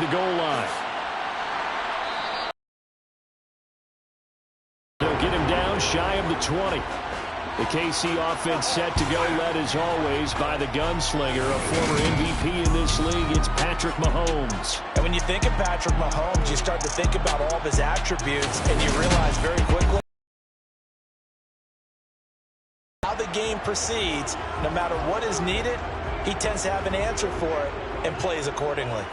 the goal line. They'll get him down shy of the 20. The KC offense set to go, led as always by the gunslinger, a former MVP in this league. It's Patrick Mahomes. And when you think of Patrick Mahomes, you start to think about all of his attributes, and you realize very quickly how the game proceeds. No matter what is needed, he tends to have an answer for it and plays accordingly.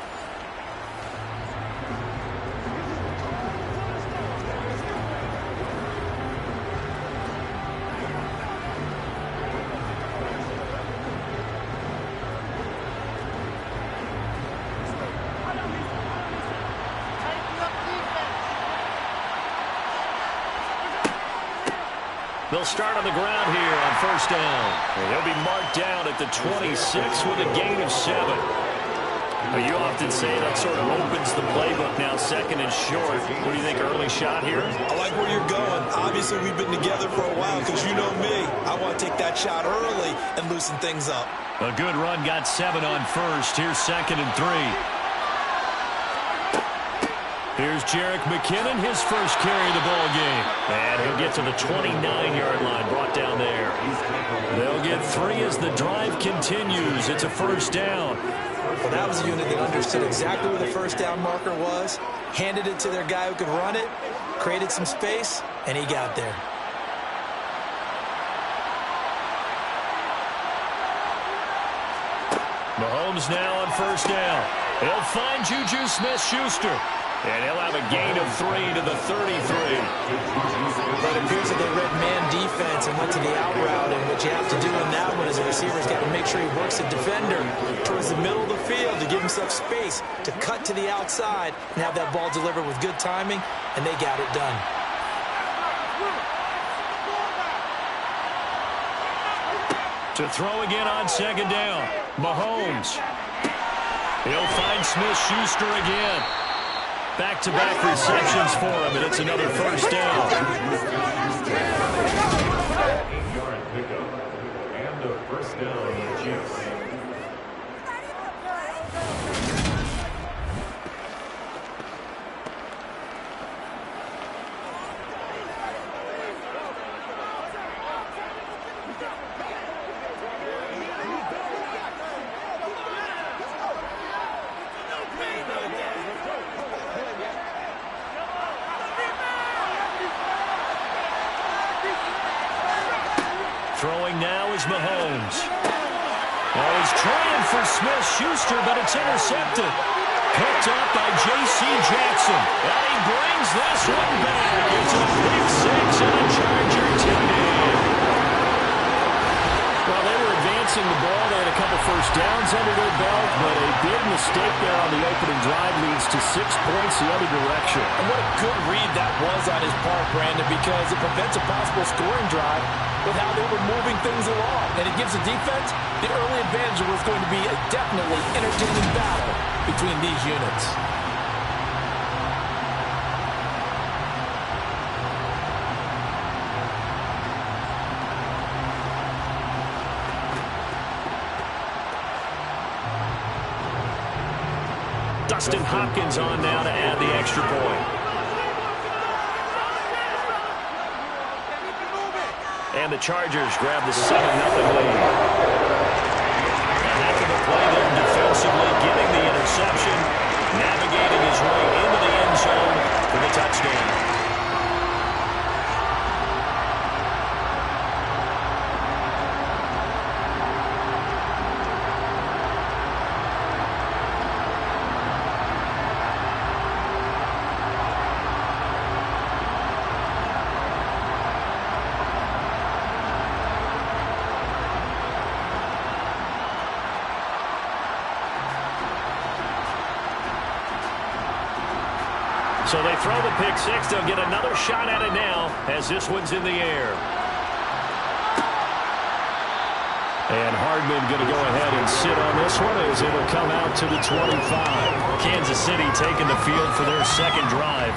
They'll start on the ground here on first down. They'll be marked down at the 26 with a gain of 7. You often say that sort of opens the playbook now, second and short. What do you think, early shot here? I like where you're going. Obviously, we've been together for a while because you know me. I want to take that shot early and loosen things up. A good run, got 7 on first. Here's second and 3. Here's Jerick McKinnon, his first carry of the ball game. And he'll get to the 29-yard line, brought down there. They'll get 3 as the drive continues. It's a first down. Well, that was a unit that understood exactly where the first down marker was, handed it to their guy who could run it, created some space, and he got there. Mahomes now on first down. He'll find Juju Smith-Schuster. And he'll have a gain of 3 to the 33. But it appears that they read man defense and went to the out route. And what you have to do in that one is the receiver's got to make sure he works the defender towards the middle of the field to give himself space to cut to the outside and have that ball delivered with good timing, and they got it done. To throw again on second down, Mahomes. He'll find Smith-Schuster again. Back-to-back receptions for him, and it's another first down. 8-yard pickup and a first down, Chiefs. Throwing now is Mahomes. Oh, he's trying for Smith-Schuster, but it's intercepted. Picked up by J.C. Jackson. And he brings this one back. It's a big 6 and a Charger tie. Well, they were advancing the ball. They had a couple first downs under their belt, but a big mistake there on the opening drive leads to 6 points the other direction. And what a good read that was on his part, Brandon, because it prevents a possible scoring drive with how they were moving things along. And it gives the defense the early advantage. Was going to be a definitely entertaining battle between these units. Dustin Hopkins on now to add the extra point. And the Chargers grab the 7-0 lead. And after the play there defensively, getting the interception, navigating his way into the end zone for the touchdown. So they throw the pick 6. They'll get another shot at it now as this one's in the air. And Hardman going to go ahead and sit on this one as it'll come out to the 25. Kansas City taking the field for their second drive.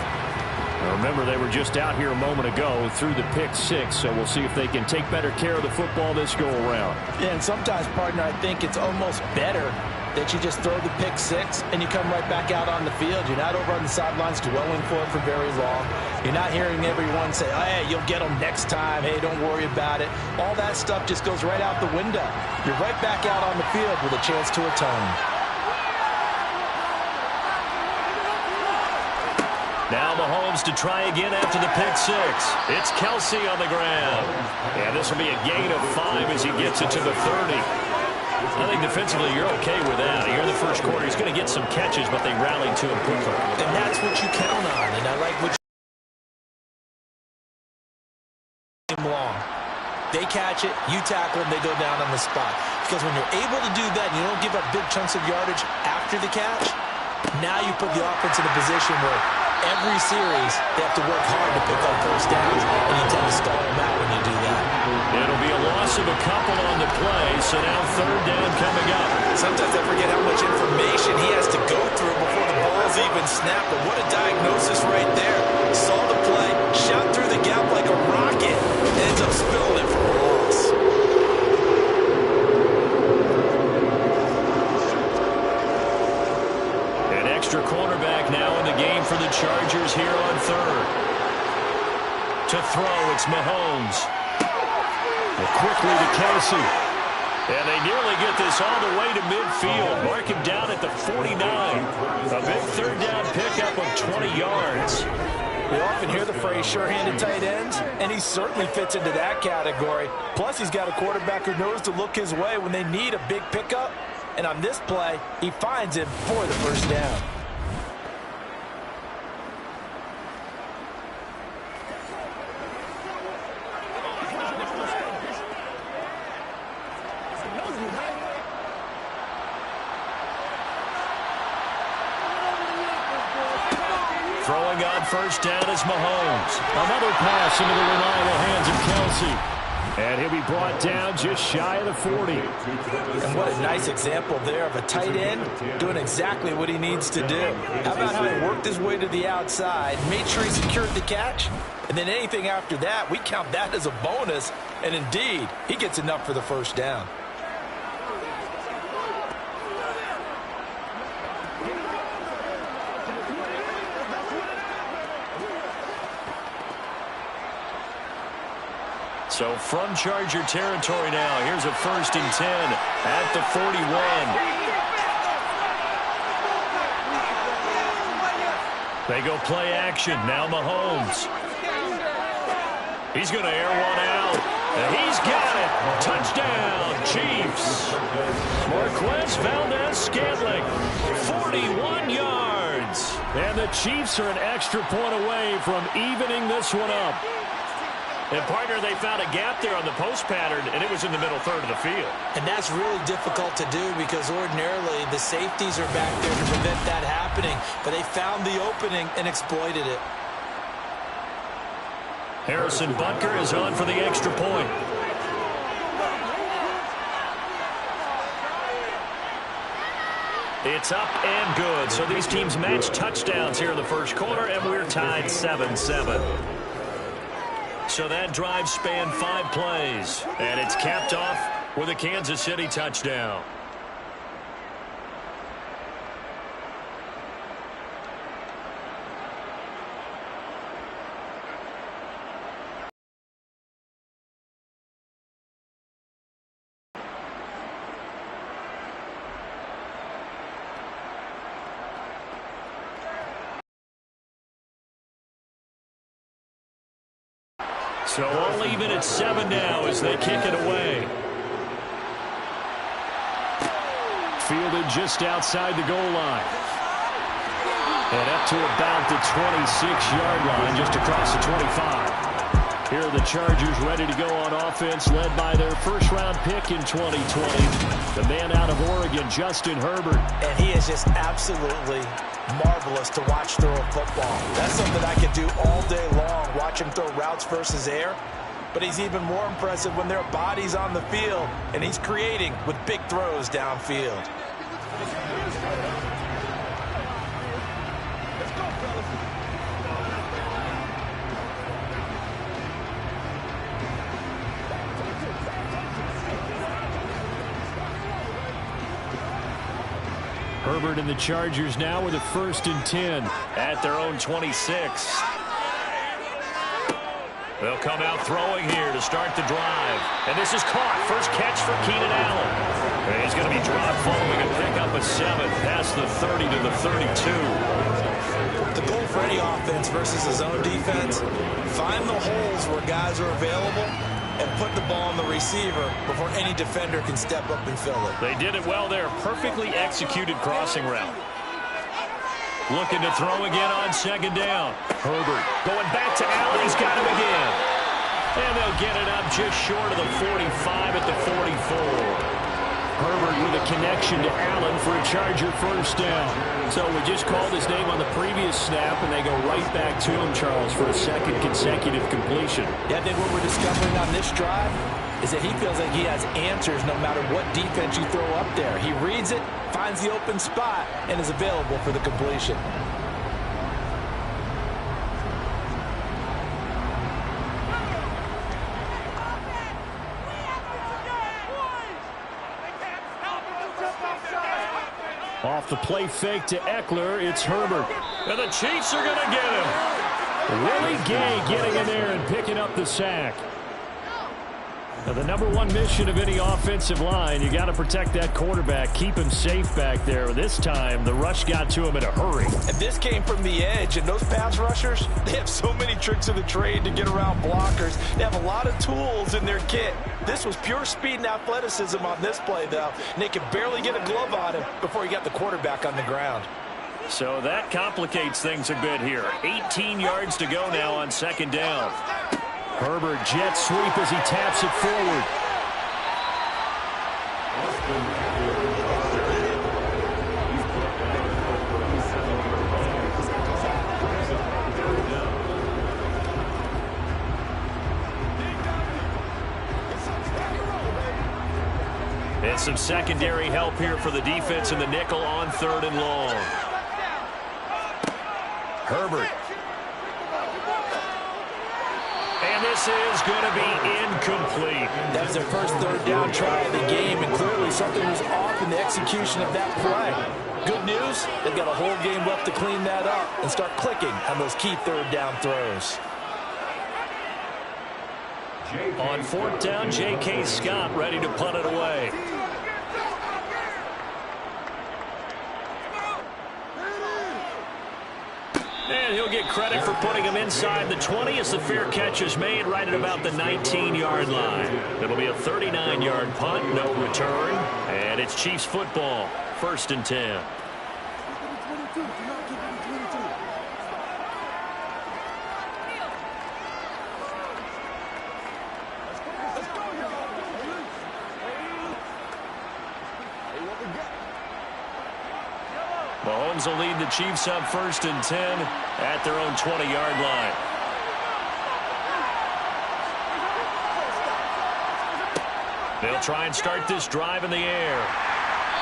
Now remember, they were just out here a moment ago through the pick 6, so we'll see if they can take better care of the football this go around. Yeah, and sometimes, partner, I think it's almost better that you just throw the pick six and you come right back out on the field. You're not over on the sidelines dwelling for it for very long. You're not hearing everyone say, oh, hey, you'll get them next time. Hey, don't worry about it. All that stuff just goes right out the window. You're right back out on the field with a chance to atone. Now Mahomes to try again after the pick six. It's Kelsey on the ground. Yeah, this will be a gain of 5 as he gets it to the 30. I think defensively you're okay with that. Here in the first quarter, he's going to get some catches, but they rallied to him quickly. And that's what you count on, and I like what you long. They catch it, you tackle them, they go down on the spot. Because when you're able to do that and you don't give up big chunks of yardage after the catch, now you put the offense in a position where every series they have to work hard to pick up first downs, and you tend to stall them out when you do that. It'll be a loss of a couple on the play, so now third down coming up. Sometimes I forget how much information he has to go through before the ball's even snapped, but what a diagnosis right there. Saw the play, shot through the gap like a rocket, and ends up spilling it for a loss. An extra cornerback now in the game for the Chargers here on third. To throw, it's Mahomes. Quickly to Kelsey. And they nearly get this all the way to midfield. Mark him down at the 49. A big third down pickup of 20 yards. We often hear the phrase sure-handed tight ends, and he certainly fits into that category. Plus, he's got a quarterback who knows to look his way when they need a big pickup. And on this play, he finds him for the first down. Throwing on first down is Mahomes. Another pass into the reliable hands of Kelsey. And he'll be brought down just shy of the 40. And what a nice example there of a tight end doing exactly what he needs to do. How about how he worked his way to the outside, made sure he secured the catch, and then anything after that, we count that as a bonus. And indeed, he gets enough for the first down. So from Charger territory now, here's a 1st and 10 at the 41. They go play action. Now Mahomes. He's going to air one out. And he's got it. Touchdown, Chiefs. Marquez Valdez-Scantling, 41 yards. And the Chiefs are an extra point away from evening this one up. And, partner, they found a gap there on the post pattern, and it was in the middle third of the field. And that's really difficult to do because ordinarily the safeties are back there to prevent that happening. But they found the opening and exploited it. Harrison Butker is on for the extra point. It's up and good. So these teams match touchdowns here in the first quarter, and we're tied 7-7. So that drive spanned 5 plays, and it's capped off with a Kansas City touchdown. So all even at 7 now as they kick it away. Fielded just outside the goal line. And up to about the 26-yard line, just across the 25. Here are the Chargers ready to go on offense, led by their first-round pick in 2020. The man out of Oregon, Justin Herbert. And he is just absolutely marvelous to watch throw a football. That's something I could do all day long, watch him throw routes versus air. But he's even more impressive when there are bodies on the field, and he's creating with big throws downfield. Herbert and the Chargers now with a 1st and 10 at their own 26. They'll come out throwing here to start the drive. And this is caught. First catch for Keenan Allen. And he's going to be dropped following a pickup of 7 past the 30 to the 32. The goal for any offense versus a zone defense, find the holes where guys are available and put the ball on the receiver before any defender can step up and fill it. They did it well there. Perfectly executed crossing route. Looking to throw again on 2nd down. Herbert going back to Allen. He's got him again. And they'll get it up just short of the 45 at the 44. Herbert with a connection to Allen for a Charger 1st down. So we just called his name on the previous snap, and they go right back to him, Charles, for a 2nd consecutive completion. Yeah, I think what we're discovering on this drive is that he feels like he has answers no matter what defense you throw up there. He reads it, finds the open spot, and is available for the completion. Off the play fake to Eckler, it's Herbert. And the Chiefs are going to get him. Willie Gay getting in there and picking up the sack. Now, the #1 mission of any offensive line, you got to protect that quarterback, keep him safe back there. This time, the rush got to him in a hurry. And this came from the edge, and those pass rushers, they have so many tricks of the trade to get around blockers. They have a lot of tools in their kit. This was pure speed and athleticism on this play, though. And they could barely get a glove on him before he got the quarterback on the ground. So that complicates things a bit here. 18 yards to go now on 2nd down. Herbert jet sweep as he taps it forward. And some secondary help here for the defense in the nickel on 3rd and long. Herbert. And this is going to be incomplete. That was their first 3rd down try of the game, and clearly something was off in the execution of that play. Good news, they've got a whole game left to clean that up and start clicking on those key 3rd down throws. On 4th down, J.K. Scott ready to punt it away. And he'll get credit for putting him inside the 20 as the fair catch is made right at about the 19-yard line. It'll be a 39-yard punt, no return, and it's Chiefs football, 1st and 10. Mahomes will lead the Chiefs up 1st and 10 at their own 20-yard line. They'll try and start this drive in the air.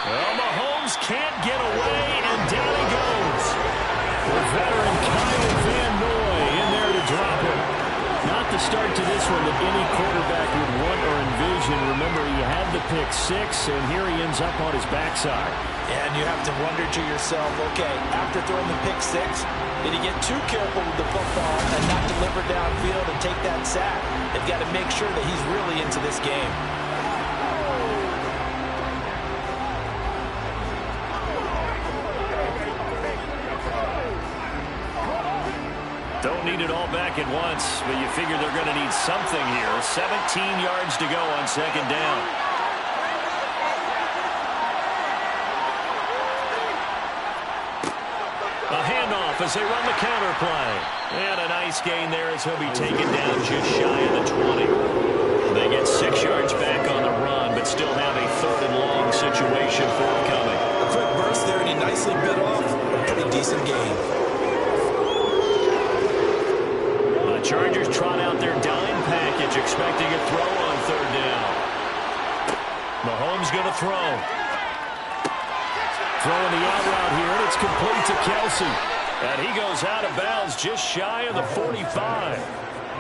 Well, Mahomes can't get away, and down he goes. The veteran Kyle Van Noy in there to drop him. Not the start to this one that any quarterback would want or envision. Remember, he had the pick 6, and here he ends up on his backside. And you have to wonder to yourself, okay, after throwing the pick 6, did he get too careful with the football and not deliver downfield and take that sack? They've got to make sure that he's really into this game. Don't need it all back at once, but you figure they're going to need something here. 17 yards to go on 2nd down. A handoff as they run the counter play. And a nice gain there as he'll be taken down just shy of the 20. They get 6 yards back on the run, but still have a 3rd and long situation forthcoming. A quick burst there, and he nicely bit off a pretty decent gain. The Chargers trot out their dime package, expecting a throw on 3rd down. Mahomes going to throw. Throwing the out route here, and it's complete to Kelsey. And he goes out of bounds just shy of the 45.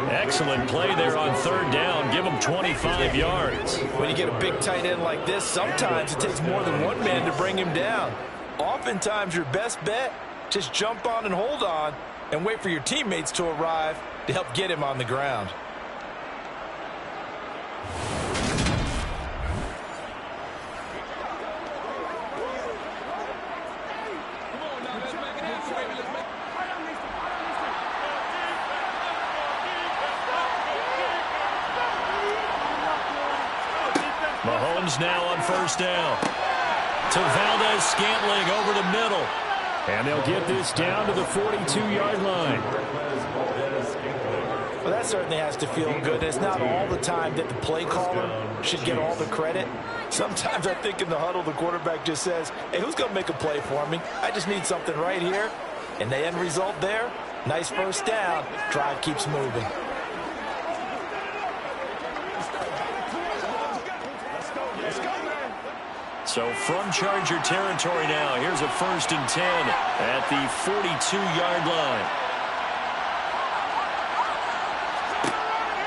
Excellent play there on 3rd down. Give him 25 yards. When you get a big tight end like this, sometimes it takes more than one man to bring him down. Oftentimes, your best bet, just jump on and hold on and wait for your teammates to arrive to help get him on the ground. Mahomes now on first down. To Valdez-Scantling over the middle. And they'll get this down to the 42-yard line. Well, that certainly has to feel good. It's not all the time that the play caller should get all the credit. Sometimes I think in the huddle, the quarterback just says, hey, who's going to make a play for me? I just need something right here. And the end result there, nice first down. Drive keeps moving. So from Charger territory now, here's a 1st and 10 at the 42-yard line.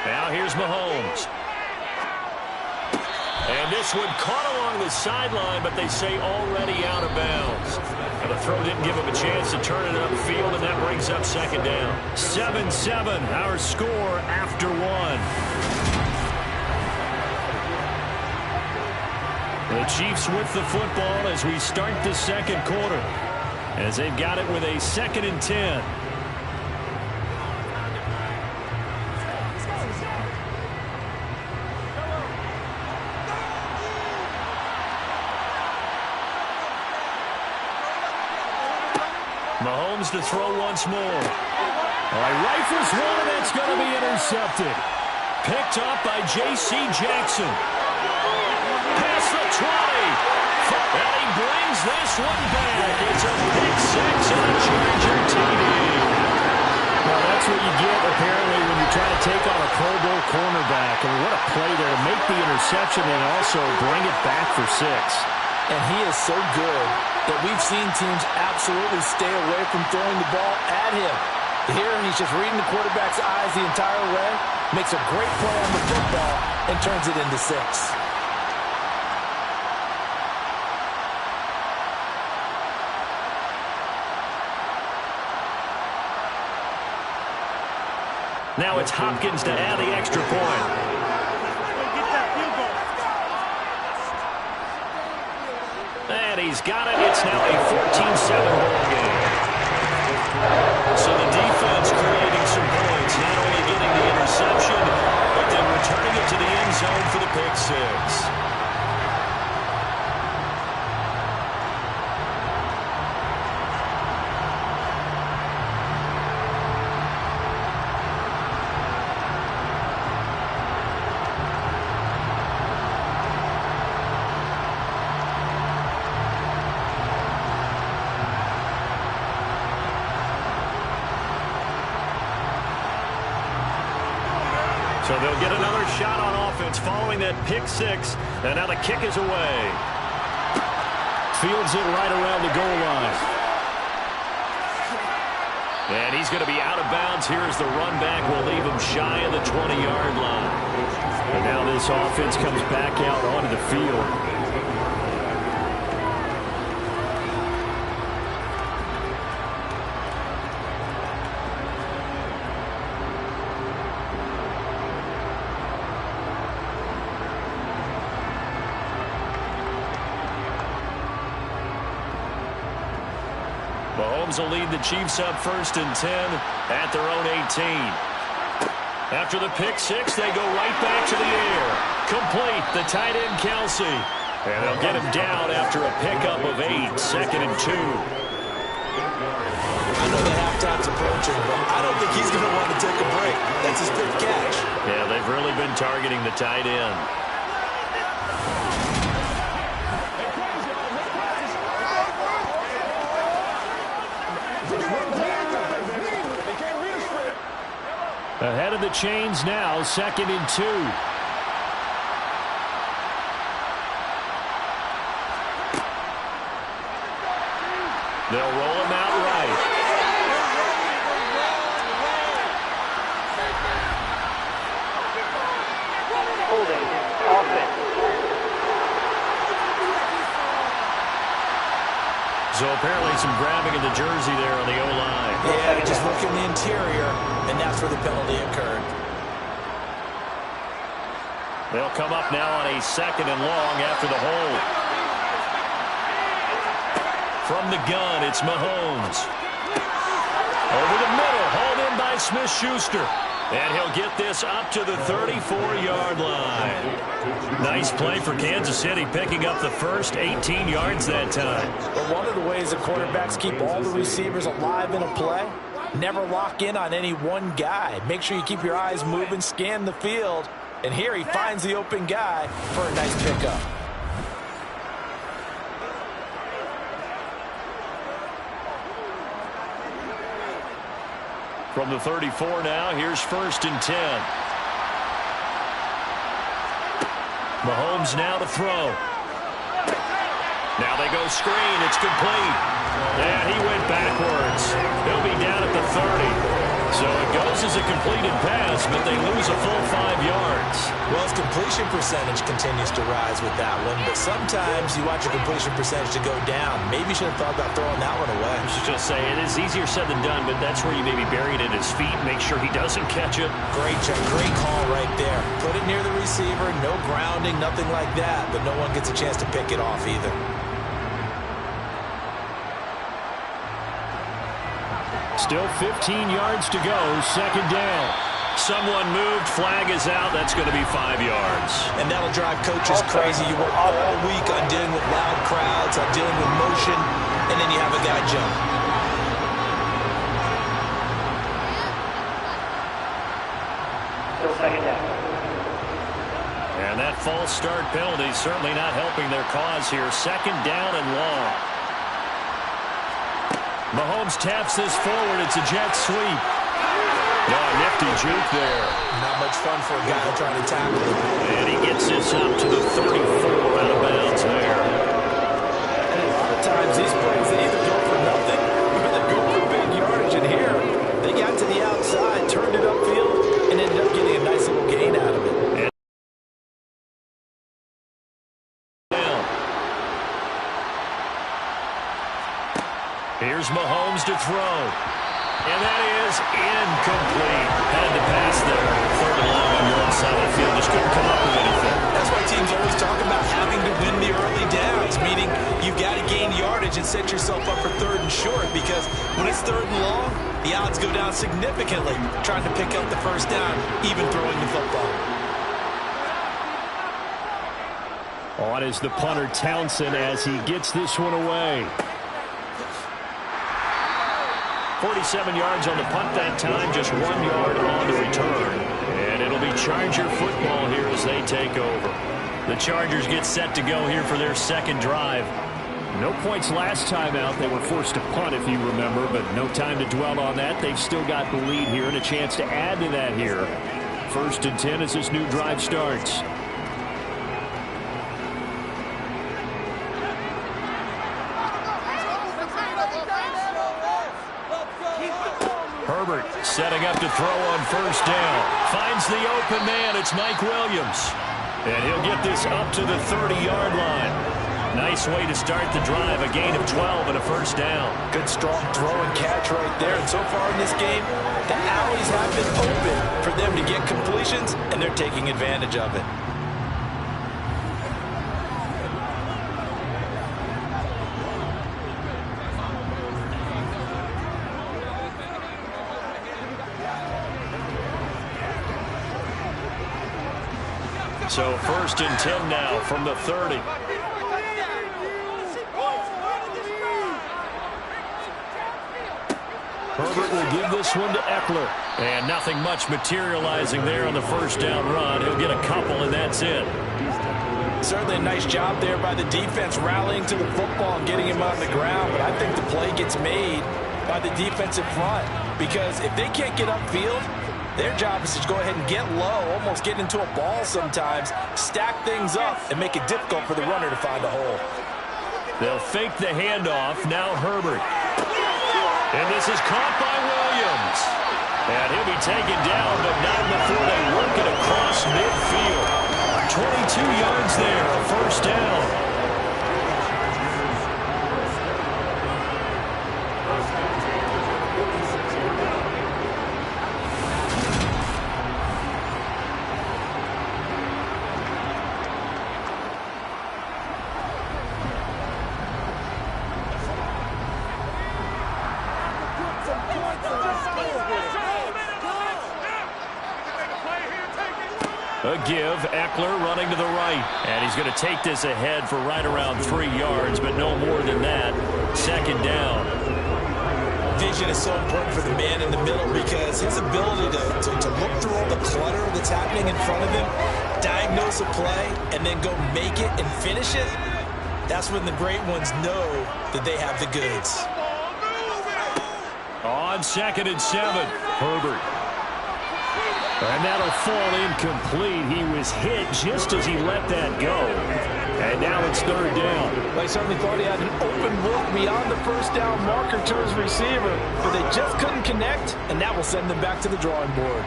Now here's Mahomes. And this one caught along the sideline, but they say already out of bounds. And the throw didn't give him a chance to turn it upfield, and that brings up 2nd down. 7-7, our score after 1. The Chiefs with the football as we start the 2nd quarter, as they've got it with a 2nd and 10. Mahomes to throw once more. All right, rifles one, and it's going to be intercepted. Picked up by J.C. Jackson. Past the 20. And he brings this one back. It's a pick 6 and a Charger TD. Well, that's what you get, apparently, when you try to take on a Pro Bowl cornerback. I mean, what a play there to make the interception and also bring it back for 6. And he is so good that we've seen teams absolutely stay away from throwing the ball at him. Here, he's just reading the quarterback's eyes the entire way, makes a great play on the football, and turns it into 6. Now it's Hopkins to add the extra point. And he's got it. It's now a 14-7 ball game. So the defense creating some points, not only getting the interception, but then returning it to the end zone for the pick 6. So they'll get another shot on offense following that pick 6. And now the kick is away. Fields it right around the goal line. And he's going to be out of bounds here as the run back will leave him shy of the 20-yard line. And now this offense comes back out onto the field. Mahomes will lead the Chiefs up 1st and 10 at their own 18. After the pick 6, they go right back to the air. Complete, the tight end Kelsey. And they'll get him down after a pickup of 8, 2nd and 2. I know the halftime's approaching, but I don't think he's going to want to take a break. That's his 5th catch. Yeah, they've really been targeting the tight end. Ahead of the chains now, 2nd and 2. They'll roll him out right. Holding offense. So apparently some grabbing of the jersey there on the O-line. Yeah, just look in the interior, and that's where the penalty occurred. They'll come up now on a 2nd and long after the hold. From the gun, it's Mahomes. Over the middle, hauled in by Smith-Schuster. And he'll get this up to the 34-yard line. Nice play for Kansas City, picking up the first 18 yards that time. But one of the ways the quarterbacks keep all the receivers alive in a play, never lock in on any one guy. Make sure you keep your eyes moving, scan the field. And here he finds the open guy for a nice pickup. From the 34 now, here's 1st and 10. Mahomes now to throw. Now they go screen. It's complete. And he went backwards. He'll be down at the 30. So it goes as a completed pass, but they lose a full 5 yards. Well, his completion percentage continues to rise with that one, but sometimes you watch your completion percentage to go down. Maybe you should have thought about throwing that one away. I should just say, it is easier said than done, but that's where you maybe bury it at his feet, make sure he doesn't catch it. Great check, great call right there. Put it near the receiver, no grounding, nothing like that, but no one gets a chance to pick it off either. Still 15 yards to go, 2nd down. Someone moved, flag is out, that's going to be 5 yards. And that'll drive coaches crazy. You work all week on dealing with loud crowds, on dealing with motion, and then you have a guy jump. Still 2nd down. And that false start penalty certainly not helping their cause here. 2nd down and long. Mahomes taps this forward. It's a jet sweep. Oh, nifty juke there. Not much fun for a guy trying to tackle him. And he gets this up to the 34 out of bounds there. And a lot of times these plays, they either go for nothing or they go for big yardage. And here, they got to the outside, turned it upfield, and ended up getting a nice little gain out of it. Here's Mahomes to throw. And that is incomplete. Had to pass there. 3rd and long on your own side of the field. Just couldn't come up with anything. That's why teams always talk about having to win the early downs, meaning you've got to gain yardage and set yourself up for 3rd and short, because when it's 3rd and long, the odds go down significantly trying to pick up the 1st down, even throwing the football. On is the punter Townsend as he gets this one away. 47 yards on the punt that time, just 1 yard on the return. And it'll be Charger football here as they take over. The Chargers get set to go here for their 2nd drive. No points last time out. They were forced to punt, if you remember, but no time to dwell on that. They've still got the lead here and a chance to add to that here. 1st and 10 as this new drive starts. Herbert setting up to throw on 1st down. Finds the open man. It's Mike Williams. And he'll get this up to the 30-yard line. Nice way to start the drive. A gain of 12 and a 1st down. Good, strong throw and catch right there. And so far in this game, the alleys have been open for them to get completions, and they're taking advantage of it. So 1st and 10 now from the 30. Herbert will give this one to Eckler. And nothing much materializing there on the 1st down run. He'll get a couple, and that's it. Certainly a nice job there by the defense rallying to the football and getting him on the ground. But I think the play gets made by the defensive front, because if they can't get upfield, their job is to go ahead and get low, almost get into a ball sometimes, stack things up, and make it difficult for the runner to find a hole. They'll fake the handoff. Now Herbert. And this is caught by Williams. And he'll be taken down, but not before they work it across midfield. 22 yards there, a 1st down. The give, Eckler running to the right. And he's going to take this ahead for right around 3 yards, but no more than that. Second down. Vision is so important for the man in the middle because his ability to look through all the clutter that's happening in front of him, diagnose a play, and then go make it and finish it, that's when the great ones know that they have the goods. On 2nd and 7, Herbert. And that'll fall incomplete. He was hit just as he let that go. And now it's 3rd down. Well, he certainly thought he had an open look beyond the first down marker to his receiver, but they just couldn't connect, and that will send them back to the drawing board.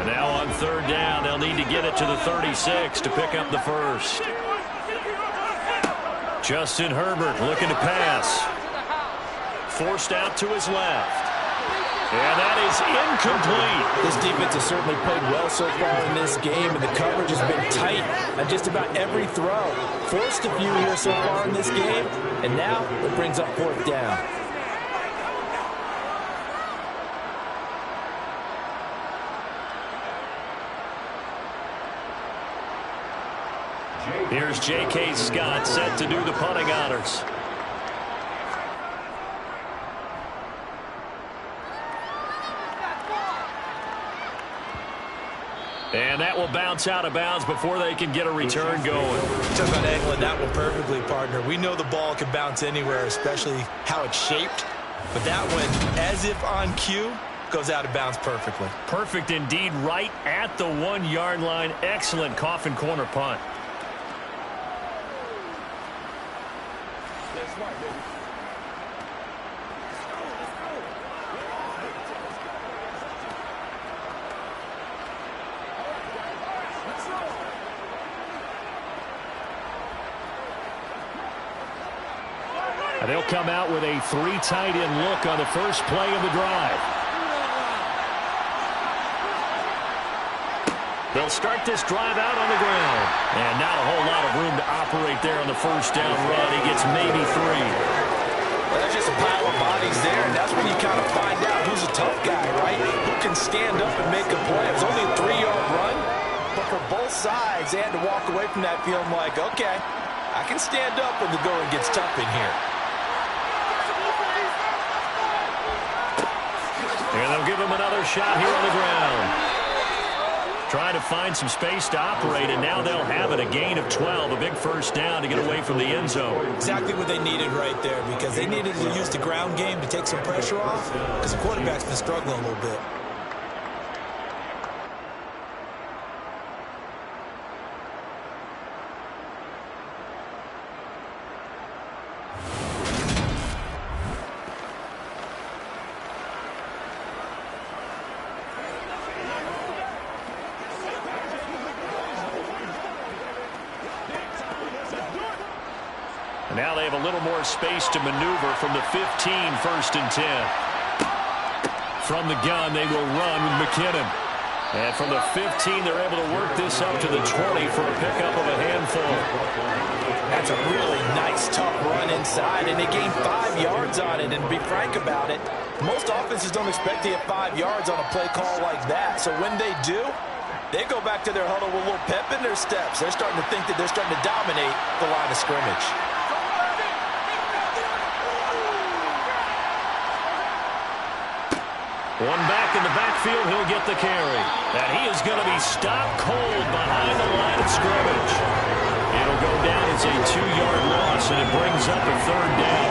And now on 3rd down, they'll need to get it to the 36 to pick up the first. Justin Herbert looking to pass. Forced out to his left. And that is incomplete. This defense has certainly played well so far in this game, and the coverage has been tight on just about every throw. Forced a few here so far in this game, and now it brings up 4th down. Here's J.K. Scott set to do the punting honors. And that will bounce out of bounds before they can get a return going. Talk about angling that one perfectly, partner. We know the ball can bounce anywhere, especially how it's shaped. But that one, as if on cue, goes out of bounds perfectly. Perfect indeed, right at the 1-yard line. Excellent coffin corner punt. And they'll come out with a 3 tight end look on the first play of the drive. They'll start this drive out on the ground. And not a whole lot of room to operate there on the first down run. He gets maybe 3. Well, there's just a pile of bodies there, and that's when you kind of find out who's a tough guy, right? Who can stand up and make a play. It was only a 3-yard run, but for both sides, they had to walk away from that feeling like, okay, I can stand up when the going gets tough in here. And they'll give him another shot here on the ground. Trying to find some space to operate, and now they'll have it. A gain of 12, a big first down to get away from the end zone. Exactly what they needed right there, because they needed to use the ground game to take some pressure off, because the quarterback's been struggling a little bit. Now they have a little more space to maneuver from the 15, 1st and 10. From the gun, they will run with McKinnon. And from the 15, they're able to work this up to the 20 for a pickup of a handful. That's a really nice, tough run inside, and they gained 5 yards on it. And to be frank about it, most offenses don't expect to get 5 yards on a play call like that. So when they do, they go back to their huddle with a little pep in their steps. They're starting to think that they're starting to dominate the line of scrimmage. One back in the backfield, he'll get the carry. And he is going to be stopped cold behind the line of scrimmage. It'll go down as a 2-yard loss, and it brings up a 3rd down.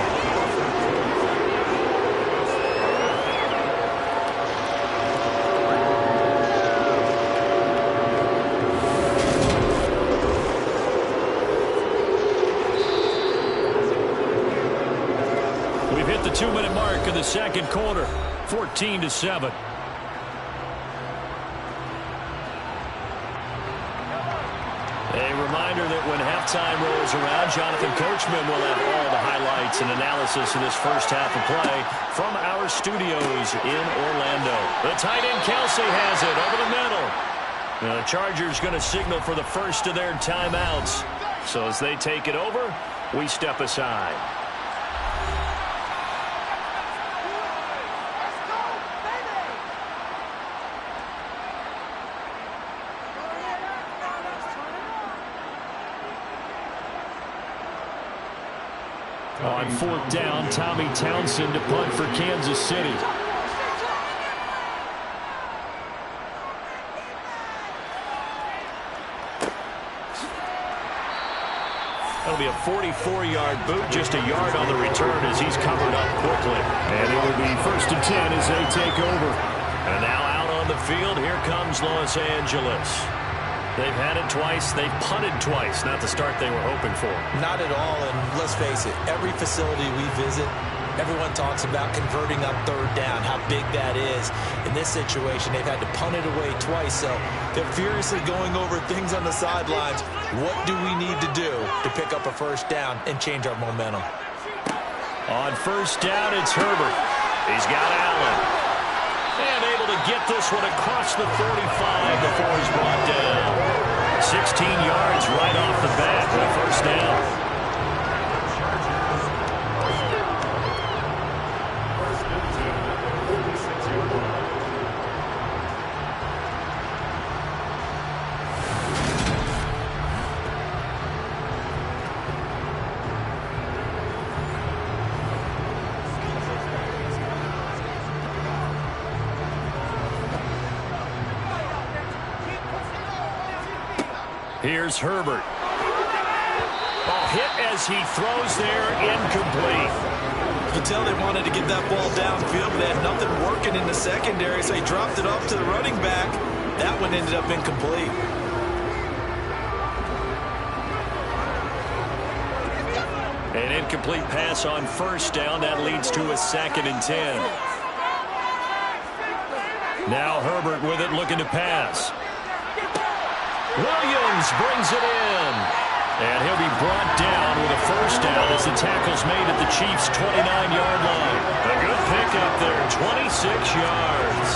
We've hit the 2-minute mark in the second quarter. 14-7. A reminder that when halftime rolls around, Jonathan Coachman will have all the highlights and analysis of this first half of play from our studios in Orlando. The tight end Kelsey has it over the middle. Now the Chargers going to signal for the first of their timeouts. So as they take it over, we step aside. On fourth down, Tommy Townsend to punt for Kansas City. That'll be a 44-yard boot, just a yard on the return as he's covered up quickly. And it will be 1st and 10 as they take over. And now out on the field, here comes Los Angeles. They've had it twice. They've punted twice. Not the start they were hoping for. Not at all, and let's face it, every facility we visit, everyone talks about converting on third down, how big that is. In this situation, they've had to punt it away twice, so they're furiously going over things on the sidelines. What do we need to do to pick up a first down and change our momentum? On first down, it's Herbert. He's got Allen. And able to get this one across the 45 before he's brought down. 16 yards right off the bat with a first down. Here's Herbert. Ball hit as he throws there, incomplete. You can tell they wanted to get that ball downfield, but they had nothing working in the secondary, so he dropped it off to the running back. That one ended up incomplete. An incomplete pass on first down. That leads to a 2nd and 10. Now Herbert with it, looking to pass. Williams brings it in. And he'll be brought down with a first down as the tackle's made at the Chiefs' 29-yard line. A good pickup there, 26 yards.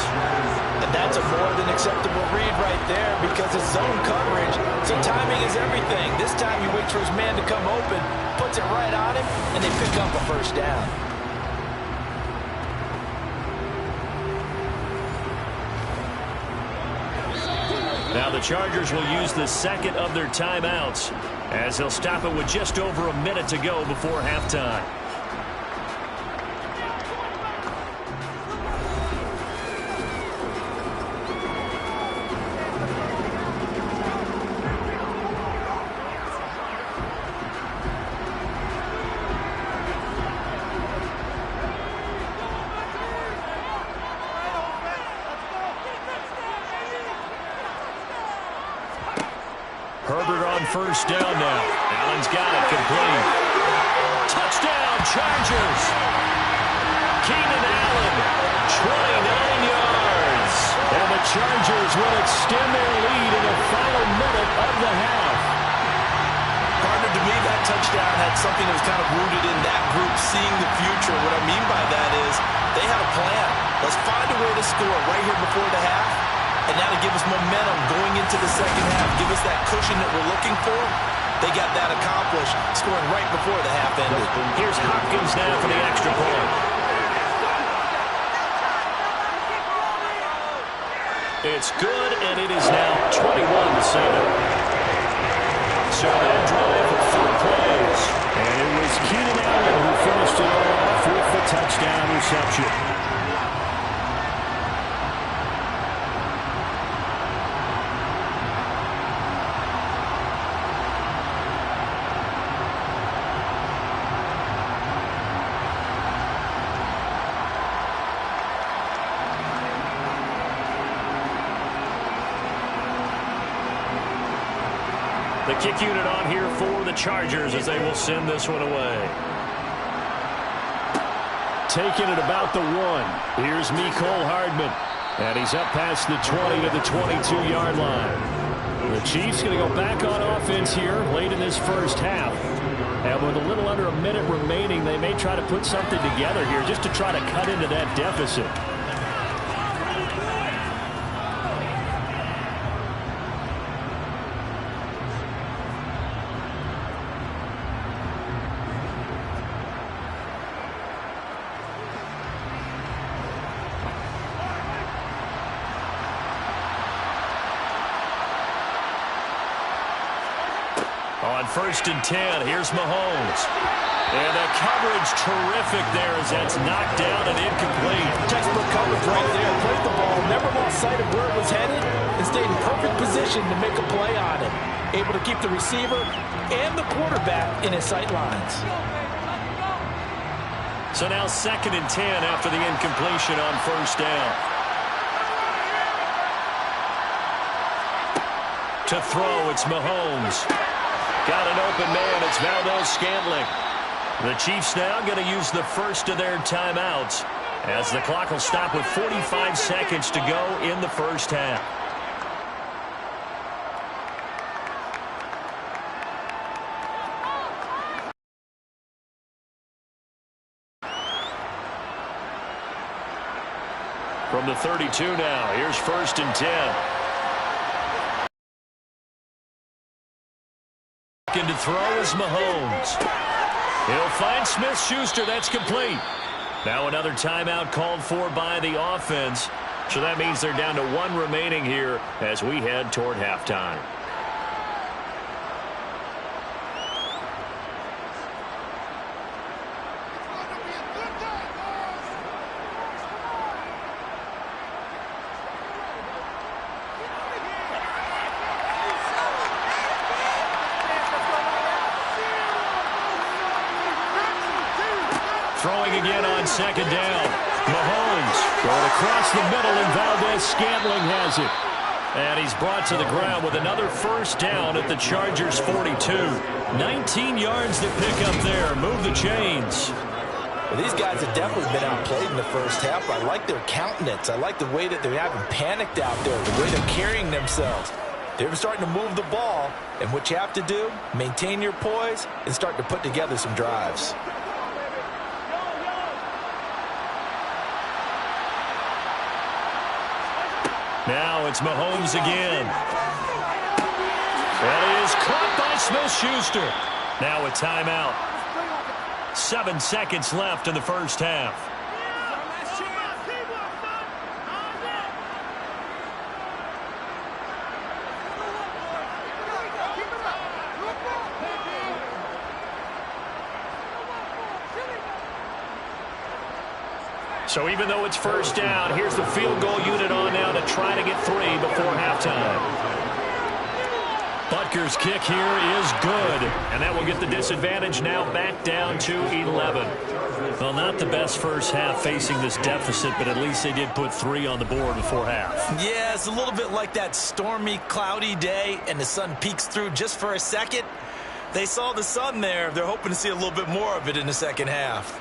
And that's a more than acceptable read right there because it's zone coverage, so timing is everything. This time he waits for his man to come open, puts it right on him, and they pick up a first down. Now the Chargers will use the second of their timeouts as they'll stop it with just over a minute to go before halftime. Herbert on first down now. Allen's got it, complete. Touchdown, Chargers. Keenan Allen, 29 yards. And the Chargers will extend their lead in the final minute of the half. Partner, to me, that touchdown had something that was kind of rooted in that group seeing the future. What I mean by that is they had a plan. Let's find a way to score right here before the half. And now to give us momentum going into the second half, give us that cushion that we're looking for. They got that accomplished, scoring right before the half ended. Here's Hopkins now for the extra point. It's good, and it is now 21-7. So that drive for 4 plays. And it was Keenan Allen who finished it all off with the touchdown reception. The kick unit on here for the Chargers as they will send this one away. Taking it about the 1. Here's Mecole Hardman. And he's up past the 20 to the 22-yard line. The Chiefs going to go back on offense here late in this first half. And with a little under a minute remaining, they may try to put something together here just to try to cut into that deficit. On 1st and 10, here's Mahomes. And the coverage terrific there as that's knocked down and incomplete. Textbook coverage right there. Played the ball, never lost sight of where it was headed, and stayed in perfect position to make a play on it. Able to keep the receiver and the quarterback in his sight lines. So now 2nd and 10 after the incompletion on 1st down. To throw, it's Mahomes. Got an open man, it's Valdes-Scantling. The Chiefs now going to use the first of their timeouts as the clock will stop with 45 seconds to go in the first half. From the 32 now, here's 1st and 10. To throw is Mahomes. He'll find Smith-Schuster. That's complete. Now another timeout called for by the offense. So that means they're down to 1 remaining here as we head toward halftime. Throwing again on 2nd down. Mahomes going across the middle, and Valdes-Scantling has it. And he's brought to the ground with another 1st down at the Chargers' 42. 19 yards to pick up there. Move the chains. Well, these guys have definitely been outplayed in the first half. I like their countenance. I like the way that they haven't panicked out there, the way they're carrying themselves. They're starting to move the ball, and what you have to do, maintain your poise and start to put together some drives. Now it's Mahomes again. That is caught by Smith-Schuster. Now a timeout. 7 seconds left in the first half. So even though it's 1st down, here's the field goal unit on now to try to get 3 before halftime. Butker's kick here is good, and that will get the disadvantage now back down to 11. Well, not the best first half facing this deficit, but at least they did put 3 on the board before half. Yeah, it's a little bit like that stormy, cloudy day, and the sun peeks through just for a second. They saw the sun there. They're hoping to see a little bit more of it in the second half.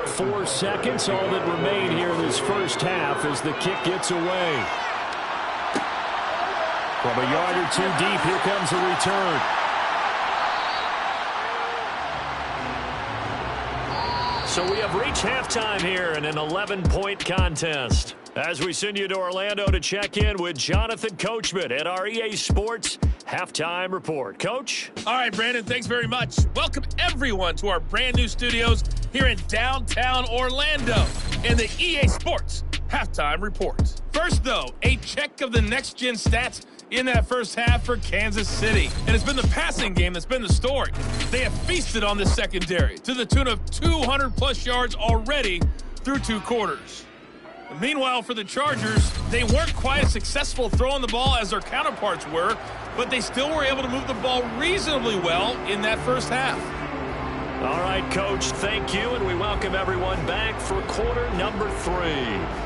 Four seconds, all that remain here in this first half as the kick gets away. From a yard or 2 deep, here comes a return. So we have reached halftime here in an 11-point contest. As we send you to Orlando to check in with Jonathan Coachman at our EA Sports Halftime Report. Coach? All right, Brandon, thanks very much. Welcome, everyone, to our brand-new studios here in downtown Orlando in the EA Sports Halftime Report. First, though, a check of the next-gen stats in that first half for Kansas City. And it's been the passing game that's been the story. They have feasted on this secondary to the tune of 200-plus yards already through 2 quarters. Meanwhile, for the Chargers, they weren't quite as successful throwing the ball as their counterparts were, but they still were able to move the ball reasonably well in that first half. All right, Coach, thank you, and we welcome everyone back for quarter number 3.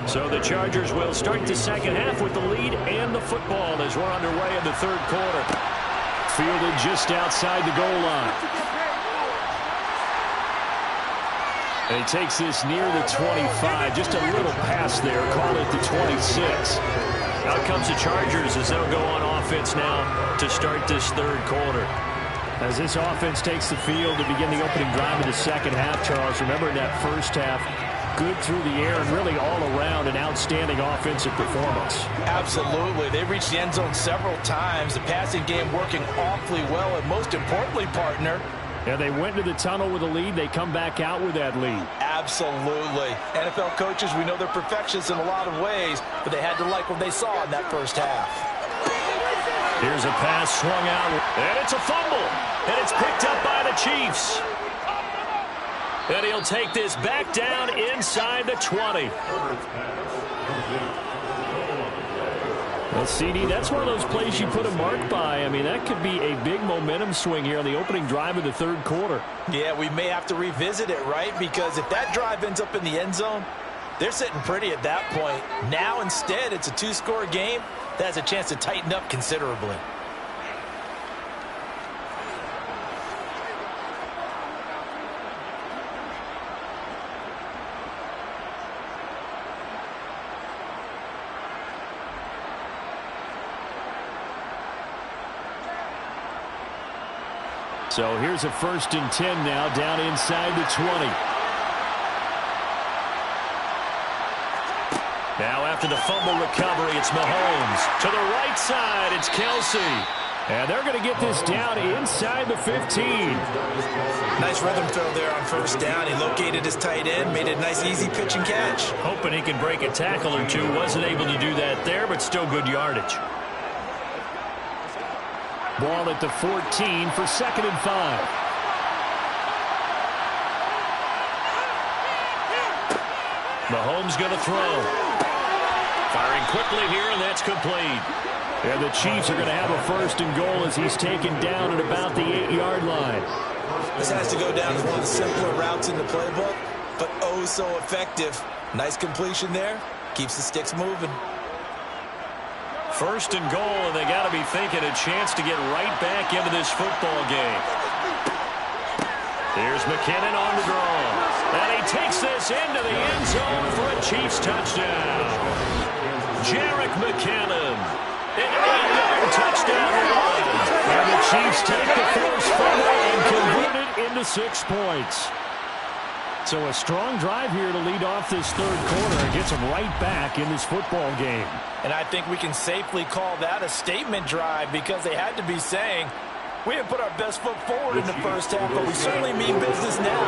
So the Chargers will start the second half with the lead and the football as we're underway in the third quarter. Fielded just outside the goal line. And he takes this near the 25. Just a little pass there. Call it the 26. Out comes the Chargers as they'll go on offense now to start this third quarter. As this offense takes the field to begin the opening drive of the second half, Charles, remember in that first half, good through the air and really all around an outstanding offensive performance. Absolutely. They reached the end zone several times. The passing game working awfully well, and most importantly, partner, yeah, they went to the tunnel with a lead. They come back out with that lead. Absolutely. NFL coaches, we know they're perfectionists in a lot of ways, but they had to like what they saw in that first half. Here's a pass swung out, and it's a fumble, and it's picked up by the Chiefs. And he'll take this back down inside the 20. Well, CD, that's one of those plays you put a mark by. I mean, that could be a big momentum swing here on the opening drive of the third quarter. Yeah, we may have to revisit it, right? Because if that drive ends up in the end zone, they're sitting pretty at that point. Now, instead, it's a two-score game. That has a chance to tighten up considerably. So here's a 1st and 10 now down inside the 20. Now after the fumble recovery, it's Mahomes. To the right side, it's Kelsey. And they're going to get this down inside the 15. Nice rhythm throw there on first down. He located his tight end, made it a nice easy pitch and catch. Hoping he can break a tackle or two. Wasn't able to do that there, but still good yardage. Ball at the 14 for 2nd and 5. Mahomes going to throw. Firing quickly here, and that's complete. And the Chiefs are going to have a 1st and goal as he's taken down at about the 8-yard line. This has to go down as one of the simpler routes in the playbook, but oh so effective. Nice completion there. Keeps the sticks moving. 1st and goal, and they got to be thinking a chance to get right back into this football game. Here's McKinnon on the draw. And he takes this into the end zone for a Chiefs touchdown. Jerick McKinnon. An 8-yard touchdown run. And the Chiefs take the force fumble and convert it into 6 points. So a strong drive here to lead off this third quarter and gets them right back in this football game. And I think we can safely call that a statement drive because they had to be saying, we didn't put our best foot forward in the first half, but we certainly mean business now.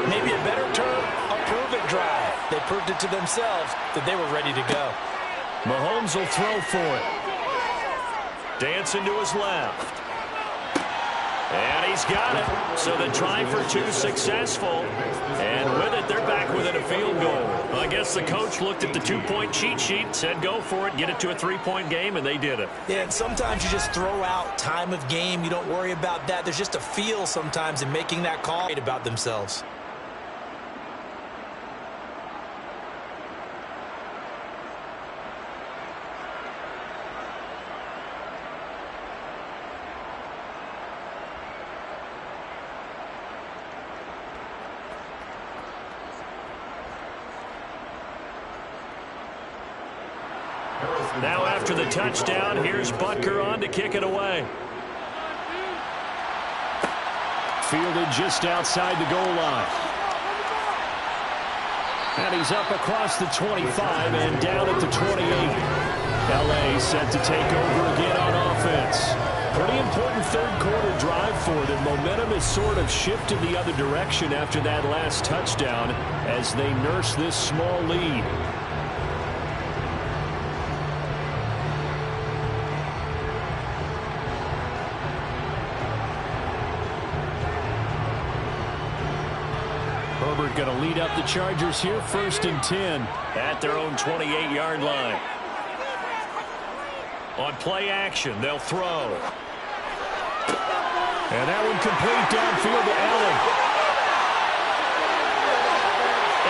Maybe a better term, a prove-it drive. They proved it to themselves that they were ready to go. Mahomes will throw for it. Dancing to his left. And he's got it. So the try for 2 successful. And with it, they're back within a field goal. Well, I guess the coach looked at the 2-point cheat sheet, said go for it, get it to a 3-point game, and they did it. Yeah, and sometimes you just throw out time of game. You don't worry about that. There's just a feel sometimes in making that call about themselves. Now after the touchdown, here's Butker on to kick it away. Fielded just outside the goal line. And he's up across the 25 and down at the 28. LA set to take over again on offense. Pretty important third quarter drive for them. Momentum has sort of shifted the other direction after that last touchdown as they nurse this small lead. Herbert going to lead up the Chargers here, 1st and 10 at their own 28-yard line. On play action, they'll throw. And that one complete downfield to Allen.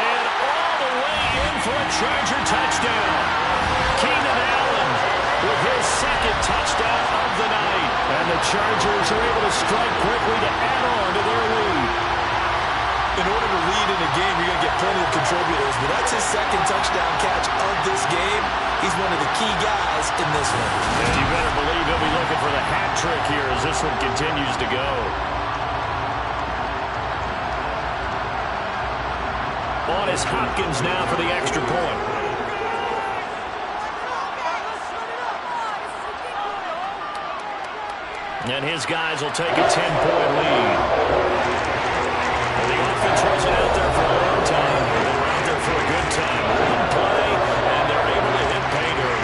And all the way in for a Charger touchdown. Chargers are able to strike quickly to add on to their lead. In order to lead in a game, you're going to get plenty of contributors, but that's his second touchdown catch of this game. He's one of the key guys in this one. And you better believe he'll be looking for the hat trick here as this one continues to go. On is Hopkins now for the extra point. And his guys will take a 10-point lead. And the offense wasn't out there for a long time. They were out there for a good time. One play, and they're able to hit pay dirt.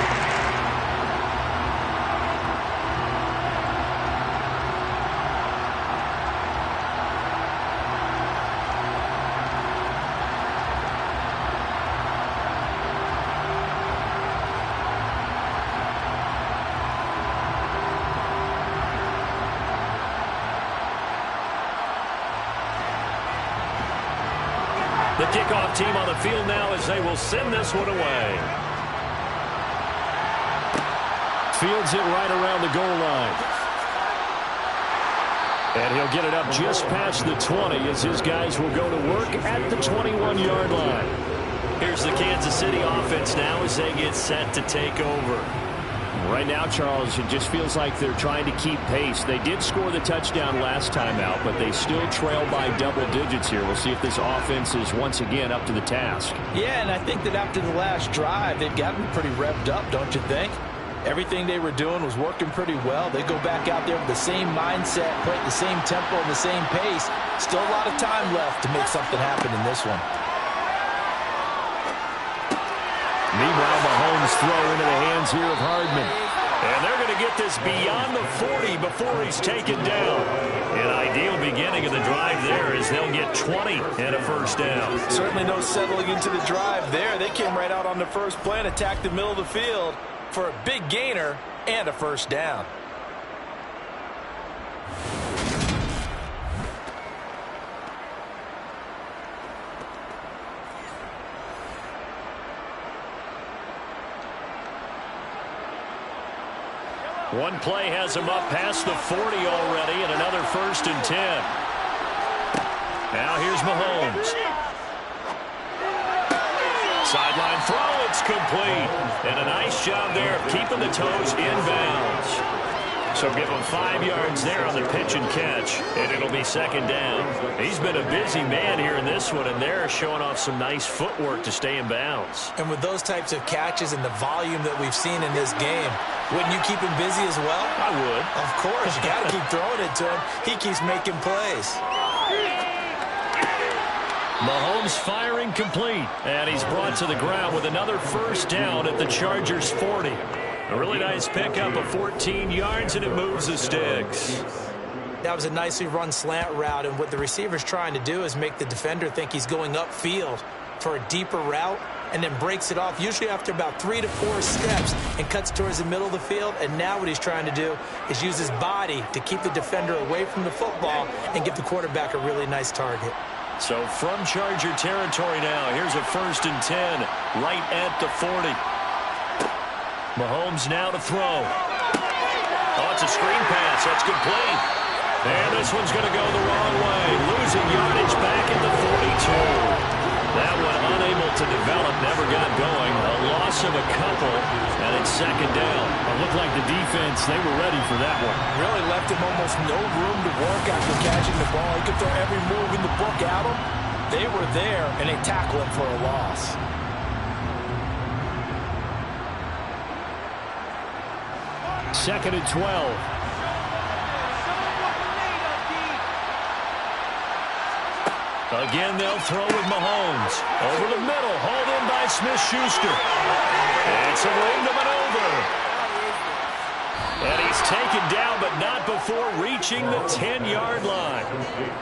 The kickoff team on the field now as they will send this one away. Fields it right around the goal line. And he'll get it up just past the 20 as his guys will go to work at the 21-yard line. Here's the Kansas City offense now as they get set to take over. Right now, Charles, it just feels like they're trying to keep pace. They did score the touchdown last time out, but they still trail by double digits here. We'll see if this offense is once again up to the task. Yeah, and I think that after the last drive, they've gotten pretty revved up, don't you think? Everything they were doing was working pretty well. They go back out there with the same mindset, play at the same tempo and the same pace. Still a lot of time left to make something happen in this one. Meanwhile, Mahomes throw into the hands here of Hardman. And they're going to get this beyond the 40 before he's taken down. An ideal beginning of the drive there as they'll get 20 and a first down. Certainly no settling into the drive there. They came right out on the first play and attacked the middle of the field for a big gainer and a first down. One play has him up past the 40 already, and another 1st and 10. Now here's Mahomes. Sideline throw, it's complete. And a nice job there of keeping the toes in bounds. So give him 5 yards there on the pitch and catch, and it'll be second down. He's been a busy man here in this one, and they're showing off some nice footwork to stay in bounds. And with those types of catches and the volume that we've seen in this game, wouldn't you keep him busy as well? I would. Of course. You got to keep throwing it to him. He keeps making plays. Mahomes firing complete, and he's brought to the ground with another first down at the Chargers' 40. A really nice pickup of 14 yards, and it moves the sticks. That was a nicely run slant route, and what the receiver's trying to do is make the defender think he's going upfield for a deeper route, and then breaks it off, usually after about 3 to 4 steps, and cuts towards the middle of the field. And now what he's trying to do is use his body to keep the defender away from the football and give the quarterback a really nice target. So from Charger territory now, here's a 1st and 10 right at the 40. Mahomes now to throw. Oh, it's a screen pass. That's complete. And this one's going to go the wrong way. Losing yardage back at the 42. That one unable to develop, never got going. A loss of a couple, and it's second down. It looked like the defense, they were ready for that one. Really left him almost no room to work after catching the ball. He could throw every move in the book at him. They were there, and they tackled him for a loss. Second and 12. Again, they'll throw with Mahomes. Over the middle, hauled in by Smith-Schuster. And some room to maneuver. And he's taken down, but not before reaching the 10-yard line.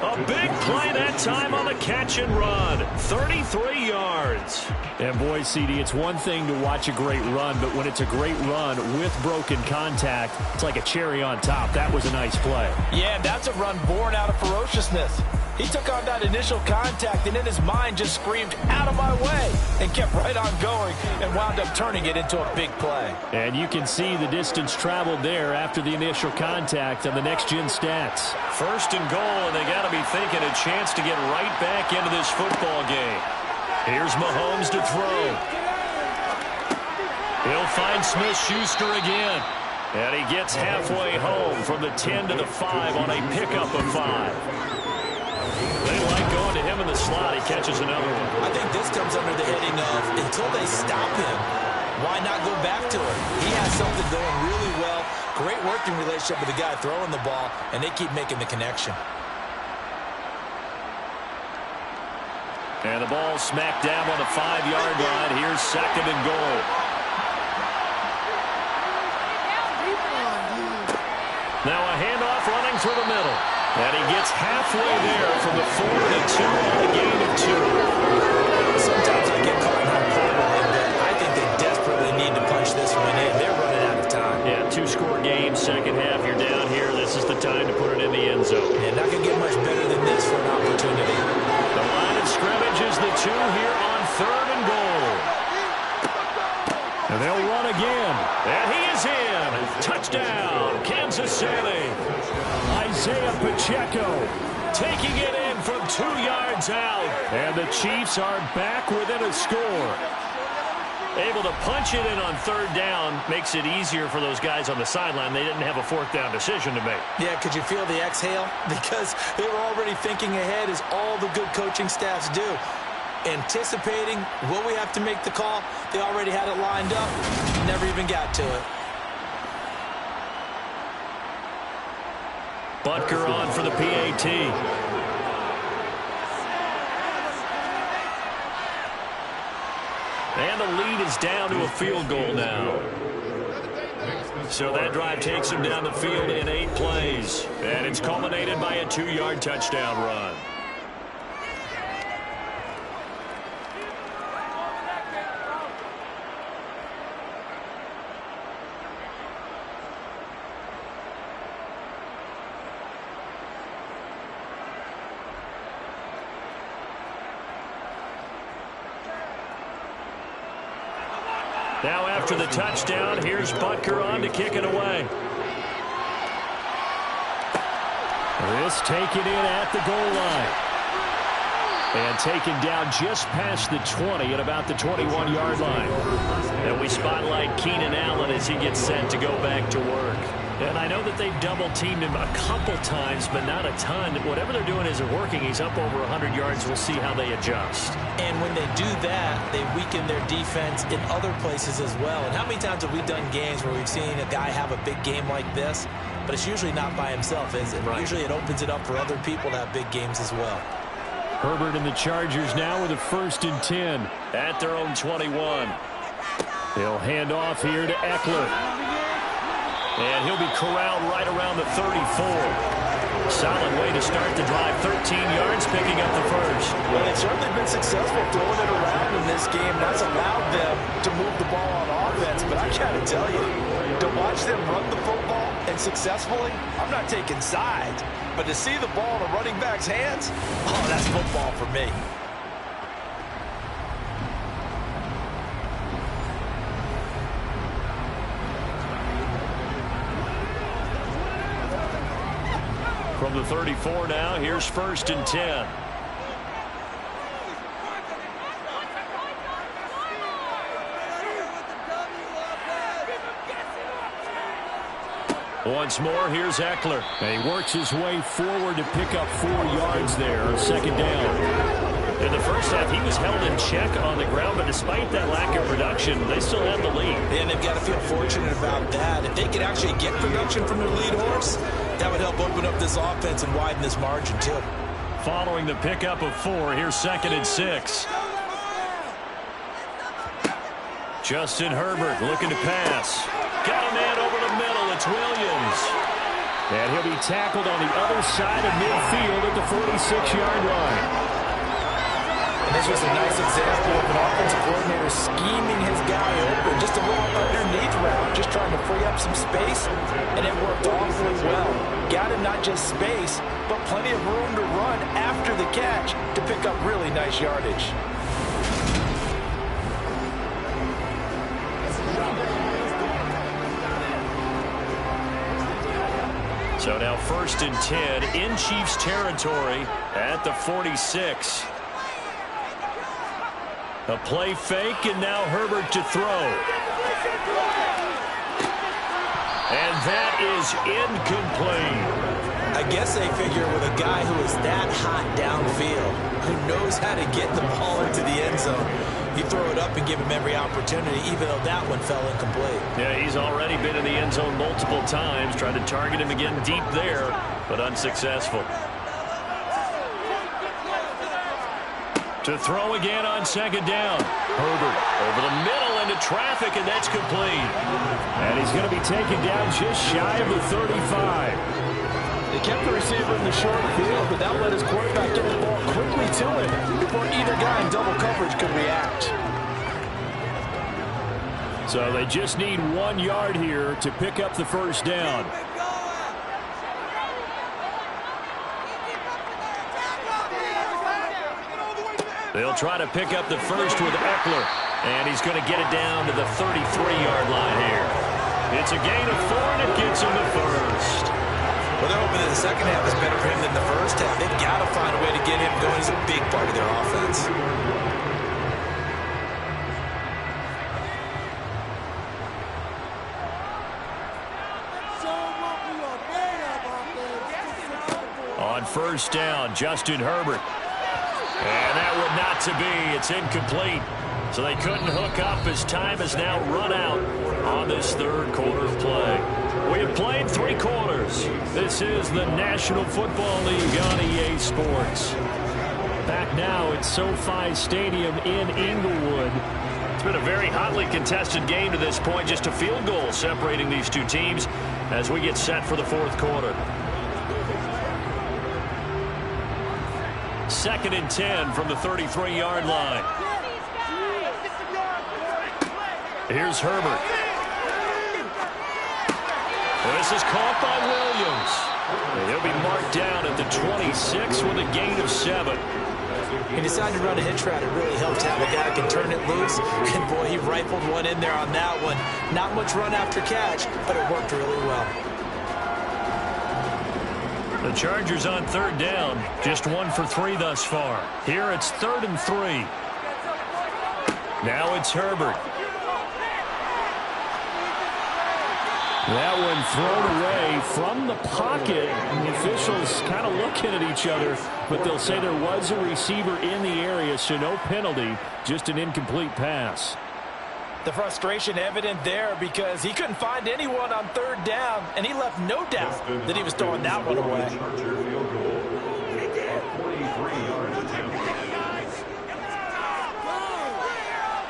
A big play that time on the catch and run. 33 yards. And boy, CD, it's one thing to watch a great run, but when it's a great run with broken contact, it's like a cherry on top. That was a nice play. Yeah, that's a run born out of ferociousness. He took on that initial contact, and in his mind just screamed, "Out of my way," and kept right on going and wound up turning it into a big play. And you can see the distance traveled there after the initial contact on the next-gen stats. First and goal, and they got to be thinking a chance to get right back into this football game. Here's Mahomes to throw. He'll find Smith-Schuster again. And he gets halfway home from the 10 to the 5 on a pickup of 5. They like going to him in the slot. He catches another one. I think this comes under the heading of until they stop him, why not go back to it? He has something going really well. Great working relationship with the guy throwing the ball, and they keep making the connection. And the ball smacked down on the 5-yard line. Here's second and goal. Now a handoff running through the middle. And he gets halfway there from the 4 to 2 on a gain of 2. Sometimes I get caught in hyperbole, but I think they desperately need to punch this one in. They're running out of time. Yeah, 2-score game, second half. You're down here. This is the time to put it in the end zone. And not going to get much better than this for an opportunity. The line of scrimmage is the 2 here on third and goal. And they'll run again. And he is in. Touchdown, Kansas City. Isaiah Pacheco taking it in from 2 yards out. And the Chiefs are back within a score. Able to punch it in on third down makes it easier for those guys on the sideline. They didn't have a fourth down decision to make. Yeah, could you feel the exhale? Because they were already thinking ahead, as all the good coaching staffs do. Anticipating, will we have to make the call? They already had it lined up. Never even got to it. Butker on for the PAT. And the lead is down to a field goal now. So that drive takes him down the field in 8 plays. And it's culminated by a 2-yard touchdown run. Now after the touchdown, here's Butker on to kick it away. This taken in at the goal line. And taken down just past the 20 at about the 21-yard line. And we spotlight Keenan Allen as he gets set to go back to work. And I know that they've double-teamed him a couple times, but not a ton. Whatever they're doing isn't working. He's up over 100 yards. We'll see how they adjust. And when they do that, they weaken their defense in other places as well. And how many times have we done games where we've seen a guy have a big game like this, but it's usually not by himself, is it? Right. Usually it opens it up for other people to have big games as well. Herbert and the Chargers now with a 1st and 10 at their own 21. They'll hand off here to Eckler. And he'll be corralled right around the 34. Solid way to start the drive. 13 yards, picking up the first. Well, they've certainly been successful throwing it around in this game. That's allowed them to move the ball on offense. But I got to tell you, to watch them run the football and successfully, I'm not taking sides. But to see the ball in a running back's hands, oh, that's football for me. From the 34 now, here's 1st and 10. Once more, here's Eckler. And he works his way forward to pick up 4 yards there on 2nd down. In the first half, he was held in check on the ground, but despite that lack of production, they still have the lead. And they've got to feel fortunate about that. If they could actually get production from their lead horse, that would help open up this offense and widen this margin, too. Following the pickup of 4, here's 2nd and 6. Justin Herbert looking to pass. Got a man over the middle. It's Williams. And he'll be tackled on the other side of midfield at the 46-yard line. This was a nice example of an offensive coordinator scheming his guy open. Just a little underneath route, just trying to free up some space, and it worked awfully well. Got him not just space, but plenty of room to run after catch to pick up really nice yardage. So now 1st and 10 in Chiefs territory at the 46. A play fake, and now Herbert to throw. And that is incomplete. I guess they figure with a guy who is that hot downfield, who knows how to get the ball into the end zone, you throw it up and give him every opportunity, even though that one fell incomplete. Yeah, he's already been in the end zone multiple times, tried to target him again deep there, but unsuccessful. To throw again on 2nd down. Herbert over the middle into traffic, and that's complete. And he's going to be taken down just shy of the 35. They kept the receiver in the short field, but that let his quarterback get the ball quickly to him before either guy in double coverage could react. So they just need 1 yard here to pick up the 1st down. They'll try to pick up the 1st with Eckler, and he's going to get it down to the 33-yard line here. It's a gain of 4, and it gets him the 1st. Well, they're hoping that the second half is better for him than the first half. They've got to find a way to get him going. He's a big part of their offense. On 1st down, Justin Herbert. And that would not to be. It's incomplete. So they couldn't hook up as time has now run out on this 3rd quarter of play. We have played 3 quarters. This is the National Football League on EA Sports. Back now at SoFi Stadium in Inglewood. It's been a very hotly contested game to this point. Just a field goal separating these two teams as we get set for the 4th quarter. 2nd and 10 from the 33-yard line. Here's Herbert. This is caught by Williams. He'll be marked down at the 26 with a gain of 7. He decided to run a hitch route. It really helped have a guy who can turn it loose. And, boy, he rifled one in there on that one. Not much run after catch, but it worked really well. The Chargers on 3rd down. Just 1 for 3 thus far. Here it's 3rd and 3. Now it's Herbert. That one thrown away from the pocket. And the officials kind of looking at each other, but they'll say there was a receiver in the area, so no penalty, just an incomplete pass. The frustration evident there because he couldn't find anyone on 3rd down, and he left no doubt that he was throwing that one away.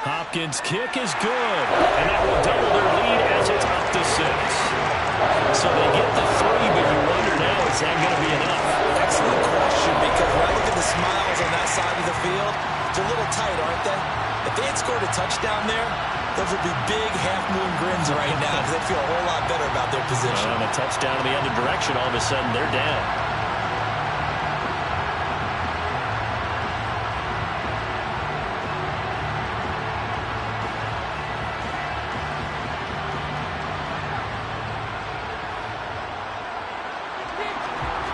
Hopkins' kick is good, and that will double their lead as it's up to 6. So they get the 3, but you wonder now, is that going to be enough? Excellent question, because when I look at the smiles on that side of the field, they're a little tight, aren't they? If they had scored a touchdown there, those would be big half-moon grins right now because they feel a whole lot better about their position. And a touchdown in the other direction, all of a sudden they're down.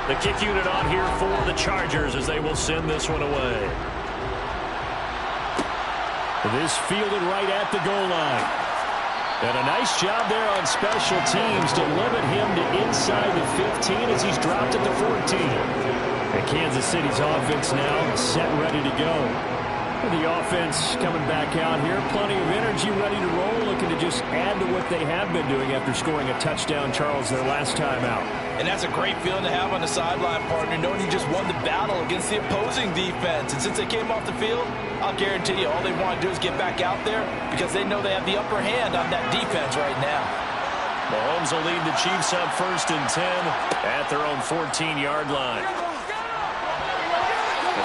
The kick unit on here for the Chargers as they will send this one away. This fielded right at the goal line. And a nice job there on special teams to limit him to inside the 15 as he's dropped at the 14. And Kansas City's offense now set, ready to go. And the offense coming back out here, plenty of energy, ready to roll, looking to just add to what they have been doing after scoring a touchdown, Charles, their last time out. And that's a great feeling to have on the sideline, partner, knowing you just won the battle against the opposing defense. And since they came off the field, I'll guarantee you all they want to do is get back out there because they know they have the upper hand on that defense right now. Mahomes will lead the Chiefs up 1st and 10 at their own 14-yard line.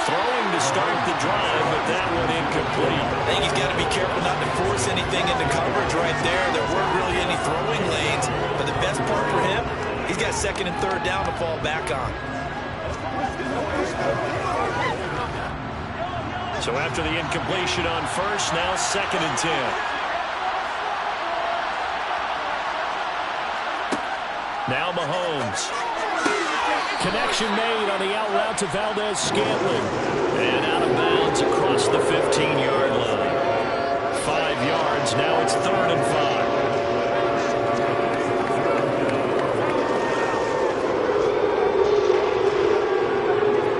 Throwing to start the drive, but that one incomplete. I think he's got to be careful not to force anything into coverage right there. There weren't really any throwing lanes, but the best part for him, he's got 2nd and 3rd down to fall back on. So after the incompletion on first, now 2nd and 10. Now Mahomes. Connection made on the out route to Valdez-Scantling. And out of bounds across the 15-yard line. 5 yards. Now it's 3rd and 5.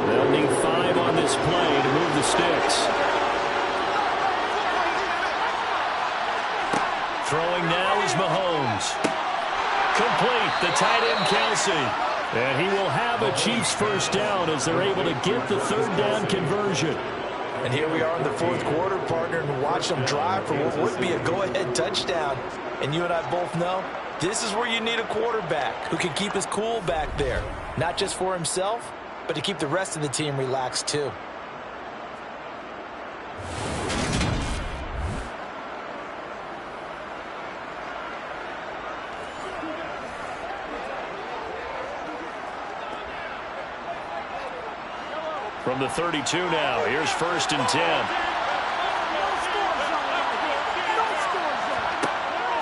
They'll need 5 on this play to move the sticks. Throwing now is Mahomes. Complete. The tight end, Kelce. And he will have a Chiefs first down as they're able to get the 3rd down conversion. And here we are in the 4th quarter, partner, and watch them drive for what would be a go-ahead touchdown. And you and I both know this is where you need a quarterback who can keep his cool back there. Not just for himself, but to keep the rest of the team relaxed too. From the 32 now, here's 1st and 10.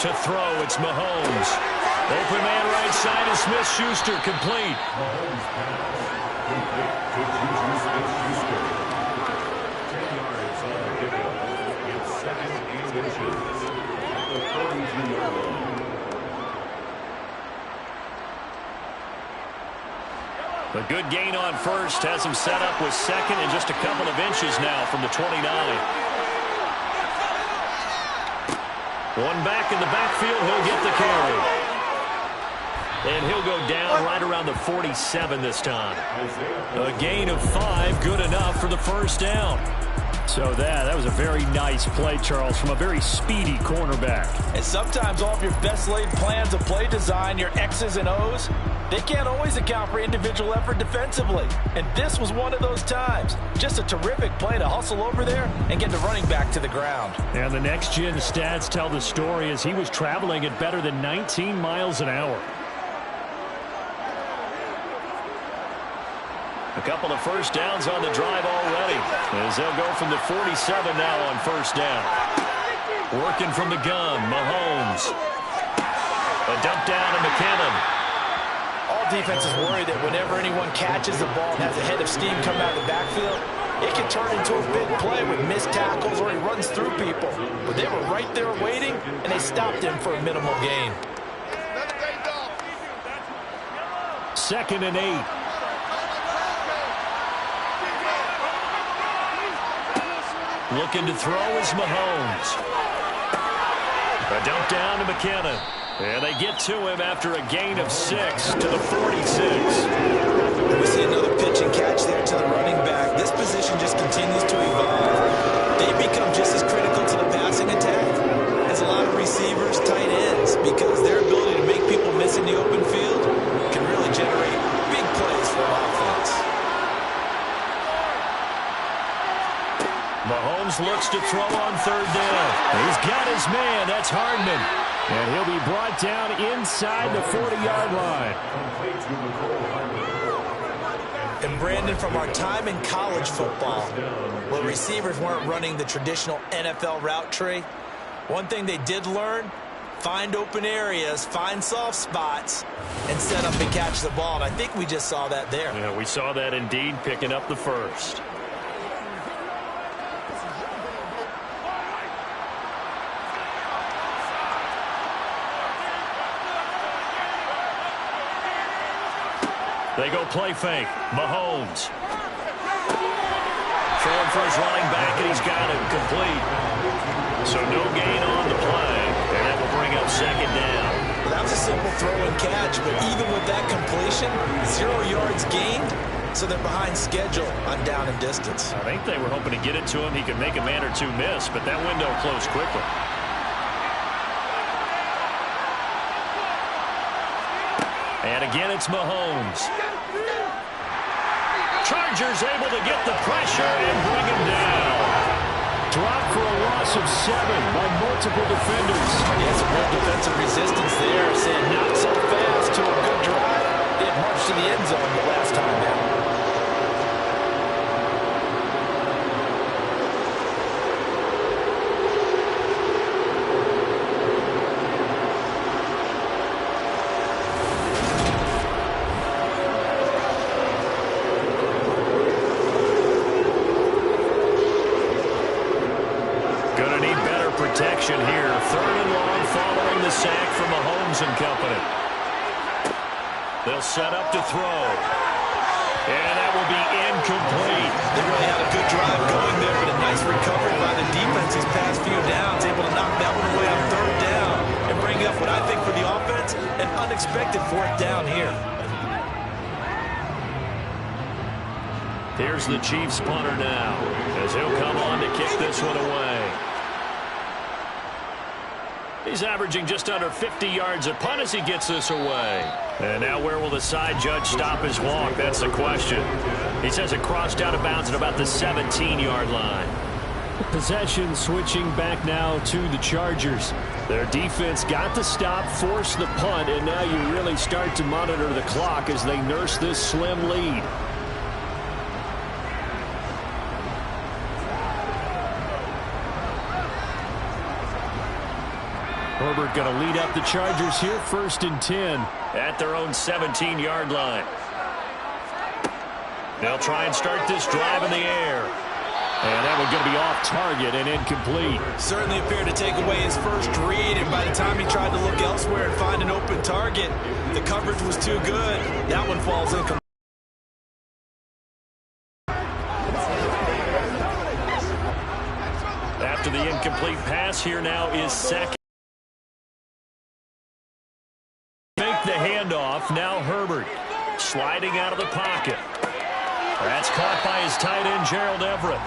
To throw, it's Mahomes. Open man right side is Smith-Schuster, complete. Mahomes pass. Complete to Juju Smith-Schuster. 10 yards on the pickup. It's 2nd and inches. At the 42-yard line. A good gain on first has him set up with 2nd and just a couple of inches now from the 29. One back in the backfield, he'll get the carry. And he'll go down right around the 47 this time. A gain of 5, good enough for the first down. So that was a very nice play, Charles, from a very speedy cornerback. And sometimes all of your best laid plans of play design, your X's and O's, they can't always account for individual effort defensively. And this was one of those times. Just a terrific play to hustle over there and get the running back to the ground. And the next-gen stats tell the story as he was traveling at better than 19 miles an hour. A couple of first downs on the drive already as they'll go from the 47 now on first down. Working from the gun, Mahomes. A dump down to McKinnon. All defenses worry that whenever anyone catches the ball and has a head of steam coming out of the backfield, it can turn into a big play with missed tackles or he runs through people. But they were right there waiting, and they stopped him for a minimal gain. 2nd and 8. Looking to throw is Mahomes. A dump down to McKinnon. And they get to him after a gain of 6 to the 46. We see another pitch and catch there to the running back. This position just continues to evolve. They become just as critical to the passing attack as a lot of receivers, tight ends, because their ability to make people miss in the open field can really generate big plays for an offense. Mahomes looks to throw on 3rd down. He's got his man. That's Hardman. And he'll be brought down inside the 40-yard line. And Brandon, from our time in college football, where receivers weren't running the traditional NFL route tree, one thing they did learn, find open areas, find soft spots, and set up and catch the ball. And I think we just saw that there. Yeah, we saw that indeed, picking up the first. They go play fake. Mahomes. Throwing for his running back, and he's got it complete. So no gain on the play, and that will bring up 2nd down. Well, that was a simple throw and catch, but even with that completion, 0 yards gained, so they're behind schedule on down and distance. I think they were hoping to get it to him. He could make a man or two miss, but that window closed quickly. And again, it's Mahomes. Chargers able to get the pressure and bring him down. Dropped for a loss of 7 by multiple defenders. Yeah, some real defensive resistance there, saying not so fast to a good drive. They had marched to the end zone the last time down. protection here. 3rd and long following the sack from Mahomes and company. They'll set up to throw. And that will be incomplete. They really had a good drive going there, but a nice recovery by the defense these past few downs, able to knock that one away on 3rd down and bring up what I think for the offense, an unexpected 4th down here. Here's the Chiefs punter now, as he'll come on to kick this one away. He's averaging just under 50 yards a punt as he gets this away. And now where will the side judge stop his walk? That's the question. He says it crossed out of bounds at about the 17-yard line. Possession switching back now to the Chargers. Their defense got the stop, forced the punt, and now you really start to monitor the clock as they nurse this slim lead. Herbert going to lead up the Chargers here, 1st and 10 at their own 17-yard line. They'll try and start this drive in the air. And that one's going to be off target and incomplete. Certainly appeared to take away his first read, and by the time he tried to look elsewhere and find an open target, the coverage was too good. That one falls incomplete. After the incomplete pass, here now is 2nd. Make the handoff. Now Herbert sliding out of the pocket. That's caught by his tight end, Gerald Everett.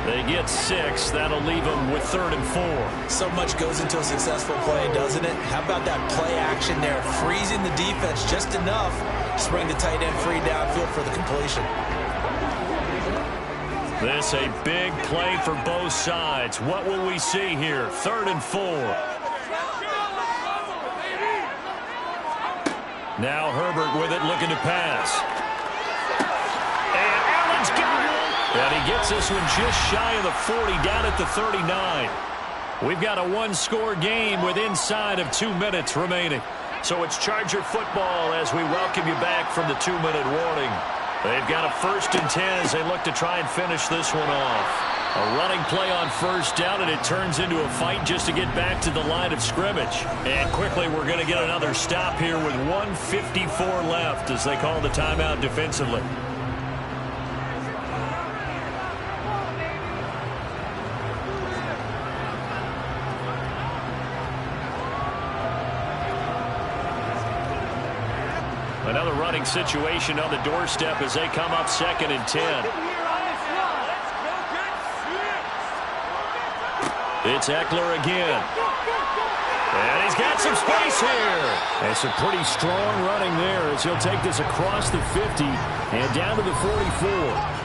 They get 6. That'll leave them with 3rd and 4. So much goes into a successful play, doesn't it? How about that play action there? Freezing the defense just enough to bring the tight end free downfield for the completion. This a big play for both sides. What will we see here? 3rd and 4. Now Herbert with it, looking to pass. And Allen's got it. And he gets this one just shy of the 40, down at the 39. We've got a 1-score game with inside of 2 minutes remaining. So it's Charger football as we welcome you back from the 2-minute warning. They've got a 1st and 10 as they look to try and finish this one off. A running play on 1st down, and it turns into a fight just to get back to the line of scrimmage. And quickly, we're going to get another stop here with 1:54 left as they call the timeout defensively. Another running situation on the doorstep as they come up 2nd and 10. It's Eckler again. And he's got some space here. And some pretty strong running there as he'll take this across the 50 and down to the 44.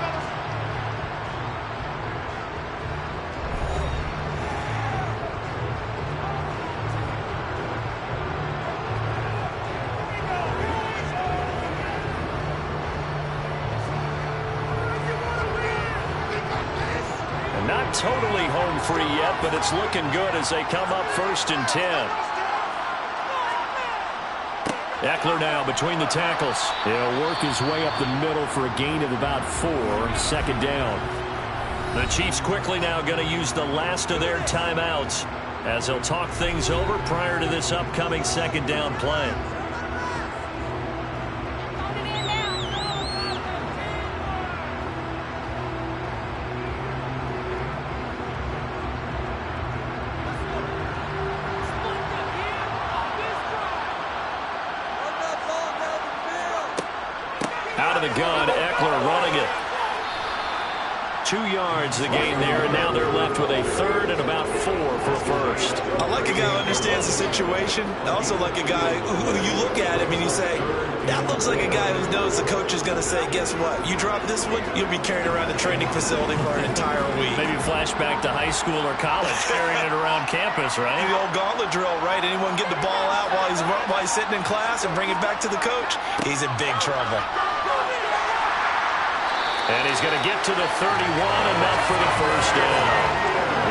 Not totally home free yet, but it's looking good as they come up 1st and 10. Eckler now between the tackles. He'll work his way up the middle for a gain of about 4, 2nd down. The Chiefs quickly now going to use the last of their timeouts as they'll talk things over prior to this upcoming 2nd down play. Out of the gun, Eckler running it. 2 yards the gain there, and now they're left with a 3rd and about 4 for a 1st. I like a guy who understands the situation. I also like a guy who you look at him and you say, that looks like a guy who knows the coach is going to say, guess what? You drop this one, you'll be carrying around the training facility for an entire week. Maybe flashback to high school or college, carrying it around campus, right? The old gauntlet drill, right? Anyone get the ball out while he's sitting in class and bring it back to the coach? He's in big trouble. And he's going to get to the 31, enough for the 1st down.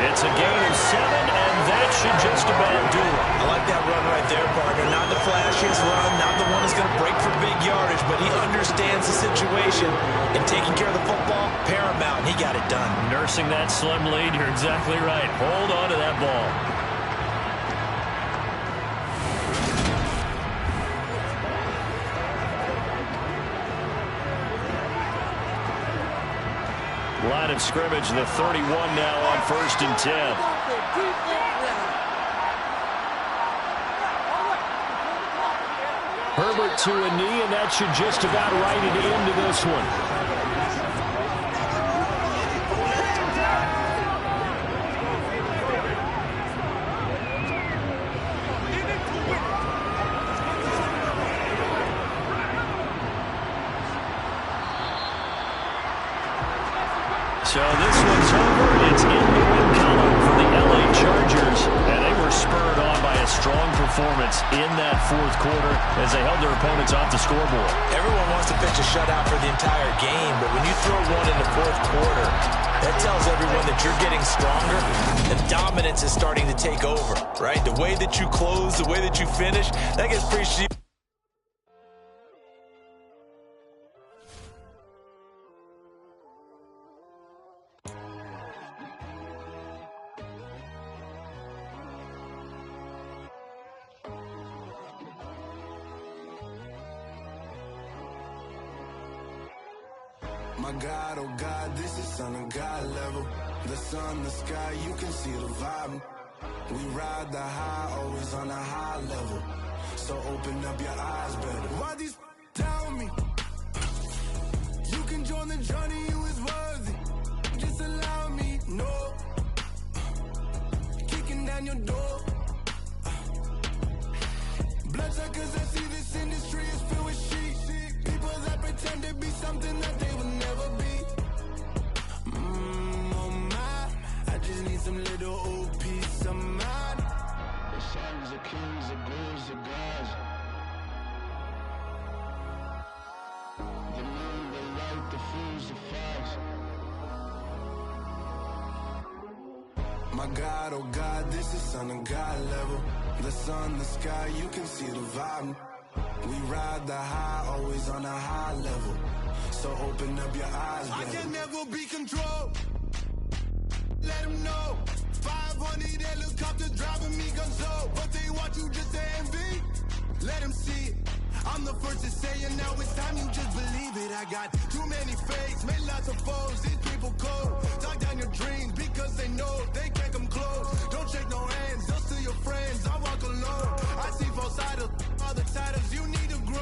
It's a gain of 7, and that should just about do it. I like that run right there, partner. Not the flashiest run, not the one that's going to break for big yardage, but he understands the situation, and taking care of the football, paramount. He got it done. Nursing that slim lead, you're exactly right. Hold on to that ball. Line of scrimmage, the 31 now on 1st and 10. Herbert to a knee, and that should just about write it into this one. So this one's over. It's in the win column for the LA Chargers. And they were spurred on by a strong performance in that 4th quarter as they held their opponents off the scoreboard. Everyone wants to pitch a shutout for the entire game, but when you throw one in the 4th quarter, that tells everyone that you're getting stronger and dominance is starting to take over, right? The way that you close, the way that you finish, that gets pretty. My God, oh God, this is Son of God level. The sun, the sky, you can see the vibe. We ride the high, always on a high level. So open up your eyes better. Why these tell me? You can join the journey, you is worthy. Just allow me, no. Kicking down your door. Bloodsuckers, I see this industry is filled with sheep. People that pretend to be something that they will never be. Oh my, I just need some little old peace of mind. The sons of kings, the ghouls, the gods. The moon, the light, the fools, the fogs. My God, oh God, this is Son of God level. The sun, the sky, you can see the vibe. We ride the high, always on a high level. So open up your eyes, baby. I can never be controlled. Let them know. 500 helicopters driving me gonzo. But they want you just to envy. Let them see it. I'm the first to say it, now it's time you just believe it. I got too many fakes, made lots of foes. These people cold. Talk down your dreams because they know they can't come close. Don't shake no hands, just to your friends. I walk alone. I see both sides of other titles. You need to grow.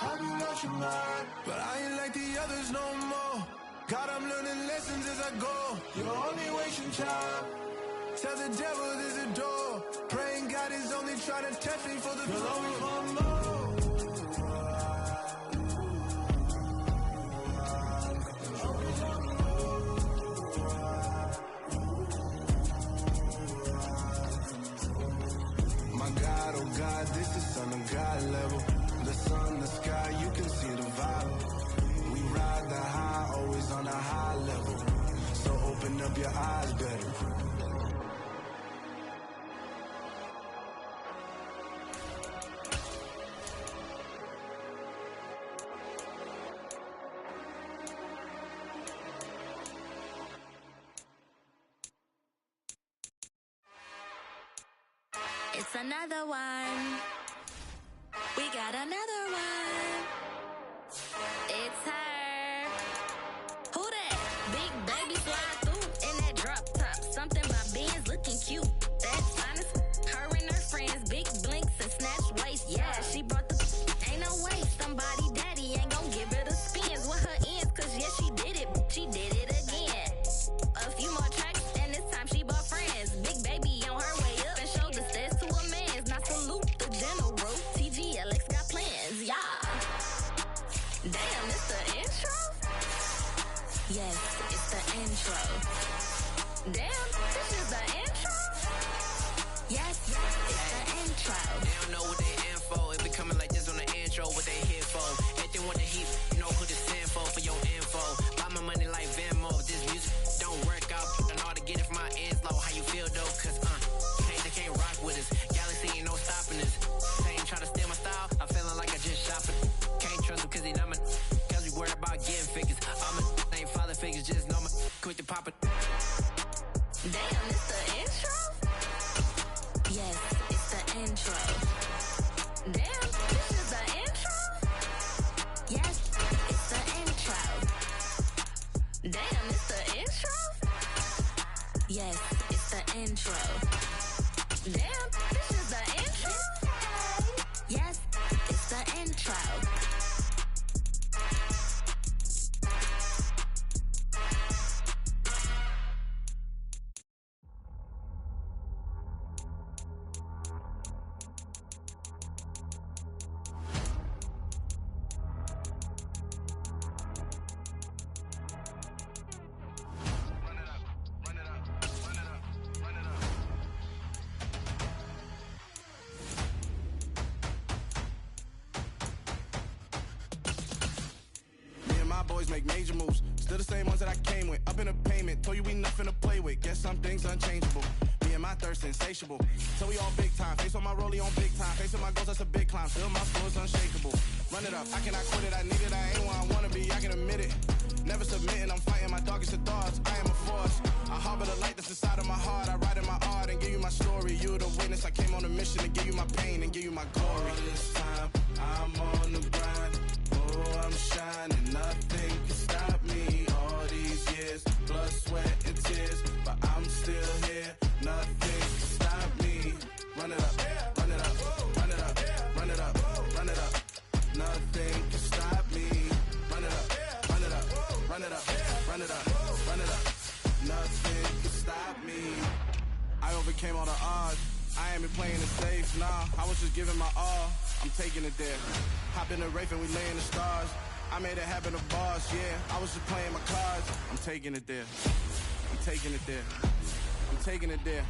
Have you lost your mind? But I ain't like the others no more. God, I'm learning lessons as I go. You're only wasting time. Tell the devil there's a door. Praying God is only trying to test me for the glory. My God, oh God, this is Son of God level. The sun, the sky, you can see the vibe. We ride the high, always on a high level. So open up your eyes better. It's another one. We got another one. It's her. Who that? Big baby fly through in that drop top. Something about Benz looking cute. That's honest. Her and her friends, big blinks and snatch waist. Yeah, she brought the. Ain't no way somebody daddy ain't gon' give her the spins with her ends. Cause yeah, she did it. She did it again. A few more tracks and this time she bought friends. Big baby on her way up and showed the stairs to a man's. Now salute the general. TGLX got plans, yeah. Damn, it's the intro? Yes, it's the intro. Damn, this is the intro? Yes, it's the intro. They don't know what they in for. It be coming like this on the intro, what they here for. Anything with the heat, you know who to send for your info. Buy my money like Venmo. This music don't work out. I know how to get it from my ends low. How you feel though? Cause they can't rock with us. Galaxy ain't no stopping us. They ain't trying to steal my style. I'm feeling like I just shot for. Can't trust him cause he not my. Cause we worried about getting figures. I'm poppin'. Damn, it's the intro? Yes, it's the intro. Damn, this is the intro? Yes, it's the intro. Damn, it's the intro? Yes, it's the intro. Damn, this is the intro? Yes, it's the intro. Boys make major moves, still the same ones that I came with. Up in a payment, told you we nothing to play with. Guess some things unchangeable. Me and my thirst insatiable. So we all big time. Face on my rollie on big time. Face on my goals, that's a big climb. Still my flow is unshakable. Run it up, I cannot quit it. I need it, I ain't where I wanna be. I can admit it. Never submitting, I'm fighting my darkest of thoughts. I am a force. I harbor the light that's inside of my heart. I write in my art and give you my story. You're the witness. I came on a mission to give you my pain and give you my glory. All this time, I'm on the grind. Oh, I'm shining. Nothing can stop me. All these years, blood, sweat, and tears. But I'm still here. Nothing can stop me. Run it up, run it up, run it up, run it up, run it up. Nothing can stop me. Run it up, run it up, run it up, run it up, run it up. Nothing can stop me. I overcame all the odds. I ain't been playing it safe, nah. I was just giving my all. I'm taking it there. Hop in the Wraith and we lay in the stars. I made it happen to bars, yeah. I was just playing my cards. I'm taking it there. I'm taking it there. I'm taking it there.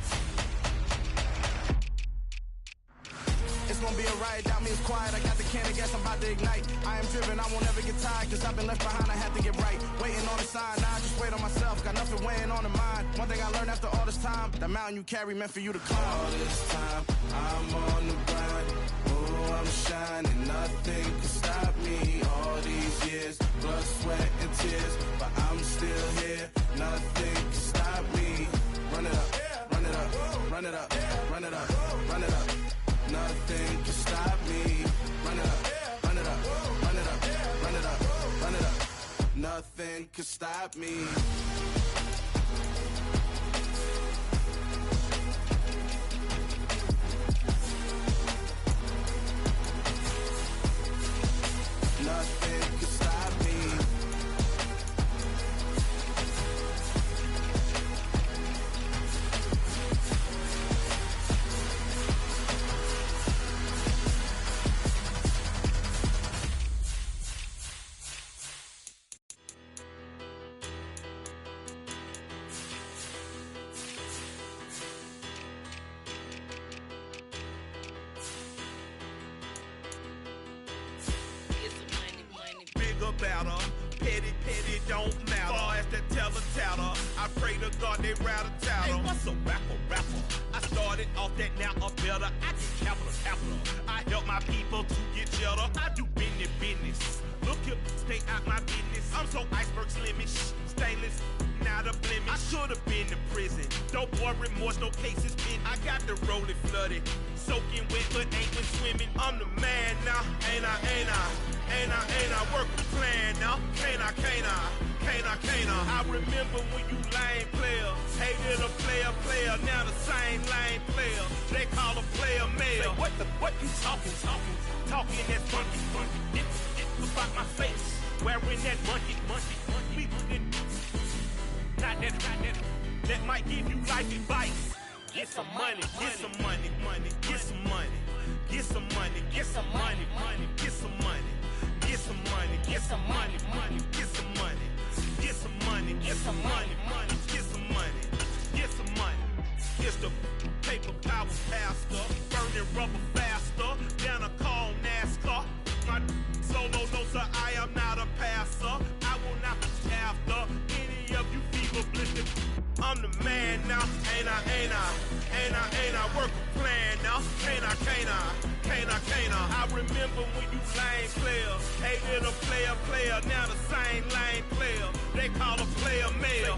It's gonna be a riot, doubt me it's quiet. I got the can of gas, I'm about to ignite. I am driven, I won't ever get tired, cause I've been left behind, I had to get right. Waiting on the sign, now I just wait on myself. Got nothing weighing on the mind. One thing I learned after all this time, the mountain you carry meant for you to climb. All this time, I'm on the grind. Oh, I'm shining, nothing can stop me. All these years, blood, sweat, and tears. But I'm still here, nothing can stop me. Run it up, run it up, run it up, run it up, run it up. Nothing can stop me. Run it up, run it up, run it up, run it up, run it up. Nothing can stop me. Nothing can stop me. Better. Petty, don't matter. Far as the teller, I pray to God they rattle tattle. Hey, what's a rapper? I started off that, now I'm better. I get capital. I help my people to get cheddar. I do business. Look here, stay out my business. I'm so iceberg slimish, stainless, not a blemish. I should have been to prison. No boy remorse, no cases pinned. I got the rolling flooded, soaking wet, but ain't been swimming. I'm the man now, ain't I? Work the plan now, can't I? I remember when you lame player, hated a player, now the same lame player. They call a player male. What you talking? Talking that funky. It about my face, wearing that monkey. Not that. That might give you life advice. Get some money. It's the paper power pastor, burning rubber faster than a call NASCAR. My solo notes are I am not a passer. I will not be after any of you fever blistered. I'm the man now, ain't I? Work a plan now, can't I? I remember when you lame player, hated a player, now the same lame player. They call a player male.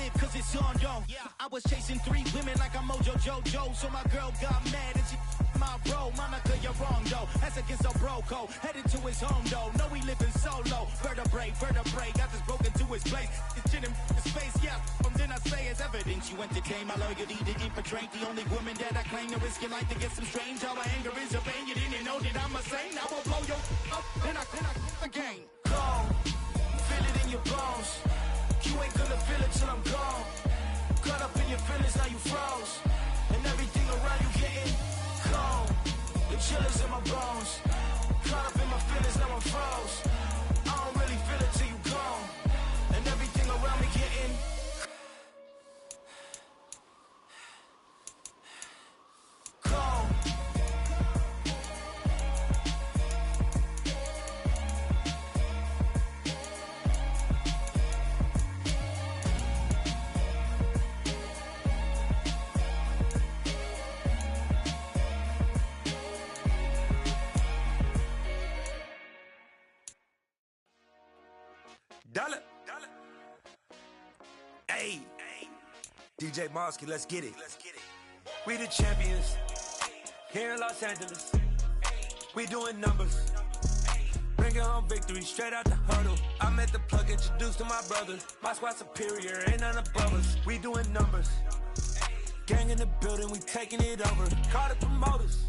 live cause it's on, though. I was chasing 3 women like I'm Mojo Jojo, so my girl got mad and she my bro. Monica, you're wrong, though. That's against a bro code. Headed to his home, though. No, he living solo. Vertebrae. I just broke into his place. It's chin in his face, yeah. Then I say it's evidence you entertain my loyalty to infiltrate. The only woman that I claim to risk your life to get some strange. How my anger is a pain. You didn't know that I'm a saint. I will blow your up. Then I again. Go. Feel it in your bones. You ain't gonna feel it till I'm gone. Caught up in your feelings, now you froze. And everything around you getting cold. The chill is in my bones. Caught up in my feelings, now I'm froze. I don't really feel it till you gone. And everything around me getting cold. Dollar. Hey, DJ Mosky, let's get it. We the champions here in Los Angeles. We doing numbers. Bringing home victory straight out the huddle. I met the plug, introduced to my brother. My squad superior, ain't none above us. We doing numbers. Gang in the building, we taking it over. Call the promoters.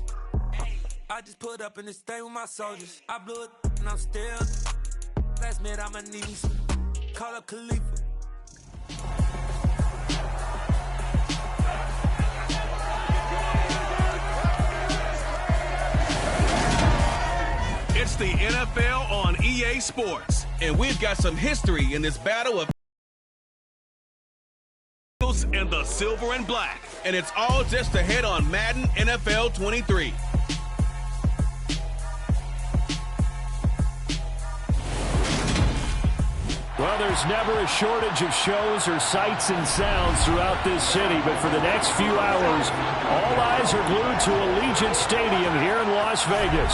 I just put up in this thing with my soldiers. I blew it and I'm still. Last minute I'ma need me some. Call up Khalifa. It's the NFL on EA Sports, and we've got some history in this battle of and the silver and black, and it's all just ahead on Madden NFL 23. Well, there's never a shortage of shows or sights and sounds throughout this city, but for the next few hours, all eyes are glued to Allegiant Stadium here in Las Vegas.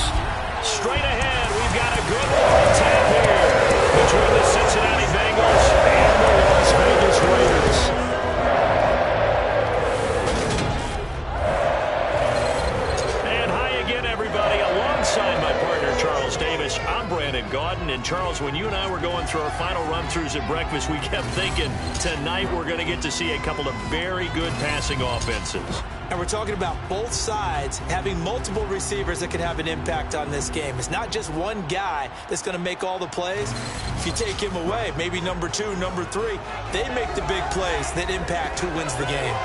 Straight ahead, we've got a good one-tap here between the Cincinnati Bengals and the Las Vegas Raiders. And hi again, everybody. Alongside my partner, Charles Davis, I'm Brandon Gaudin. And Charles, when you and I were going through our final run-throughs at breakfast, we kept thinking tonight we're going to get to see a couple of very good passing offenses. And we're talking about both sides having multiple receivers that can have an impact on this game. It's not just one guy that's going to make all the plays. If you take him away, maybe number 2, number 3, they make the big plays that impact who wins the game.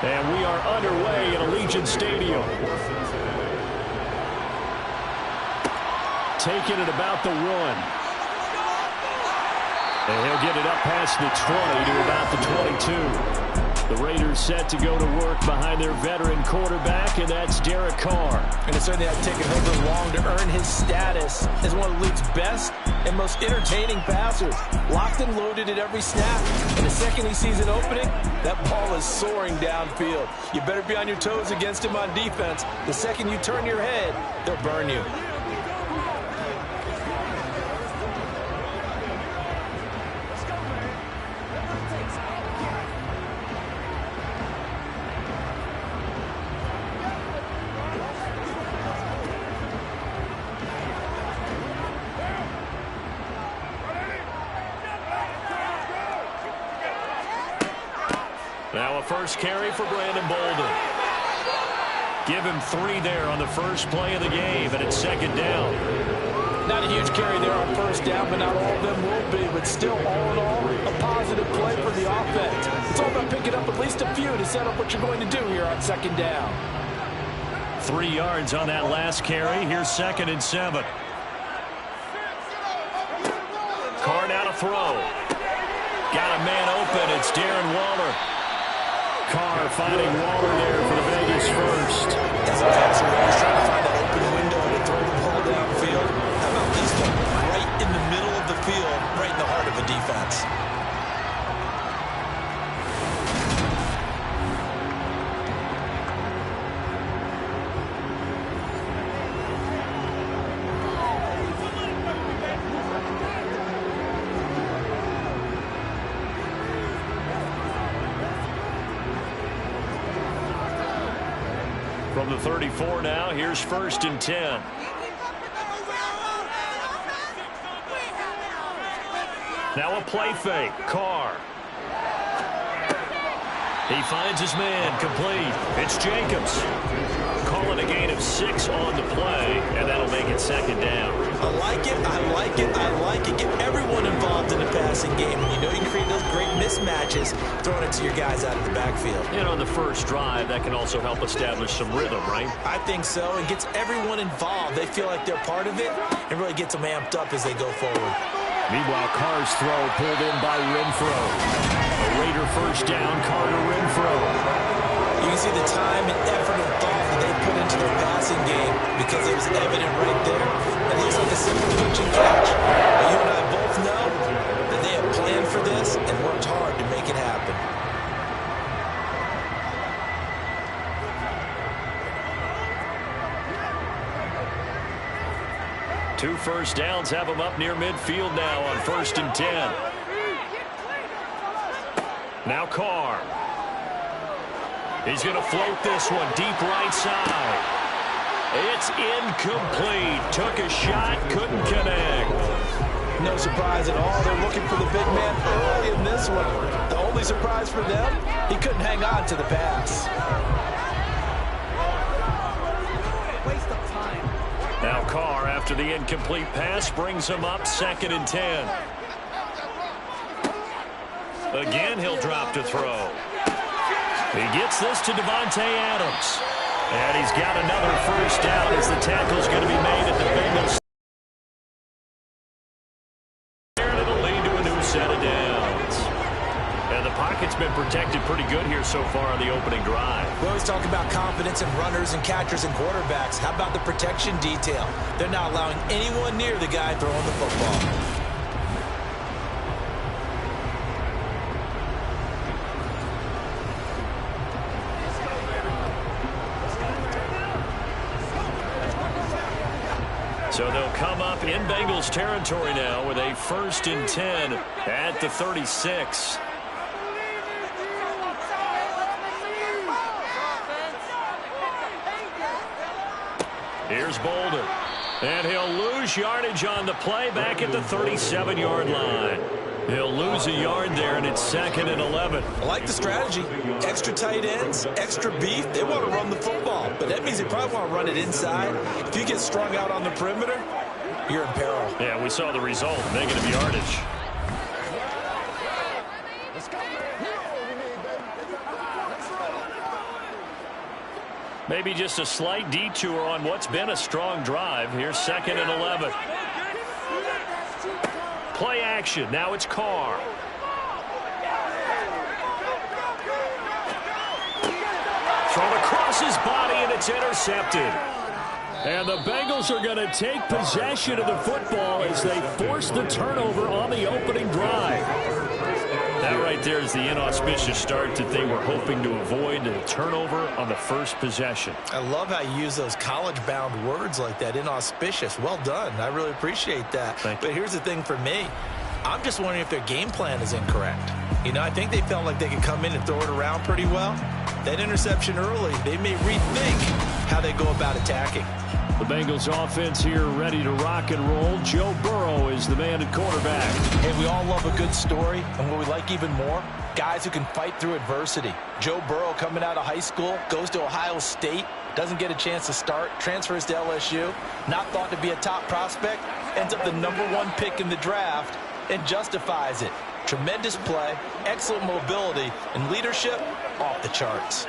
And we are underway at Allegiant Stadium. Taking it about the 1. And he'll get it up past the 20 to about the 22. The Raiders set to go to work behind their veteran quarterback, and that's Derek Carr. And it's certainly taken Herbert long to earn his status as one of the league's best and most entertaining passers. Locked and loaded at every snap. And the second he sees an opening, that ball is soaring downfield. You better be on your toes against him on defense. The second you turn your head, they'll burn you. Now a first carry for Brandon Bolden. Give him 3 there on the first play of the game, and it's second down. Not a huge carry there on first down, but not all of them will be. But still, all in all, a positive play for the offense. It's all about picking up at least a few to set up what you're going to do here on second down. 3 yards on that last carry. Here's 2nd and 7. Carr now to throw. Got a man open. It's Darren Waller. Carr finding Waller there for the Vegas first. As a passer, he's trying to find that open window to throw the ball downfield. How about this one? Right in the middle of the field, right in the heart of a defense. From the 34 now, here's 1st and 10. Now a play fake. Carr. He finds his man, complete. It's Jacobs. Calling a gain of 6 on the play, and that'll make it second down. I like it, I like it, I like it. Get everyone involved in the passing game. And you know you can create those great mismatches throwing it to your guys out of the backfield. And on the first drive, that can also help establish some rhythm, right? I think so, and gets everyone involved. They feel like they're part of it and really gets them amped up as they go forward. Meanwhile, Carr's throw pulled in by Renfro. A Raider first down, Carter Renfro. You can see the time and effort and thought that they put into their passing game because it was evident right there. It looks like a simple punch and catch. But you and I both know that they have planned for this and worked hard to make it happen. Two first downs have them up near midfield now on 1st and 10. Now Carr. He's going to float this one deep right side. It's incomplete. Took a shot, couldn't connect. No surprise at all. They're looking for the big man early in this one. The only surprise for them, he couldn't hang on to the pass. Waste of time. Now Carr, after the incomplete pass, brings him up 2nd and 10. Again, he'll drop to throw. He gets this to Devontae Adams. And he's got another first down as the tackle's going to be made at the Bengals. And it'll lead to a new set of downs. And the pocket's been protected pretty good here so far on the opening drive. We always talk about confidence in runners and catchers and quarterbacks. How about the protection detail? They're not allowing anyone near the guy throwing the football. So they'll come up in Bengals territory now with a 1st and 10 at the 36. Here's Bolden. And he'll lose yardage on the play back at the 37-yard line. He'll lose a yard there, and it's 2nd and 11. I like the strategy. Extra tight ends, extra beef. They want to run the football, but that means they probably want to run it inside. If you get strung out on the perimeter, you're in peril. Yeah, we saw the result, negative yardage. Maybe just a slight detour on what's been a strong drive. Here's 2nd and 11. Play action. Now it's Carr. Thrown across his body, and it's intercepted. And the Bengals are going to take possession of the football as they force the turnover on the opening drive. That right there is the inauspicious start that they were hoping to avoid, a turnover on the first possession. I love how you use those college-bound words like that, inauspicious. Well done. I really appreciate that. But here's the thing for me. I'm just wondering if their game plan is incorrect. You know, I think they felt like they could come in and throw it around pretty well. That interception early, they may rethink how they go about attacking. The Bengals offense here ready to rock and roll. Joe Burrow is the man at quarterback. Hey, we all love a good story, and what we like even more, guys who can fight through adversity. Joe Burrow coming out of high school, goes to Ohio State, doesn't get a chance to start, transfers to LSU, not thought to be a top prospect, ends up the #1 pick in the draft, and justifies it. Tremendous play, excellent mobility, and leadership off the charts.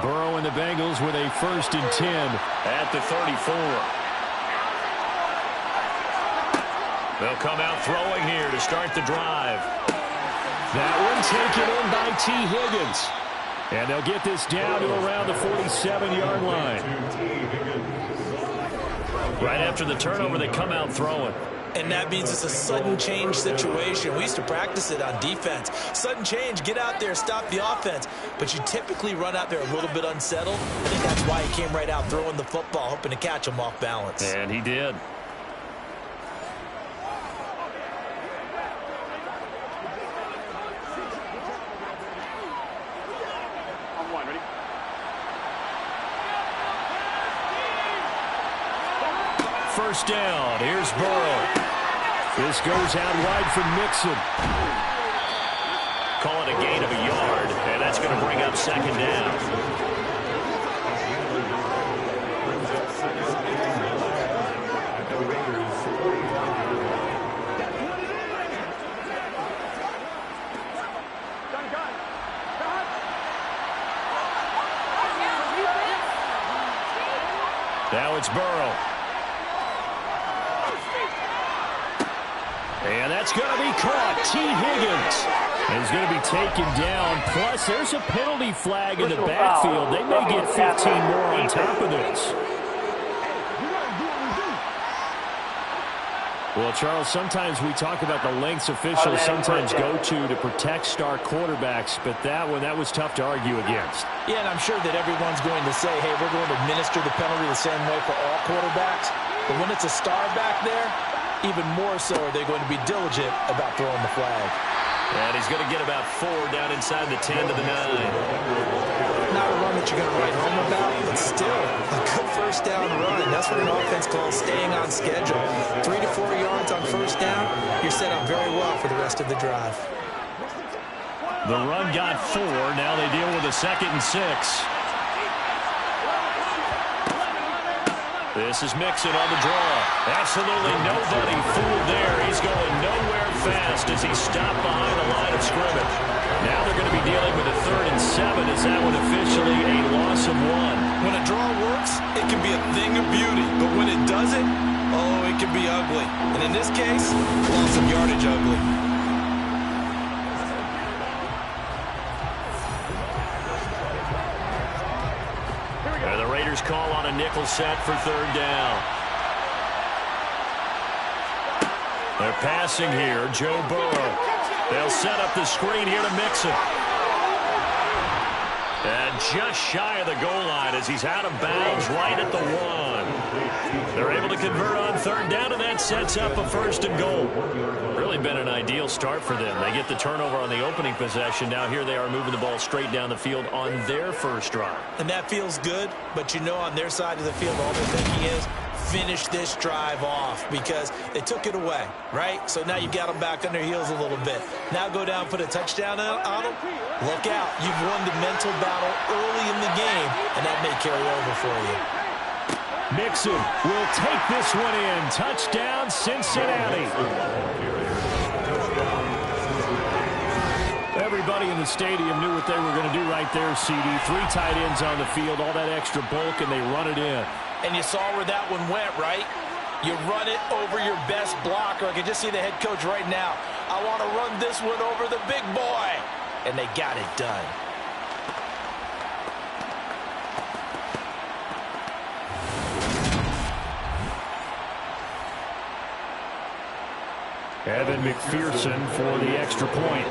Burrow and the Bengals with a 1st and 10 at the 34. They'll come out throwing here to start the drive. That one taken in by T. Higgins. And they'll get this down to around the 47-yard line. Right after the turnover, they come out throwing. And that means it's a sudden change situation. We used to practice it on defense. Sudden change, get out there, stop the offense. But you typically run out there a little bit unsettled. I think that's why he came right out throwing the football, hoping to catch him off balance. And he did. First down. Here's Burrow. This goes out wide for Mixon. Call it a gain of a yard, and that's going to bring up 2nd down. Now it's Burrow. And that's going to be caught. T. Higgins is going to be taken down. Plus, there's a penalty flag in the backfield. They may get 15 more on top of this. Well, Charles, sometimes we talk about the lengths officials sometimes go to protect star quarterbacks, but that one, that was tough to argue against. Yeah, and I'm sure that everyone's going to say, hey, we're going to administer the penalty the same way for all quarterbacks. But when it's a star back there, even more so are they going to be diligent about throwing the flag. And he's going to get about 4 down inside the 10 to the 9. Not a run that you're going to write home about, but still a good first down run. That's what an offense calls staying on schedule. 3 to 4 yards on first down, you're set up very well for the rest of the drive. The run got 4. Now they deal with a 2nd and 6. This is Mixon on the draw. Absolutely nobody fooled there. He's going nowhere fast as he stopped behind the line of scrimmage. Now they're going to be dealing with a 3rd and 7. Is that one officially a loss of 1? When a draw works, it can be a thing of beauty. But when it doesn't, oh, it can be ugly. And in this case, loss of yardage ugly. Call on a nickel set for 3rd down. They're passing here. Joe Burrow. They'll set up the screen here to Mixon. And just shy of the goal line as he's out of bounds right at the 1. They're able to convert on 3rd down, and that sets up a 1st and goal. Really been an ideal start for them. They get the turnover on the opening possession. Now here they are moving the ball straight down the field on their first drive. And that feels good, but you know on their side of the field all they're thinking is finish this drive off because they took it away, right? So now you've got them back on their heels a little bit. Now go down, put a touchdown on them. Look out. You've won the mental battle early in the game, and that may carry over for you. Mixon will take this one in. Touchdown, Cincinnati. Everybody in the stadium knew what they were going to do right there, CD. 3 tight ends on the field, all that extra bulk, and they run it in. And you saw where that one went, right? You run it over your best blocker. I can just see the head coach right now. I want to run this one over the big boy. And they got it done. Evan McPherson for the extra point.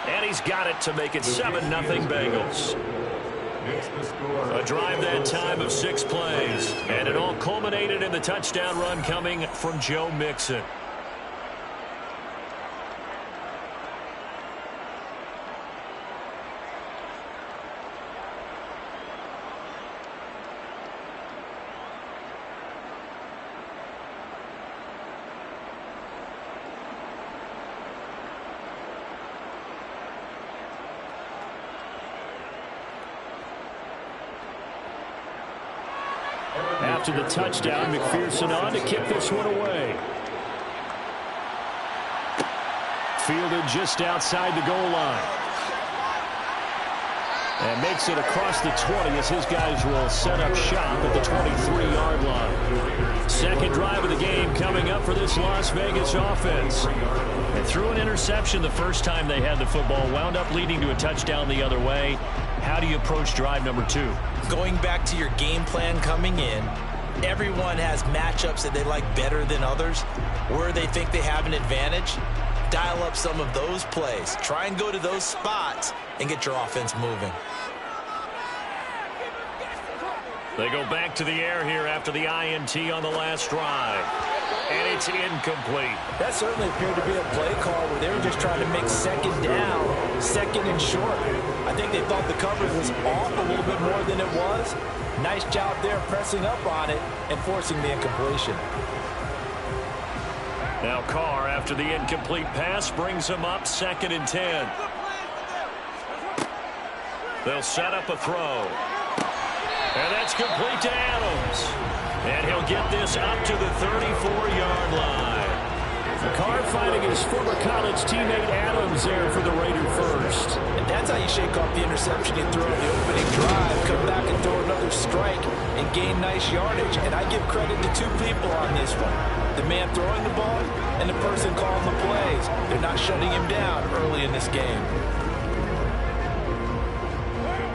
And he's got it to make it 7-0 Bengals. A drive that time of 6 plays. And it all culminated in the touchdown run coming from Joe Mixon. After the touchdown, McPherson on to kick this one away. Fielded just outside the goal line. And makes it across the 20 as his guys will set up shop at the 23-yard line. Second drive of the game coming up for this Las Vegas offense. And threw an interception the first time they had the football. Wound up leading to a touchdown the other way. How do you approach drive number 2? Going back to your game plan coming in, everyone has matchups that they like better than others. Where they think they have an advantage, dial up some of those plays. Try and go to those spots and get your offense moving. They go back to the air here after the INT on the last drive. And it's incomplete. That certainly appeared to be a play call where they were just trying to make second down, second and short. I think they thought the coverage was off a little bit more than it was. Nice job there pressing up on it and forcing the incompletion. Now Carr, after the incomplete pass, brings him up 2nd and 10. They'll set up a throw. And that's complete to Adams. And he'll get this up to the 34-yard line. Carr finding his former college teammate Adams there for the Raider first. And that's how you shake off the interception you throw in the opening drive. Come back and throw another strike and gain nice yardage. And I give credit to 2 people on this one. The man throwing the ball and the person calling the plays. They're not shutting him down early in this game.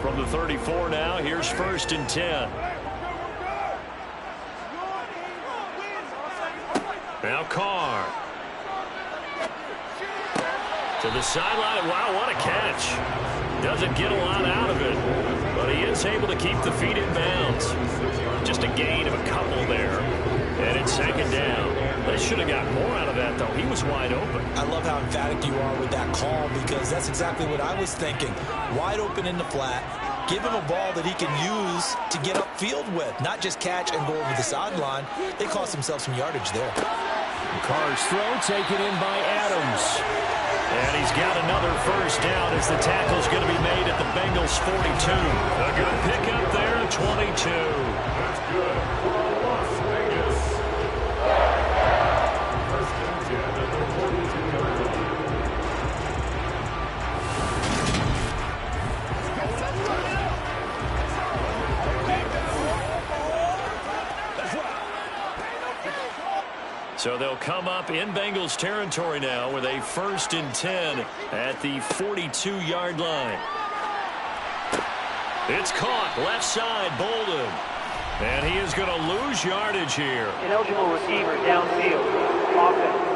From the 34 now, here's 1st and 10. Now Carr. To the sideline. Wow, what a catch. Doesn't get a lot out of it, but he is able to keep the feet in bounds. Just a gain of a couple there. And it's 2nd down. They should have got more out of that, though. He was wide open. I love how emphatic you are with that call because that's exactly what I was thinking. Wide open in the flat. Give him a ball that he can use to get upfield with, not just catch and go over the sideline. They cost themselves some yardage there. Carr's throw taken in by Adams. And he's got another 1st down as the tackle's going to be made at the Bengals 42. A good pickup there at 22. That's good for Las Vegas. First and 10 at the 42-yard line. So they'll come up in Bengals territory now with a 1st and 10 at the 42-yard line. It's caught left side, Bolden. And he is going to lose yardage here. Ineligible receiver downfield. Offense.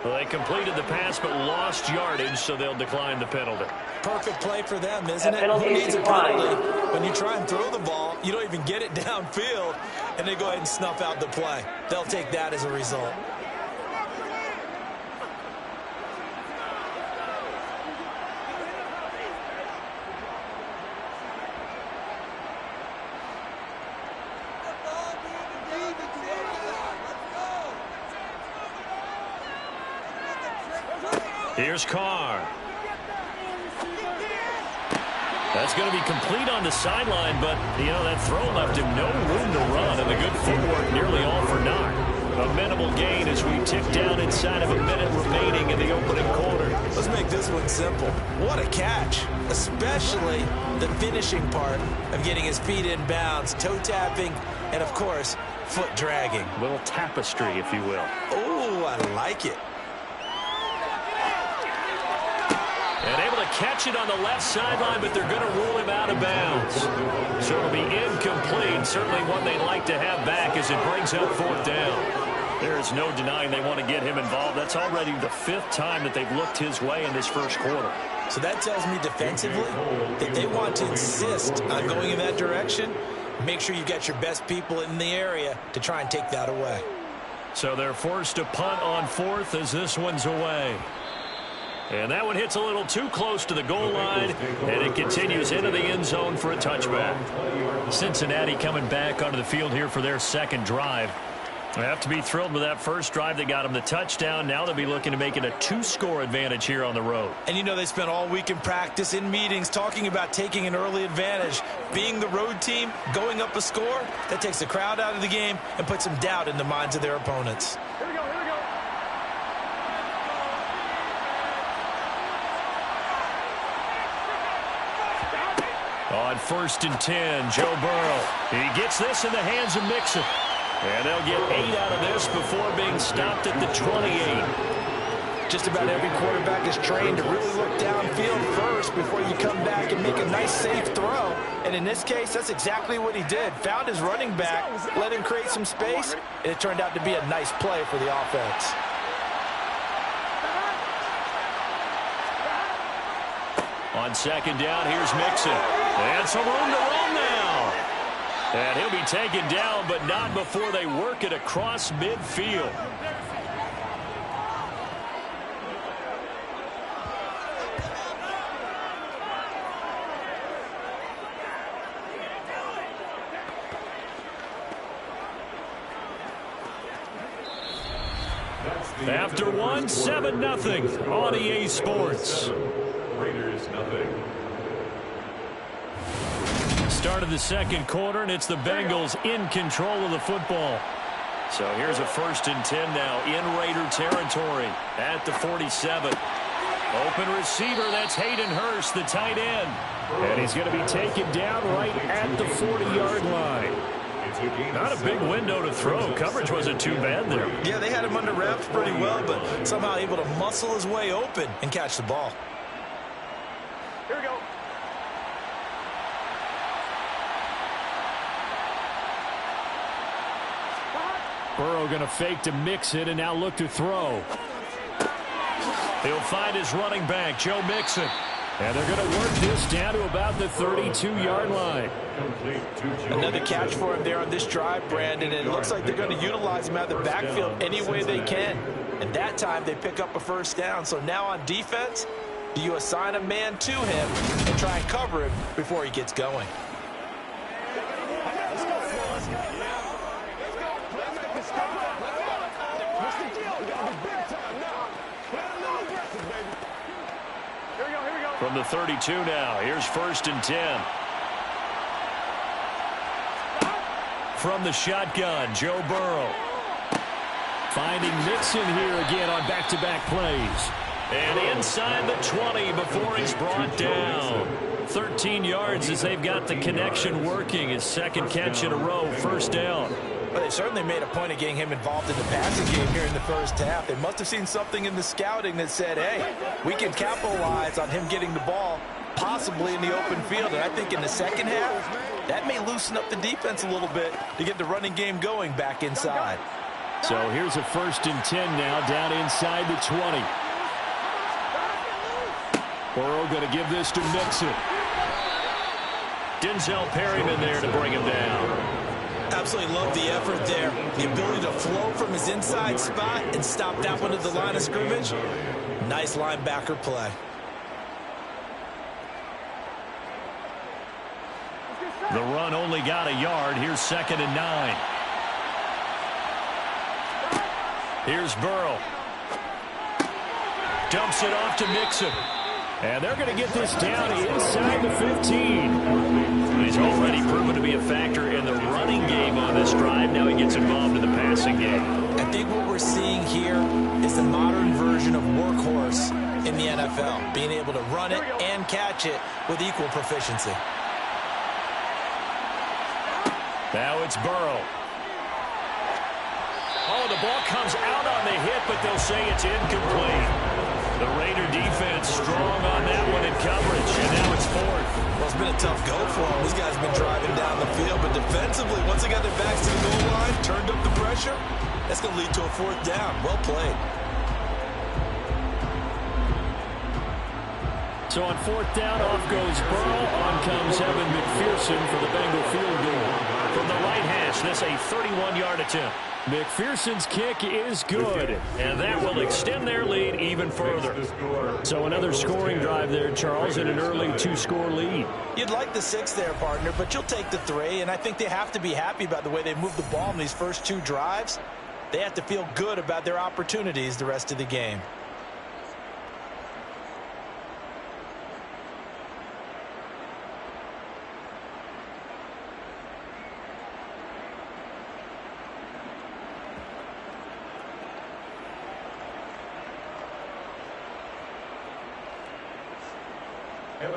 Well, they completed the pass but lost yardage, so they'll decline the penalty. Perfect play for them, isn't it? Who needs a penalty? When you try and throw the ball, you don't even get it downfield, and they go ahead and snuff out the play. They'll take that as a result. Here's Carr. That's going to be complete on the sideline, but, you know, that throw left him no room to run, and the good footwork nearly all for naught. A minimal gain as we tick down inside of a minute remaining in the opening quarter. Let's make this one simple. What a catch, especially the finishing part of getting his feet in bounds, toe tapping, and, of course, foot dragging. A little tapestry, if you will. Oh, I like it. And able to catch it on the left sideline, but they're going to rule him out of bounds. So it'll be incomplete. Certainly one they'd like to have back as it brings up 4th down. There is no denying they want to get him involved. That's already the 5th time that they've looked his way in this first quarter. So that tells me defensively that they want to insist on going in that direction. Make sure you got your best people in the area to try and take that away. So they're forced to punt on 4th as this one's away. And that one hits a little too close to the goal line, and it continues into the end zone for a touchback. Cincinnati coming back onto the field here for their second drive. They have to be thrilled with that first drive that got them the touchdown. Now they'll be looking to make it a 2-score advantage here on the road. And you know they spent all week in practice, in meetings, talking about taking an early advantage. Being the road team, going up a score, that takes the crowd out of the game and puts some doubt in the minds of their opponents. Here we go, here we go. On 1st and 10, Joe Burrow. He gets this in the hands of Mixon. And they'll get 8 out of this before being stopped at the 28. Just about every quarterback is trained to really look downfield first before you come back and make a nice, safe throw. And in this case, that's exactly what he did. Found his running back, let him create some space, and it turned out to be a nice play for the offense. On 2nd down, here's Mixon. And some room to run now. And he'll be taken down, but not before they work it across midfield. After one, 7-0 on EA Sports. Raiders nothing. Start of the 2nd quarter, and it's the Bengals in control of the football. So here's a 1st and 10 now in Raider territory at the 47. Open receiver, that's Hayden Hurst, the tight end. And he's going to be taken down right at the 40-yard line. Not a big window to throw. Coverage wasn't too bad there. Yeah, they had him under wraps pretty well, but somehow able to muscle his way open and catch the ball. Here we go. Burrow going to fake to Mixon and now look to throw. He'll find his running back, Joe Mixon. And they're going to work this down to about the 32-yard line. Another catch for him there on this drive, Brandon, and it looks like they're going to utilize him out of the backfield any way they can. And that time they pick up a 1st down. So now on defense, do you assign a man to him and try and cover him before he gets going? From the 32 now, here's 1st and 10. From the shotgun, Joe Burrow. Finding Mixon here again on back-to-back plays. And inside the 20 before he's brought down. 13 yards as they've got the connection working. His 2nd catch in a row, 1st down. Well, they certainly made a point of getting him involved in the passing game here in the 1st half. They must have seen something in the scouting that said, hey, we can capitalize on him getting the ball possibly in the open field. And I think in the 2nd half, that may loosen up the defense a little bit to get the running game going back inside. So here's a 1st and 10 now down inside the 20. Burrow going to give this to Mixon. Denzel Perryman there to bring him down. Absolutely love the effort there. The ability to flow from his inside spot and stop that one at the line of scrimmage. Nice linebacker play. The run only got a yard. Here's 2nd and 9. Here's Burrow. Dumps it off to Mixon. And they're going to get this down inside the 15. He's already proven to be a factor in the running game on this drive. Now he gets involved in the passing game. I think what we're seeing here is the modern version of workhorse in the NFL, being able to run it and catch it with equal proficiency. Now it's Burrow. Oh, the ball comes out on the hit, but they'll say it's incomplete. The Raider defense strong on that one in coverage, and now it's 4th. Well, it's been a tough go for them. These guys have been driving down the field, but defensively, once they got their backs to the goal line, turned up the pressure, that's going to lead to a 4th down. Well played. So on 4th down, off goes Burrow. On comes Evan McPherson for the Bengal field goal. From the right hash, this a 31-yard attempt. McPherson's kick is good, and that will extend their lead even further. So another scoring drive there, Charles, and an early 2-score lead. You'd like the 6 there, partner, but you'll take the 3, and I think they have to be happy about the way they moved the ball in these first 2 drives. they have to feel good about their opportunities the rest of the game.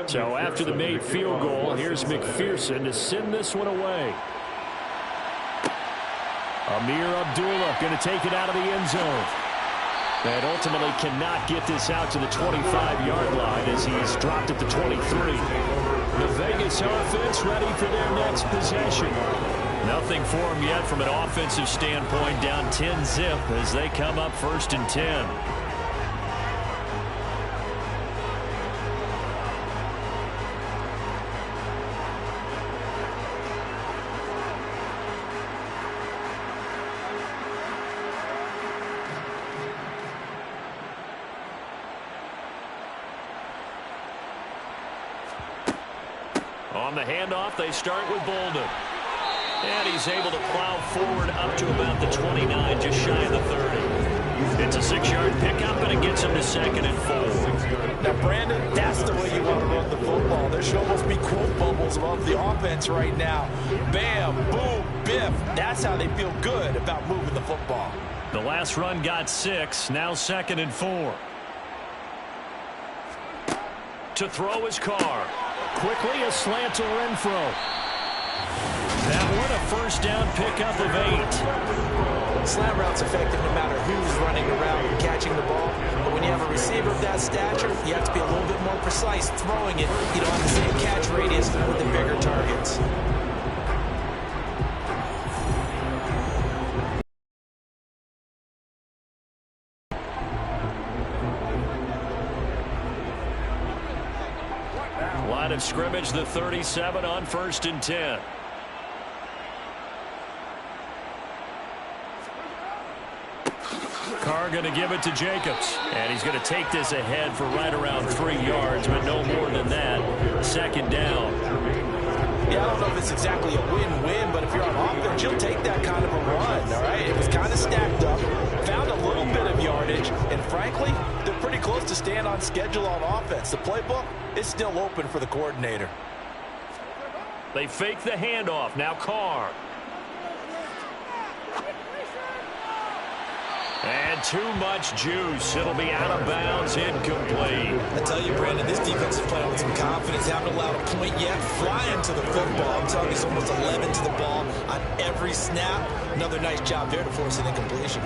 So after the made field goal, here's McPherson to send this one away. Amir Abdullah going to take it out of the end zone. And ultimately cannot get this out to the 25-yard line as he's dropped at the 23. The Vegas offense ready for their next possession. Nothing for them yet from an offensive standpoint, down 10-zip as they come up 1st and 10. On the handoff, they start with Bolden. And he's able to plow forward up to about the 29, just shy of the 30. It's a 6-yard pickup, and it gets him to 2nd and 4. Now, Brandon, that's the way you want to run the football. There should almost be quote bubbles above the offense right now. Bam, boom, biff. That's how they feel good about moving the football. The last run got 6, now 2nd and 4. To throw his Carr. Quickly a slant to Renfro. That one a 1st down pickup of 8. Slant route's effective no matter who's running around and catching the ball. But when you have a receiver of that stature, you have to be a little bit more precise throwing it. You don't have the same catch radius with the bigger targets. Line of scrimmage, the 37 on 1st and 10. Carr going to give it to Jacobs. And he's going to take this ahead for right around 3 yards, but no more than that. 2nd down. Yeah, I don't know if it's exactly a win-win, but if you're on offense, you'll take that kind of a run, all right? It was kind of stacked up, found a little bit of yardage, and frankly, they're pretty close to staying on schedule on offense. The playbook is still open for the coordinator. They fake the handoff. Now Carr. And too much juice. It'll be out of bounds, incomplete. I tell you, Brandon, this defense is playing with some confidence. Haven't allowed a point yet. Flying to the football. I'm telling you, it's almost 11 to the ball on every snap. Another nice job there to force an incompletion.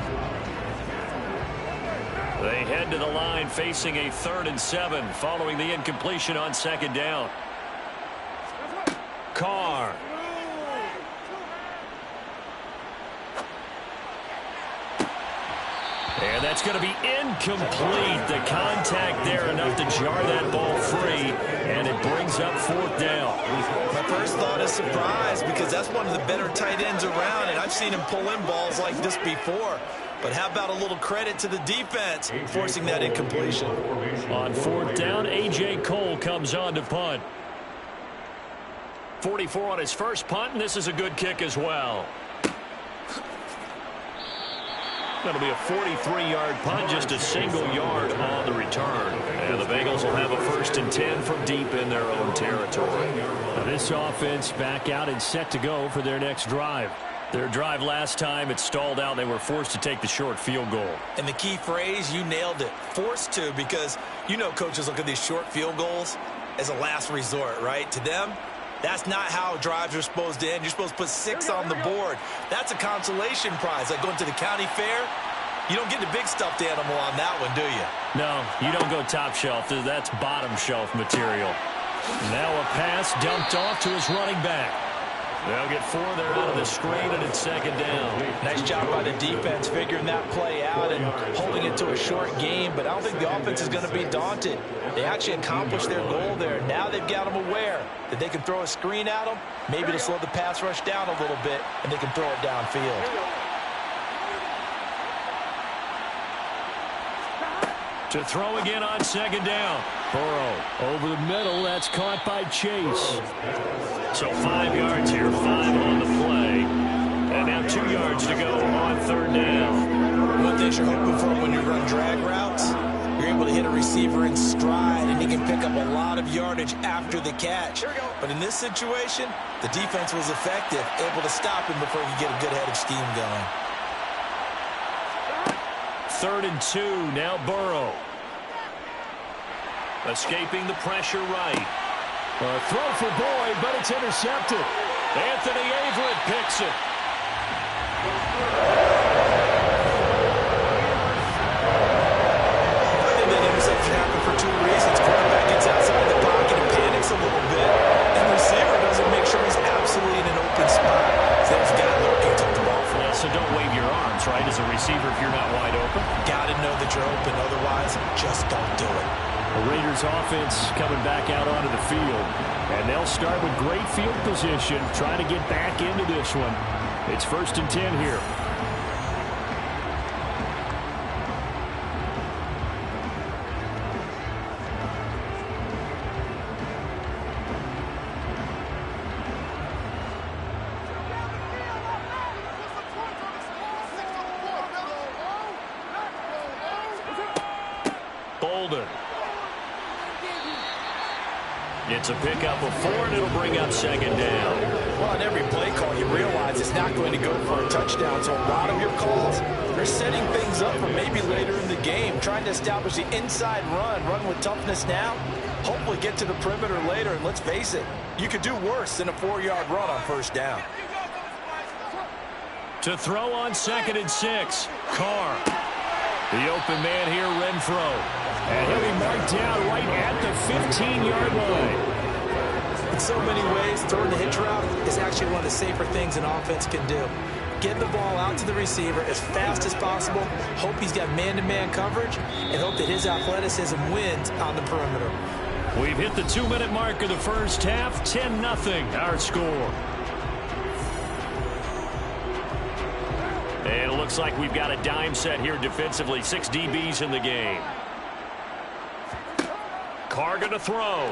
They head to the line facing a 3rd and 7 following the incompletion on 2nd down. Carr. And that's going to be incomplete. The contact there enough to jar that ball free, and it brings up 4th down. My first thought is surprise because that's one of the better tight ends around, and I've seen him pull in balls like this before. But how about a little credit to the defense forcing that incompletion? On 4th down, A.J. Cole comes on to punt. 44 on his first punt, and this is a good kick as well. That'll be a 43-yard punt, just a single yard on the return. And the Bengals will have a 1st and 10 from deep in their own territory. Now this offense back out and set to go for their next drive. Their drive last time, it stalled out. They were forced to take the short field goal. And the key phrase, you nailed it, forced to, because you know coaches look at these short field goals as a last resort, right? To them, that's not how drives are supposed to end. You're supposed to put 6 on the board. That's a consolation prize. Like going to the county fair, you don't get the big stuffed animal on that one, do you? No, you don't go top shelf. That's bottom shelf material. Now a pass dumped off to his running back. They'll get 4 there out of the screen, and it's 2nd down. Nice job by the defense figuring that play out and holding it to a short game, but I don't think the offense is going to be daunted. They actually accomplished their goal there. Now they've got them aware that they can throw a screen at them, maybe to slow the pass rush down a little bit, and they can throw it downfield. To throw again on 2nd down. Burrow over the middle. That's caught by Chase. So 5 yards here, 5 on the play. And now 2 yards to go on 3rd down. One thing you're hoping for when you run drag routes, you're able to hit a receiver in stride, and he can pick up a lot of yardage after the catch. But in this situation, the defense was effective, able to stop him before he could get a good head of steam going. 3rd and 2, now Burrow. Escaping the pressure right. A throw for Boyd, but it's intercepted. Anthony Averett picks it. I think that interception happened for 2 reasons. Quarterback gets outside the pocket and panics a little bit, and the receiver doesn't make sure he's absolutely in an open spot. So there's a guy lurking, took the ball for him. So don't wave your arms, right, as a receiver if you're not wide open. Got to know that you're open, otherwise just don't do it. The Raiders offense coming back out onto the field. And they'll start with great field position, trying to get back into this one. It's 1st and 10 here. Bolden. It's a pickup of 4, and it'll bring up 2nd down. Well, on every play call, you realize it's not going to go for a touchdown. So a lot of your calls, they're setting things up for maybe later in the game, trying to establish the inside run with toughness now, hopefully get to the perimeter later. And let's face it, you could do worse than a 4-yard run on 1st down. To throw on 2nd and 6, Carr. The open man here, Renfro. And he'll be marked down right at the 15-yard line. In so many ways, throwing the hitch route is actually one of the safer things an offense can do. Get the ball out to the receiver as fast as possible, hope he's got man-to-man coverage, and hope that his athleticism wins on the perimeter. We've hit the 2-minute mark of the first half, 10-0 our score. And it looks like we've got a dime set here defensively, 6 DBs in the game. Carr going to throw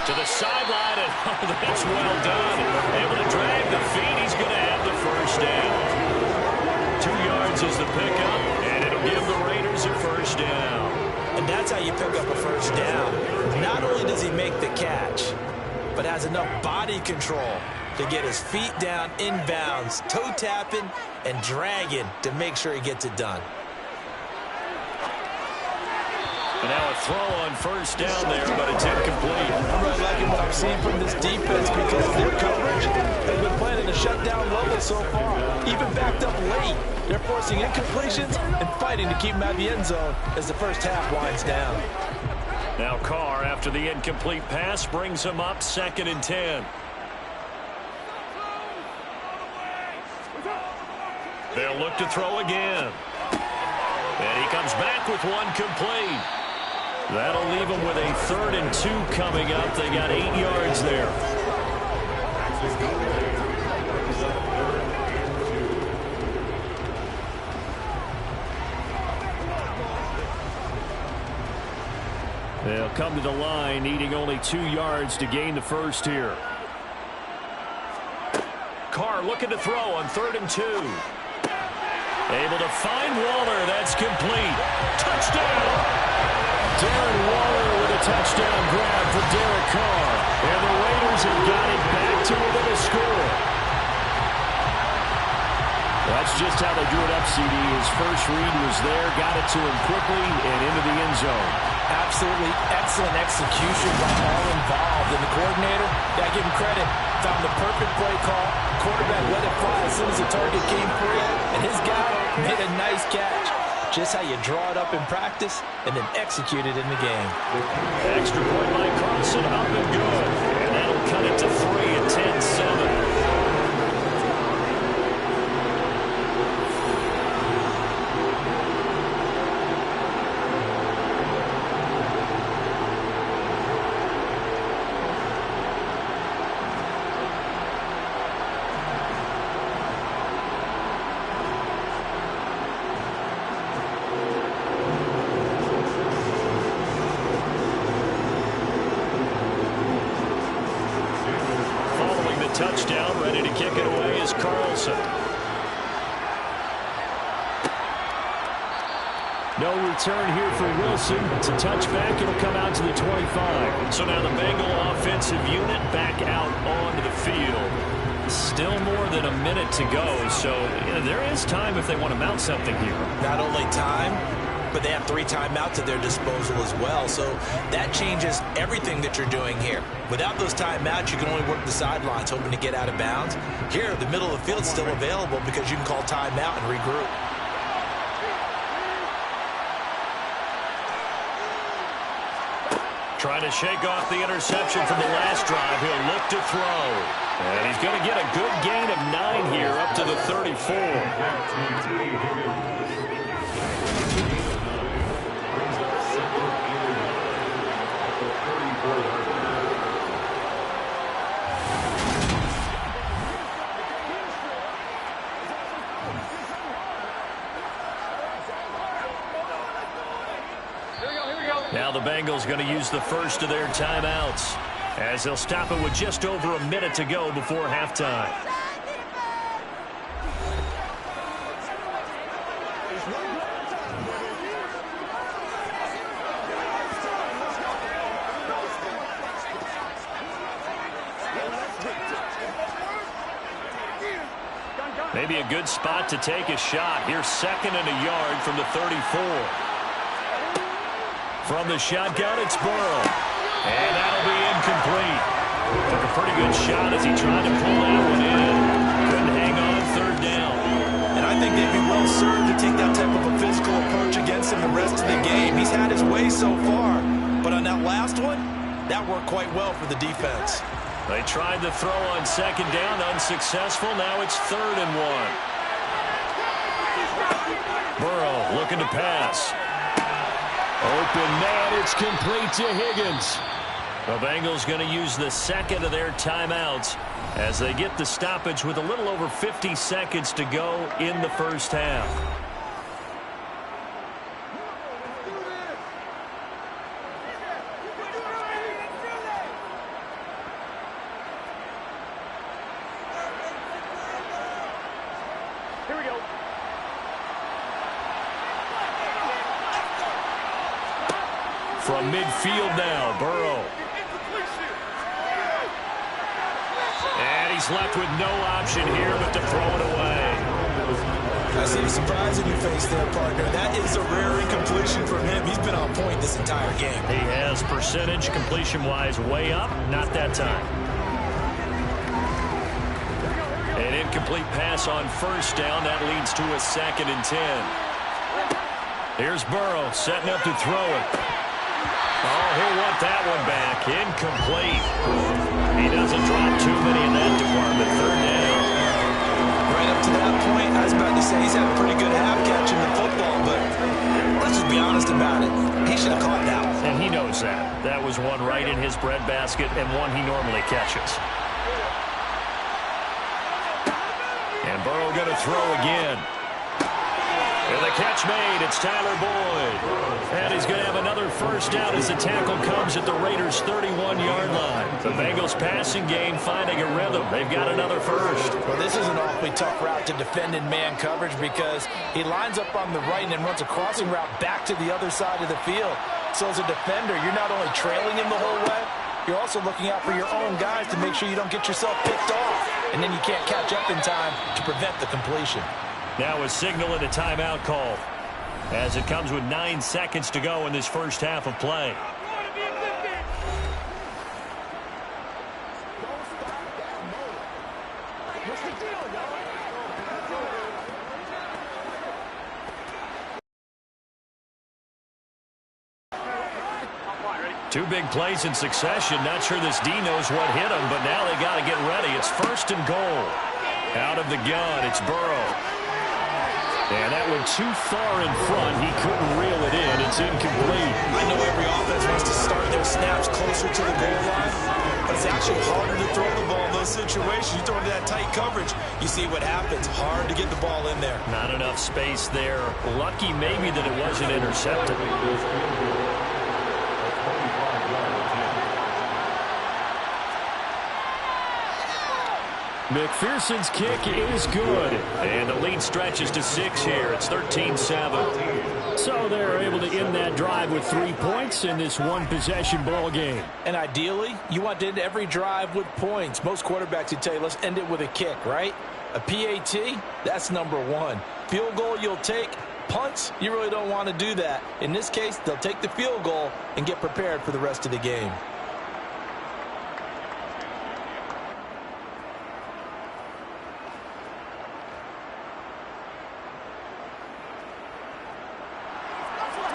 to the sideline, and that's well done. Able to drag the feet. He's going to have the 1st down. 2 yards is the pickup, and it'll give the Raiders a 1st down. And that's how you pick up a 1st down. Not only does he make the catch, but has enough body control to get his feet down inbounds, toe tapping and dragging to make sure he gets it done. And now a throw on 1st down there, but it's incomplete. I'm really liking what I'm seeing from this defense because their coverage has been playing at a shutdown level so far. Even backed up late, they're forcing incompletions and fighting to keep them out of the end zone as the first half winds down. Now Carr, after the incomplete pass, brings him up 2nd and 10. They'll look to throw again. And he comes back with one complete. That'll leave them with a 3rd and 2 coming up. They got 8 yards there. They'll come to the line, needing only 2 yards to gain the 1st here. Carr looking to throw on 3rd and 2. Able to find Waller. That's complete. Touchdown! Darren Waller with a touchdown grab for Derek Carr. And the Raiders have got it back to within a score. That's just how they drew it up, CD. His first read was there, got it to him quickly and into the end zone. Absolutely excellent execution by all involved. And the coordinator, I give him credit, found the perfect play call. Quarterback let it fly as soon as the target came free. And his guy made a nice catch. Just how you draw it up in practice and then execute it in the game. Extra point by Carlson, up and good. And that'll cut it to 3 at 10-7. Touchdown, ready to kick it away is Carlson. No return here for Wilson. It's a touchback. It'll come out to the 25. So now the Bengal offensive unit back out onto the field. Still more than a minute to go, so there is time if they want to mount something here. Not only time, but they have 3 timeouts at their disposal as well, so that changes everything that you're doing here. Without those timeouts, you can only work the sidelines, hoping to get out of bounds. Here, the middle of the field is still available because you can call timeout and regroup. Trying to shake off the interception from the last drive. He'll look to throw. And he's going to get a good gain of 9 here up to the 34. Now the Bengals going to use the first of their timeouts as they'll stop it with just over a minute to go before halftime. Maybe a good spot to take a shot. Here's 2nd and a yard from the 34. From the shotgun, it's Burrow. And that'll be incomplete. Took a pretty good shot as he tried to pull that one in. Couldn't hang on 3rd down. And I think they'd be well served to take that type of a physical approach against him the rest of the game. He's had his way so far. But on that last one, that worked quite well for the defense. They tried to throw on 2nd down, unsuccessful. Now it's 3rd and 1. Burrow looking to pass. Open man, it's complete to Higgins. The Bengals going to use the 2nd of their timeouts as they get the stoppage with a little over 50 seconds to go in the first half. Here we go. From midfield now, Burrow. And he's left with no option here but to throw it away. I see a surprise in your face there, partner. That is a rare incompletion from him. He's been on point this entire game. He has percentage completion-wise way up. Not that time. An incomplete pass on 1st down. That leads to a 2nd and 10. Here's Burrow setting up to throw it. Oh, he'll want that one back. Incomplete. He doesn't drop too many in that department. 3rd down. Right up to that point, I was about to say he's had a pretty good half catching the football, but let's just be honest about it. He should have caught that one. And he knows that. That was one right in his breadbasket and one he normally catches. And Burrow going to throw again. And the catch made. It's Tyler Boyd. And he's going to have another 1st down as the tackle comes at the Raiders' 31-yard line. The Bengals passing game finding a rhythm. They've got another 1st. Well, this is an awfully tough route to defend in man coverage because he lines up on the right and then runs a crossing route back to the other side of the field. So as a defender, you're not only trailing him the whole way, you're also looking out for your own guys to make sure you don't get yourself picked off. And then you can't catch up in time to prevent the completion. Now a signal and a timeout call as it comes with 9 seconds to go in this first half of play. Two big plays in succession. Not sure this D knows what hit him, but now they got to get ready. It's 1st and goal. Out of the gun, it's Burrow. And that went too far in front. He couldn't reel it in. It's incomplete. I know every offense wants to start their snaps closer to the goal line, but it's actually harder to throw the ball in those situations. You throw into that tight coverage, you see what happens. Hard to get the ball in there. Not enough space there. Lucky maybe that it wasn't intercepted. McPherson's kick is good. And the lead stretches to 6 here. It's 13-7. So they're able to end that drive with 3 points in this one-possession ball game. And ideally, you want to end every drive with points. Most quarterbacks would tell you, let's end it with a kick, right? A PAT, that's number one. Field goal you'll take. Punts, you really don't want to do that. In this case, they'll take the field goal and get prepared for the rest of the game.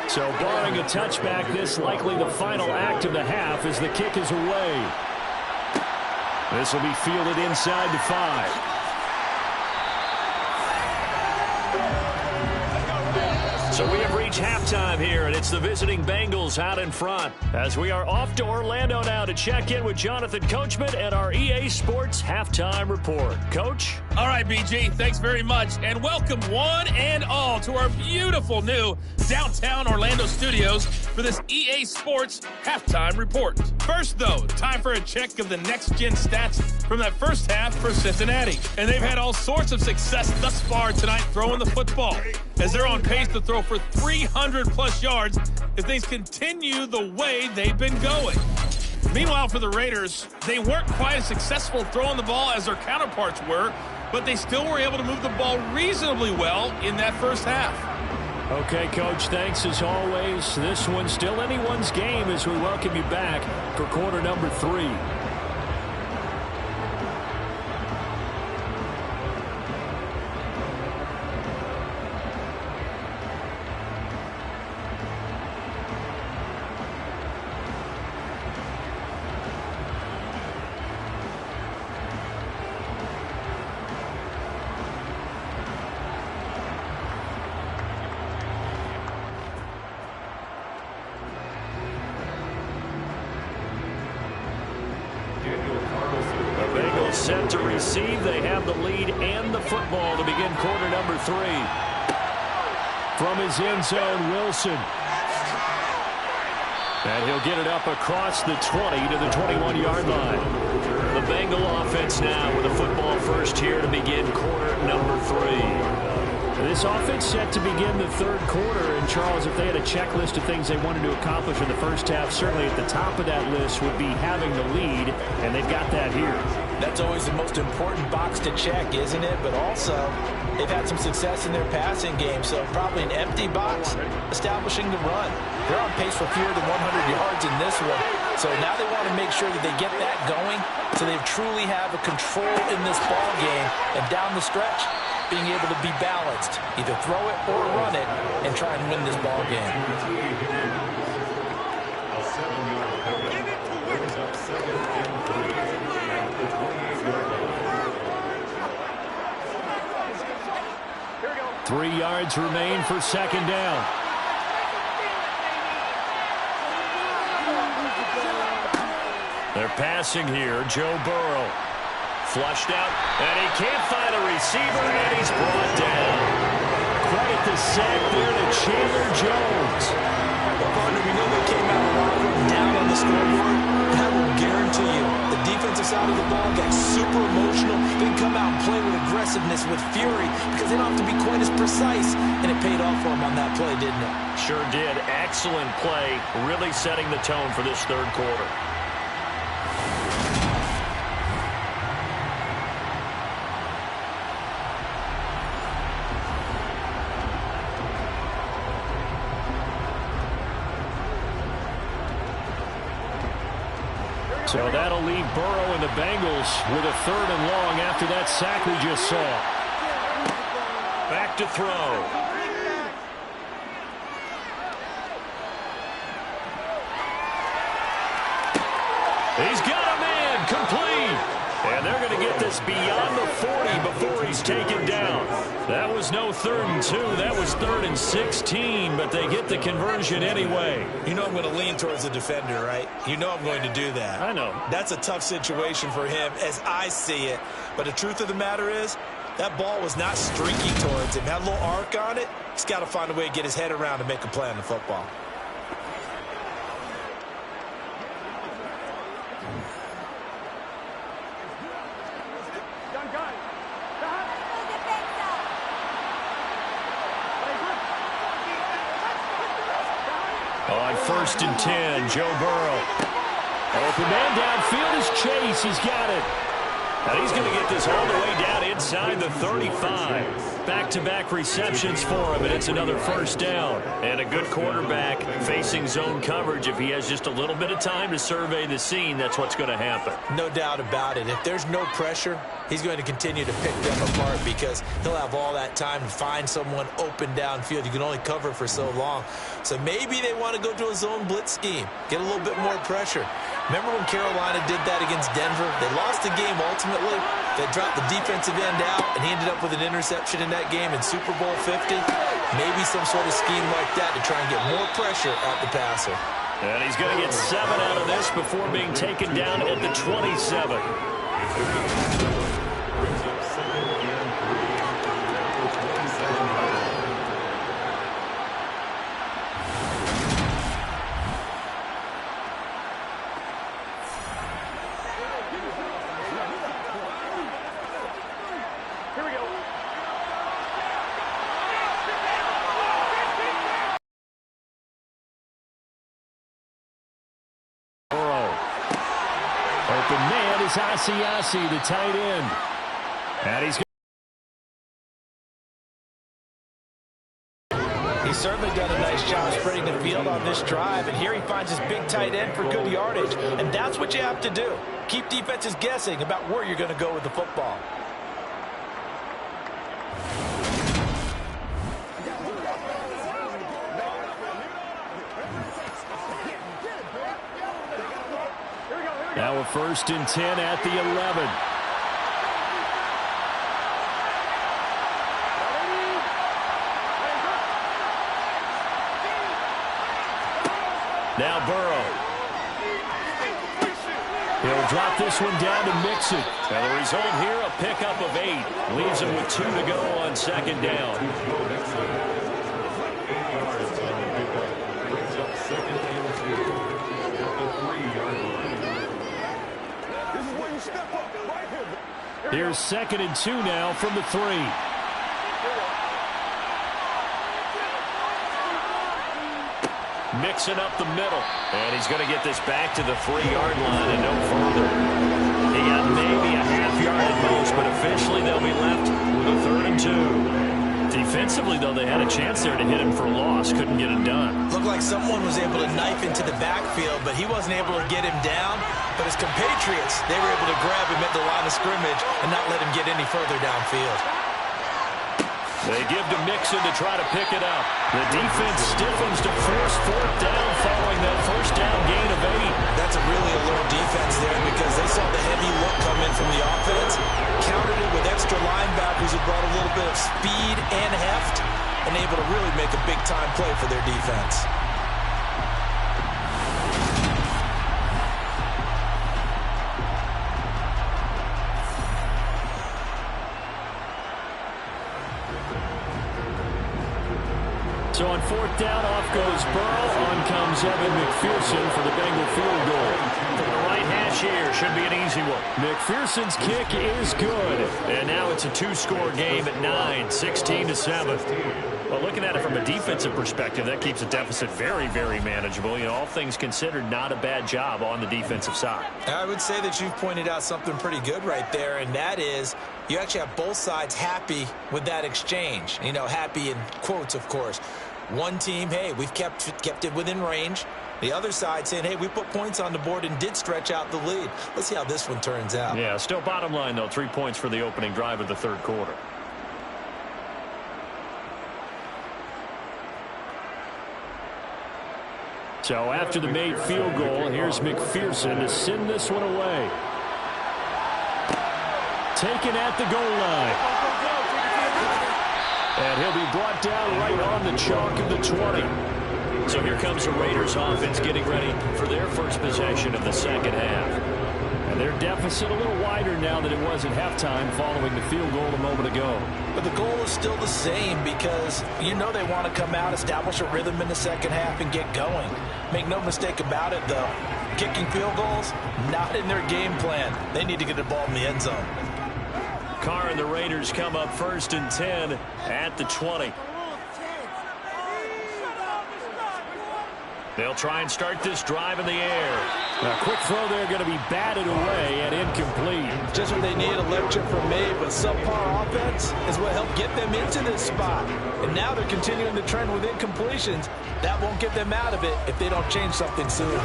So barring a touchback, this likely the final act of the half as the kick is away. This will be fielded inside the 5. So we have reached halftime here, and it's the visiting Bengals out in front. As we are off to Orlando now to check in with Jonathan Coachman and our EA Sports Halftime Report. Coach? All right, BG, thanks very much. And welcome one and all to our beautiful new downtown Orlando studios for this EA Sports Halftime Report. First, though, time for a check of the next-gen stats from that first half for Cincinnati. And they've had all sorts of success thus far tonight throwing the football, as they're on pace to throw for 300-plus yards if things continue the way they've been going. Meanwhile, for the Raiders, they weren't quite as successful throwing the ball as their counterparts were, but they still were able to move the ball reasonably well in that first half. Okay, Coach, thanks as always. This one's still anyone's game as we welcome you back for quarter number 3. Set to receive. They have the lead and the football to begin quarter number 3. From his end zone, Wilson. And he'll get it up across the 20 to the 21-yard line. The Bengal offense now with a football first here to begin quarter number 3. This offense set to begin the third quarter. And, Charles, if they had a checklist of things they wanted to accomplish in the first half, certainly at the top of that list would be having the lead, and they've got that here. That's always the most important box to check, isn't it? But also, they've had some success in their passing game, so probably an empty box establishing the run. They're on pace for fewer than 100 yards in this one. So now they want to make sure that they get that going so they truly have a control in this ball game. And down the stretch, being able to be balanced, either throw it or run it, and try and win this ball game. A 7-yard pickup brings up 2nd and 3 at the 28-yard line. 3 yards remain for second down. They're passing here. Joe Burrow. Flushed out, and he can't find a receiver, and he's brought down. Credit the sack there to Chandler Jones. Well, partner, we know they came out a lot down on the scoreboard. That will guarantee you the defensive side of the ball got super emotional. They come out and play with aggressiveness, with fury, because they don't have to be quite as precise. And it paid off for them on that play, didn't it? Sure did. Excellent play, really setting the tone for this third quarter. So that'll leave Burrow and the Bengals with a 3rd and long after that sack we just saw. Back to throw. He's got a man, complete. And they're going to get this beyond the 40 before he's taken down. That was no 3rd and 2. That was 3rd and 16, but they get the conversion anyway. You know I'm going to lean towards the defender, right? You know I'm going to do that. I know. That's a tough situation for him as I see it. But the truth of the matter is, that ball was not streaky towards him. Had a little arc on it. He's got to find a way to get his head around and make a play on the football. 1st and 10. Joe Burrow. Open man downfield is Chase. He's got it. And he's going to get this all the way down inside the 35. Back-to-back receptions for him, and it's another 1st down. And a good quarterback facing zone coverage. If he has just a little bit of time to survey the scene, that's what's going to happen. No doubt about it. If there's no pressure, he's going to continue to pick them apart because he'll have all that time to find someone open downfield. You can only cover for so long. So maybe they want to go to a zone blitz scheme, get a little bit more pressure. Remember when Carolina did that against Denver? They lost the game ultimately. They dropped the defensive end out, and he ended up with an interception in that game in Super Bowl 50. Maybe some sort of scheme like that to try and get more pressure at the passer. And he's going to get 7 out of this before being taken down at the 27. Open man is Asiasi, the tight end. And he's certainly done a nice job spreading the field on this drive, and here he finds his big tight end for good yardage, and that's what you have to do. Keep defenses guessing about where you're going to go with the football. Now a 1st and 10 at the 11. Now Burrow. He'll drop this one down to Mixon. And the result here, a pickup of 8. Leaves him with 2 to go on 2nd down. Here's 2nd and 2 now from the 3. Mixing up the middle. And he's going to get this back to the 3-yard line and no further. He got maybe a half-yard at most, but officially they'll be left with a 3rd and 2. Defensively, though, they had a chance there to hit him for a loss. Couldn't get it done. Looked like someone was able to knife into the backfield, but he wasn't able to get him down. But his compatriots, they were able to grab him at the line of scrimmage and not let him get any further downfield. They give to Mixon to try to pick it up. The defense stiffens to force 4th down following that 1st down gain of 8. That's a really alert defense there because they saw the heavy look come in from the offense, countered it with extra linebackers who brought a little bit of speed and heft, and able to really make a big-time play for their defense. So on 4th down, off goes Burrow. On comes Evan McPherson for the Bengal field goal. From the right hash here, should be an easy one. McPherson's kick is good. And now it's a 2-score game at 9, 16-7. Well, looking at it from a defensive perspective, that keeps the deficit very, very manageable. You know, all things considered, not a bad job on the defensive side. I would say that you've pointed out something pretty good right there, and that is you actually have both sides happy with that exchange. You know, happy in quotes, of course. One team, hey, we've kept it within range. The other side saying, hey, we put points on the board and did stretch out the lead. Let's see how this one turns out. Yeah, still bottom line, though, 3 points for the opening drive of the 3rd quarter. So after the made field goal, here's McPherson to send this one away. Taken at the goal line. And he'll be brought down right on the chalk of the 20. So here comes the Raiders offense getting ready for their first possession of the 2nd half. And their deficit a little wider now than it was at halftime following the field goal a moment ago. But the goal is still the same because you know they want to come out, establish a rhythm in the 2nd half, and get going. Make no mistake about it, though. Kicking field goals, not in their game plan. They need to get the ball in the end zone. Carr and the Raiders come up 1st and 10 at the 20. They'll try and start this drive in the air. A quick throw there going to be batted away and incomplete. Just what they need, a lecture from me, but subpar offense is what helped get them into this spot. And now they're continuing the trend with incompletions. That won't get them out of it if they don't change something soon.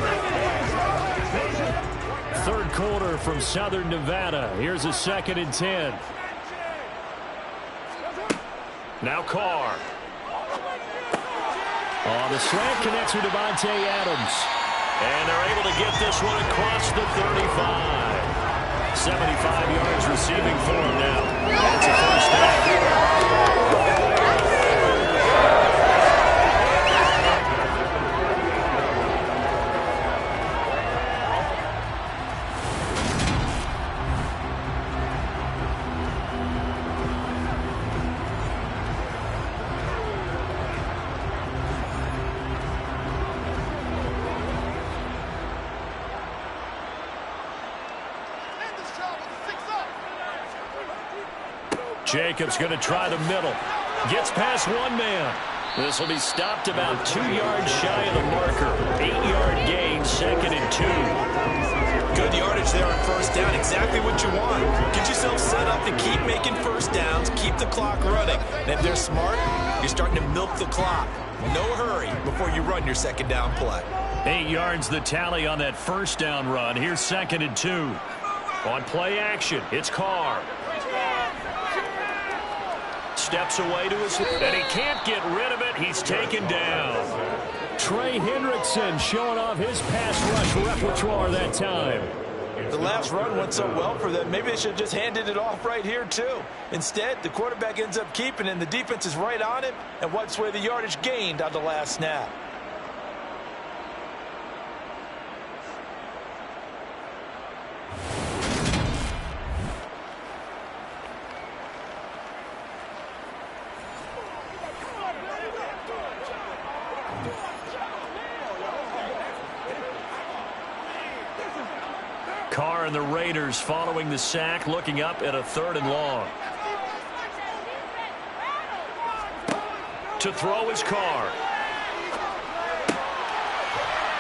Third quarter from Southern Nevada. Here's a 2nd and 10. Now Carr. Oh, the slant connects with Devontae Adams. And they're able to get this one across the 35. 75 yards receiving for him now. That's a first down. Jacobs going to try the middle. Gets past one man. This will be stopped about 2 yards shy of the marker. 8-yard gain, 2nd and 2. Good yardage there on first down. Exactly what you want. Get yourself set up to keep making first downs. Keep the clock running. And if they're smart, you're starting to milk the clock. No hurry before you run your 2nd down play. 8 yards the tally on that first down run. Here's 2nd and 2. On play action, it's Carr. Steps away to his left, and he can't get rid of it. He's taken down. Trey Hendrickson showing off his pass rush repertoire that time. The last run went so well for them. Maybe they should have just handed it off right here, too. Instead, the quarterback ends up keeping it, and the defense is right on him and wipes away the yardage gained on the last snap. Carr and the Raiders following the sack, looking up at a 3rd and long. To throw is Carr.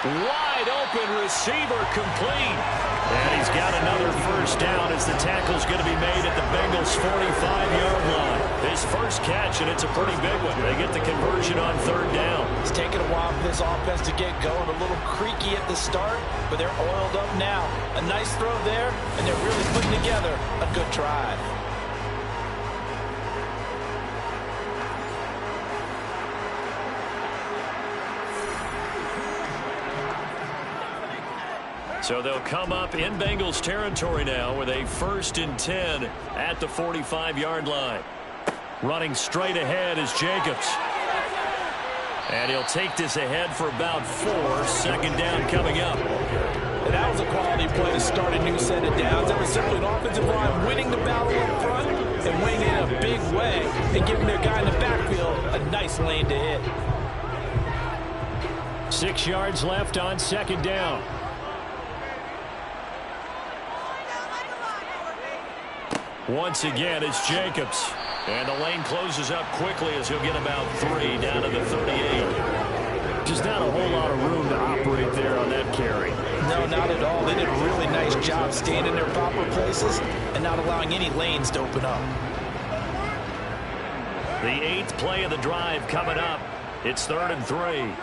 Wide open receiver, complete. And he's got another first down as the tackle's going to be made at the Bengals' 45-yard line. His first catch, and it's a pretty big one. They get the conversion on 3rd down. It's taken a while for this offense to get going. A little creaky at the start, but they're oiled up now. A nice throw there, and they're really putting together a good drive. So they'll come up in Bengals territory now with a 1st and 10 at the 45-yard line. Running straight ahead is Jacobs. And he'll take this ahead for about 4. 2nd down coming up. And that was a quality play to start a new set of downs. That was simply an offensive line winning the battle up front and winning it in a big way and giving their guy in the backfield a nice lane to hit. 6 yards left on 2nd down. Once again, it's Jacobs. And the lane closes up quickly as he'll get about 3 down to the 38. Just not a whole lot of room to operate there on that carry. No, not at all. They did a really nice job staying in their proper places and not allowing any lanes to open up. The 8th play of the drive coming up. It's 3rd and 3.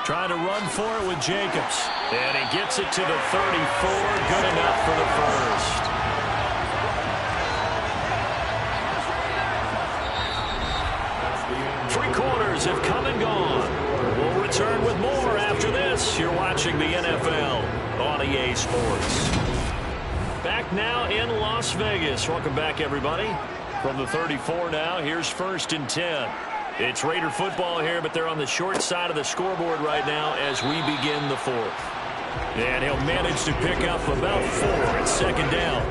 Trying to run for it with Jacobs. And he gets it to the 34. Good enough for the first. Three quarters have come and gone. We'll return with more after this. You're watching the NFL on EA Sports. Back now in Las Vegas. Welcome back, everybody. From the 34 now, here's 1st and 10. It's Raider football here, but they're on the short side of the scoreboard right now as we begin the 4th. And he'll manage to pick up about 4 at 2nd down.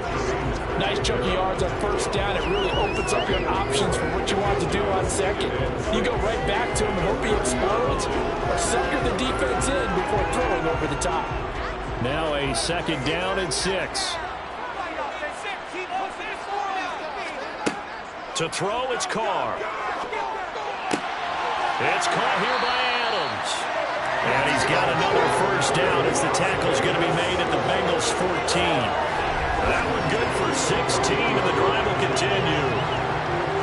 Nice chunky yards on first down. It really opens up your options for what you want to do on 2nd. You go right back to him and hope he explodes, or sucker the defense in before throwing over the top. Now a 2nd down and 6. To throw, it's Carr. It's caught here by Adams. And he's got another first down as the tackle's going to be made at the Bengals 14. That one good for 16, and the drive will continue.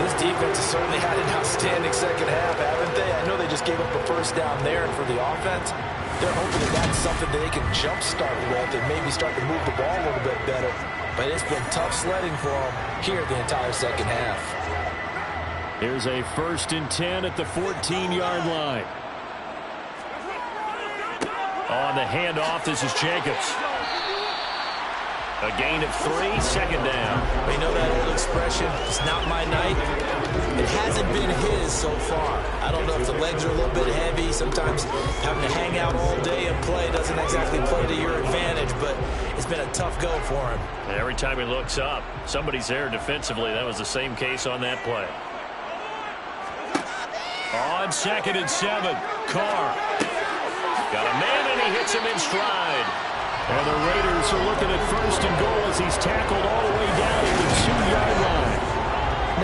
This defense has certainly had an outstanding second half, haven't they? I know they just gave up a first down there, and for the offense, they're hoping that that's something that they can jumpstart with and maybe start to move the ball a little bit better. But it's been tough sledding for them here the entire second half. Here's a 1st and 10 at the 14-yard line. On the handoff, this is Jacobs. A gain of 3, second down. You know that old expression, it's not my night. It hasn't been his so far. I don't know if the legs are a little bit heavy. Sometimes having to hang out all day and play doesn't exactly play to your advantage, but it's been a tough go for him. Every time he looks up, somebody's there defensively. That was the same case on that play. On 2nd and 7, Carr. Got a man, and he hits him in stride. And the Raiders are looking at 1st and goal as he's tackled all the way down at the 2-yard line.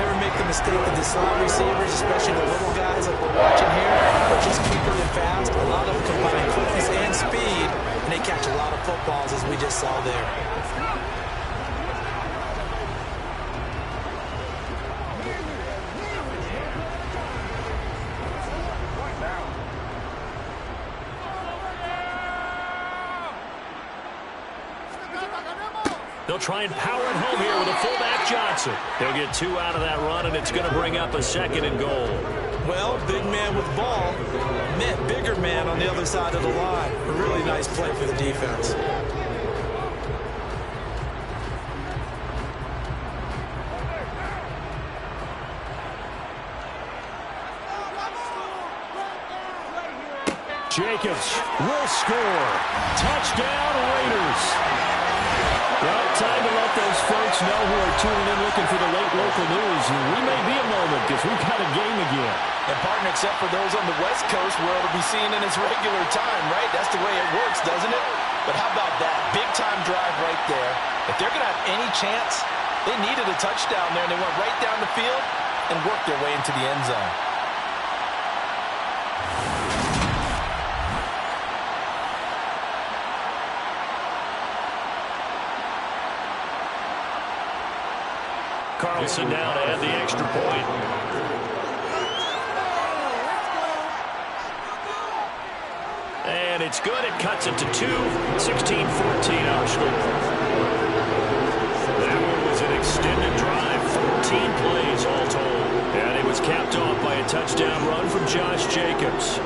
Never make the mistake that the slot receivers, especially the little guys like we're watching here, are just quicker and fast. A lot of them combine quickness and speed, and they catch a lot of footballs, as we just saw there. They'll try and power it home here with a fullback Johnson. They'll get 2 out of that run, and it's going to bring up a 2nd and goal. Well, big man with ball meant bigger man on the other side of the line. A really nice play for the defense. Jacobs will score. Touchdown, Raiders. Well, time to let those folks know who are tuning in looking for the late local news. We may be a moment because we've got a game again. And, partner, except for those on the West Coast where it'll be seen in its regular time, right? That's the way it works, doesn't it? But how about that? Big-time drive right there. If they're going to have any chance, they needed a touchdown there, and they went right down the field and worked their way into the end zone. Carlson now to add the extra point. And it's good. It cuts it to 2. 16-14 Arsenal. That one was an extended drive. 14 plays all told. And it was capped off by a touchdown run from Josh Jacobs.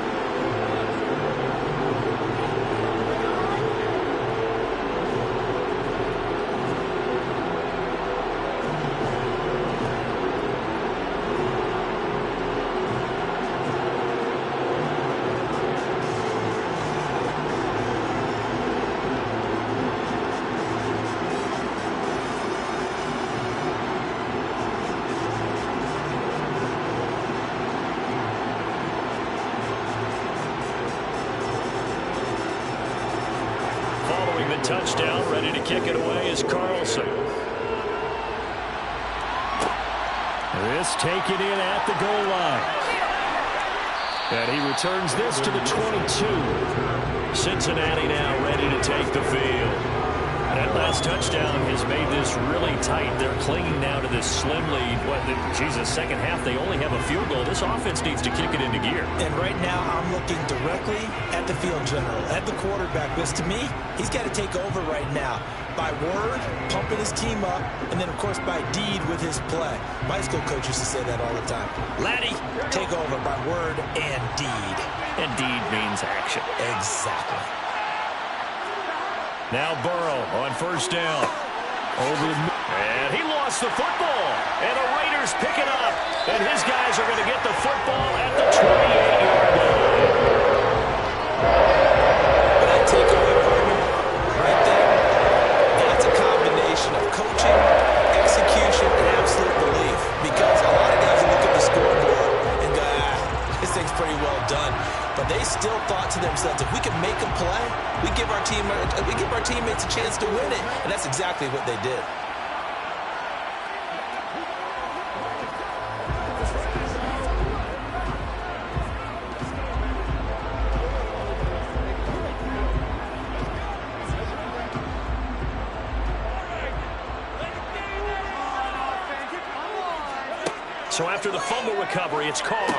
Touchdown, ready to kick it away is Carlson. This taken in at the goal line. And he returns this to the 22. Cincinnati now ready to take the field. That last touchdown has made this really tight. They're clinging now to this slim lead. Jesus, second half, they only have a field goal. This offense needs to kick it into gear. And right now, I'm looking directly at the field general, at the quarterback. Because to me, he's got to take over right now. By word, pumping his team up, and then, of course, by deed with his play. My school coach used to say that all the time. Laddie, take over by word and deed. And deed means action. Exactly. Now Burrow on first down. And he lost the football. And the Raiders pick it up. And his guys are going to get the football at the 28-yard line. That takeaway, partner, right there, that's a combination of coaching, execution, and absolute belief. Because a lot of guys will look at the scoreboard and go, this thing's pretty well done. But they still thought to themselves, if we can make them play, we give our teammates a chance to win it. And that's exactly what they did. So after the fumble recovery, it's Carr.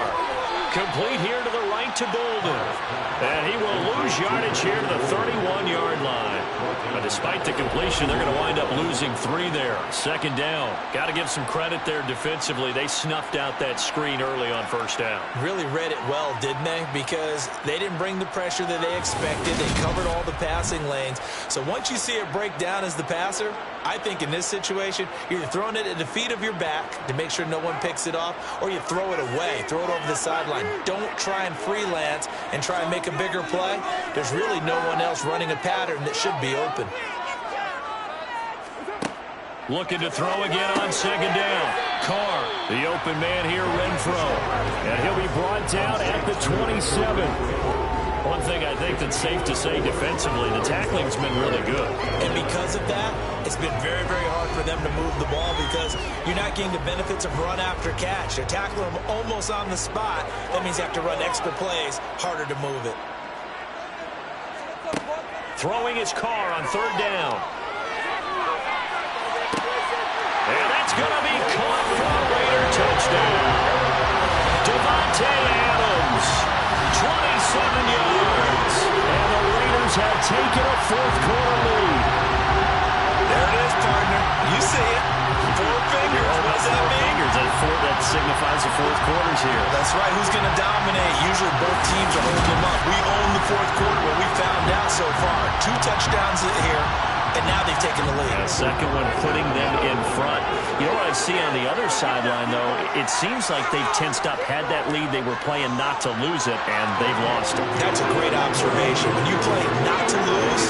Complete here to the right to Bolden. And he will lose yardage here to the 31-yard line. But despite the completion, they're going to wind up losing 3 there. Second down. Got to give some credit there defensively. They snuffed out that screen early on first down. Really read it well, didn't they? Because they didn't bring the pressure that they expected. They covered all the passing lanes. So once you see it break down as the passer, I think in this situation, you're either throwing it at the feet of your back to make sure no one picks it off, or you throw it away, throw it over the sideline. Don't try and freelance and try and make a bigger play. There's really no one else running a pattern that should be open. Looking to throw again on second down. Carr, the open man here, Renfro. And he'll be brought down at the 27. One thing I think that's safe to say defensively, the tackling's been really good. And because of that, it's been very, very hard for them to move the ball because you're not getting the benefits of run after catch. They're tackling them almost on the spot. That means you have to run extra plays, harder to move it. Throwing his Carr on third down. And that's going to be caught for a Raider touchdown. Devontae Adams, 27 yards. And the Raiders have taken a fourth-quarter lead. There it is, partner. You see it. 4 fingers. What does that mean? That signifies the fourth quarters here. That's right. Who's going to dominate? Usually both teams are holding them up. We own the fourth quarter, what we found out so far. 2 touchdowns here, and now they've taken the lead. And a second one putting them in front. You know what I see on the other sideline, though? It seems like they've tensed up, had that lead. They were playing not to lose it, and they've lost it. That's a great observation. When you play not to lose,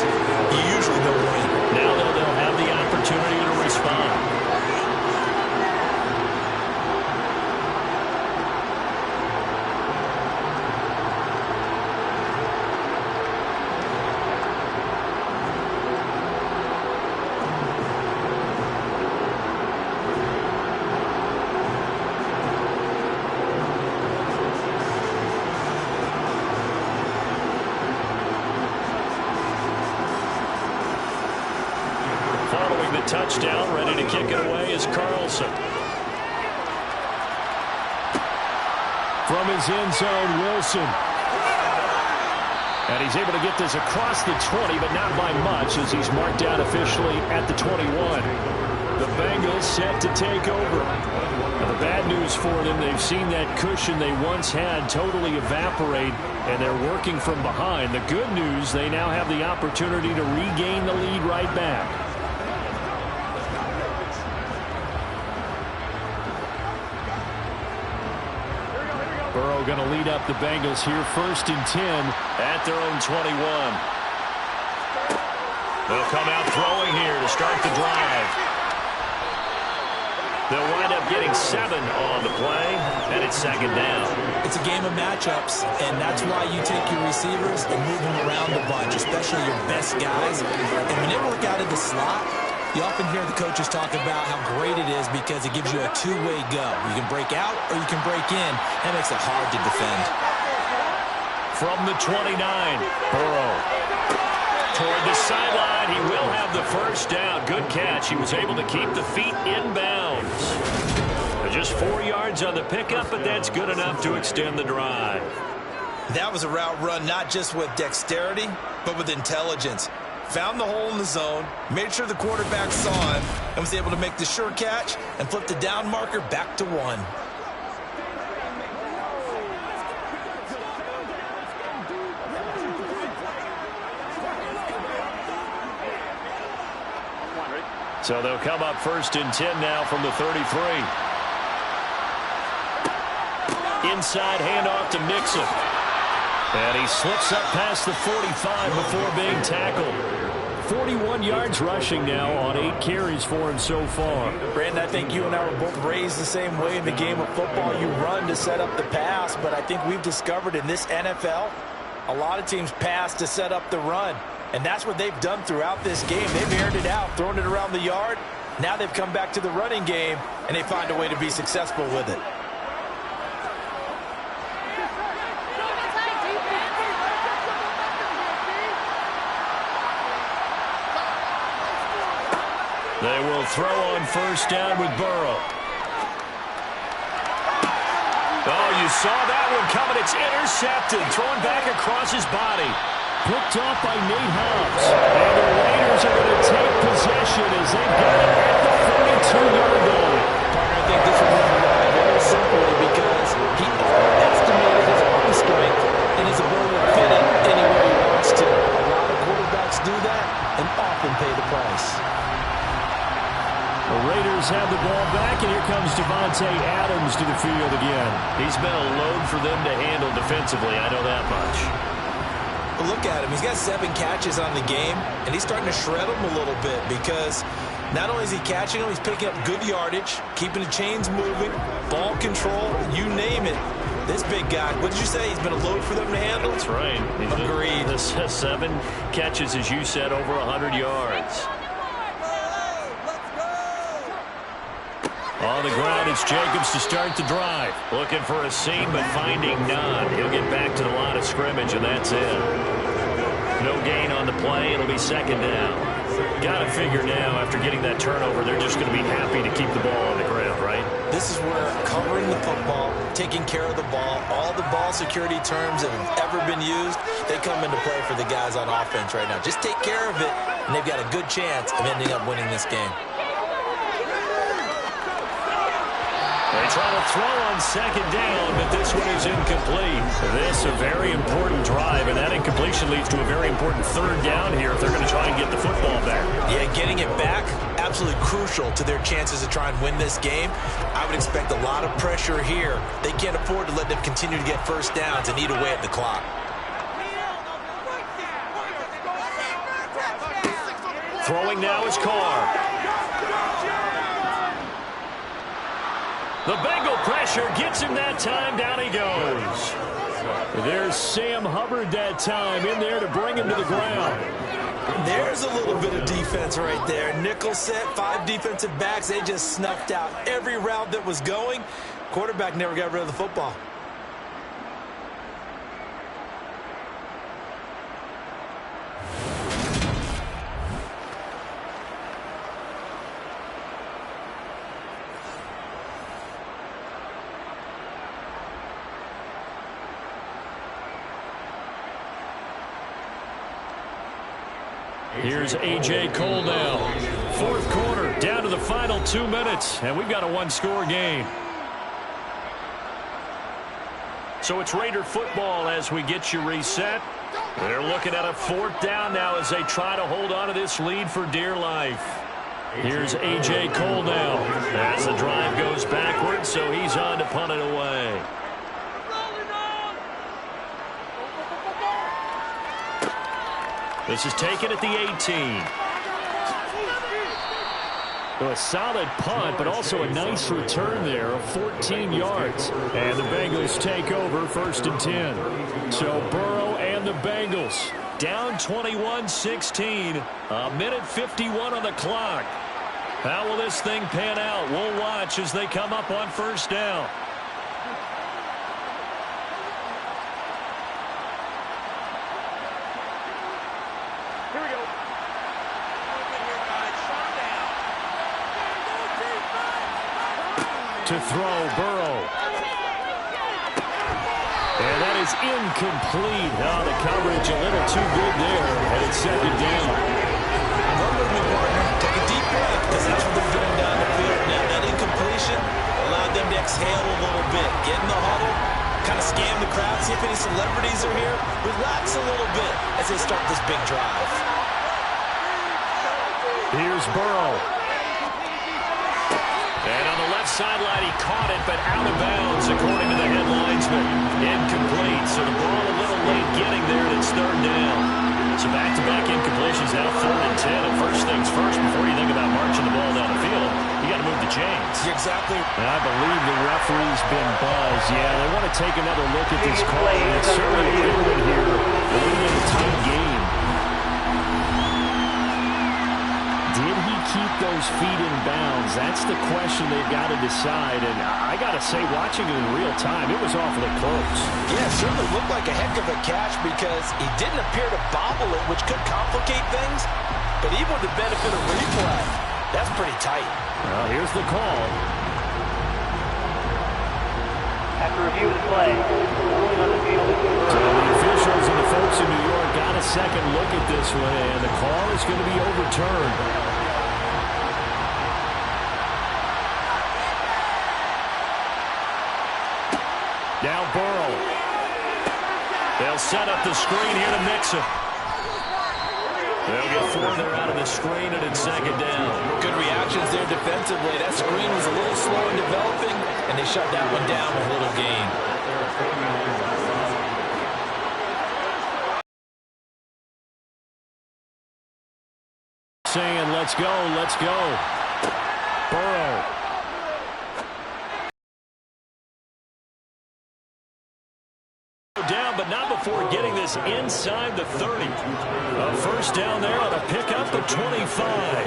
you usually don't win. Now they'll have the opportunity to respond. Touchdown, ready to kick it away is Carlson. From his end zone, Wilson. And he's able to get this across the 20, but not by much as he's marked down officially at the 21. The Bengals set to take over. Now, the bad news for them, they've seen that cushion they once had totally evaporate, and they're working from behind. The good news, they now have the opportunity to regain the lead right back. Burrow going to lead up the Bengals here, 1st and 10 at their own 21. They'll come out throwing here to start the drive. They'll wind up getting 7 on the play, and it's second down. It's a game of matchups, and that's why you take your receivers and move them around the bunch, especially your best guys. And when they work out of the slot, you often hear the coaches talk about how great it is because it gives you a 2-way go. You can break out or you can break in. That makes it hard to defend. From the 29, Burrow. Toward the sideline, he will have the first down. Good catch. He was able to keep the feet in bounds. Just 4 yards on the pickup, but that's good enough to extend the drive. That was a route run not just with dexterity, but with intelligence. Found the hole in the zone, made sure the quarterback saw him, and was able to make the sure catch and flip the down marker back to 1. So they'll come up 1st and 10 now from the 33. Inside handoff to Mixon. And he slips up past the 45 before being tackled. 41 yards rushing now on 8 carries for him so far. Brandon, I think you and I were both raised the same way in the game of football. You run to set up the pass, but I think we've discovered in this NFL, a lot of teams pass to set up the run. And that's what they've done throughout this game. They've aired it out, thrown it around the yard. Now they've come back to the running game, and they find a way to be successful with it. They will throw on 1st down with Burrow. Oh, you saw that one coming. It's intercepted. Thrown back across his body. Picked off by Nate Hobbs. And the Raiders are going to take possession as they've got it at the 42-yard line. Partner, I think this one was why very simply because he overestimated his arm strength and his ability to fit it anywhere he wants to. A lot of quarterbacks do that and often pay the price. The Raiders have the ball back, and here comes Davante Adams to the field again. He's been a load for them to handle defensively, I know that much. But look at him. He's got 7 catches on the game, and he's starting to shred them a little bit because not only is he catching them, he's picking up good yardage, keeping the chains moving, ball control, you name it. This big guy, what did you say? He's been a load for them to handle? That's right. Agreed. 7 catches, as you said, over 100 yards. On the ground, it's Jacobs to start the drive. Looking for a seam, but finding none. He'll get back to the line of scrimmage, and that's it. No gain on the play. It'll be second down. Got to figure now, after getting that turnover, they're just going to be happy to keep the ball on the ground, right? This is where covering the football, taking care of the ball, all the ball security terms that have ever been used, they come into play for the guys on offense right now. Just take care of it, and they've got a good chance of ending up winning this game. They try to throw on second down, but this one is incomplete. This a very important drive, and that incompletion leads to a very important third down here if they're going to try and get the football back. Yeah, getting it back, absolutely crucial to their chances to try and win this game. I would expect a lot of pressure here. They can't afford to let them continue to get first downs and eat away at the clock. Throwing now is Carr. The Bengal pressure gets him that time. Down he goes. There's Sam Hubbard that time in there to bring him to the ground. There's a little bit of defense right there. Nickel set, 5 defensive backs. They just snuffed out every route that was going. Quarterback never got rid of the football. Here's A.J. Cole now. Fourth quarter, down to the final 2 minutes, and we've got a one-score game. So it's Raider football as we get you reset. They're looking at a 4th down now as they try to hold on to this lead for dear life. Here's A.J. Cole now as the drive goes backwards, so he's on to punt it away. This is taken at the 18. So a solid punt, but also a nice return there of 14 yards. And the Bengals take over 1st and 10. So Burrow and the Bengals down 21-16. A minute 51 on the clock. How will this thing pan out? We'll watch as they come up on 1st down. To throw, Burrow. And that is incomplete. Oh, the coverage a little too good there, and it's 2nd down. Run with me, partner. Take a deep breath, because that's what they're doing down the field. Now, that incompletion allowed them to exhale a little bit. Get in the huddle, kind of scan the crowd, see if any celebrities are here. Relax a little bit as they start this big drive. Here's Burrow. And on the left sideline, he caught it, but out of bounds, according to the head linesman. Incomplete, so the ball a little late getting there, and it's 3rd down. So back-to-back incompletions, now 3rd and 10. And first things first, before you think about marching the ball down the field, you got to move the chains. Exactly. And I believe the referee's been buzzed. Yeah, they want to take another look at this call, and it's certainly a good one here. Early in a tight game. Did he keep those feet in bounds? That's the question they've got to decide. And I got to say, watching it in real time, it was awfully close. Yeah, it certainly looked like a heck of a catch because he didn't appear to bobble it, which could complicate things. But even with the benefit of replay, that's pretty tight. Well, here's the call. After review of the play, ruling on the field is So the officials and the folks in New York got a second look at this one, and the call is going to be overturned. Now Burrow. They'll set up the screen here to Mixon. They'll get 4 there out of the screen, and it's second down. Good reactions there defensively. That screen was a little slow in developing, and they shut that one down with a little gain. Saying, let's go, let's go. Burrow. Down, but not before getting this inside the 30. A first down there on a pickup of 25.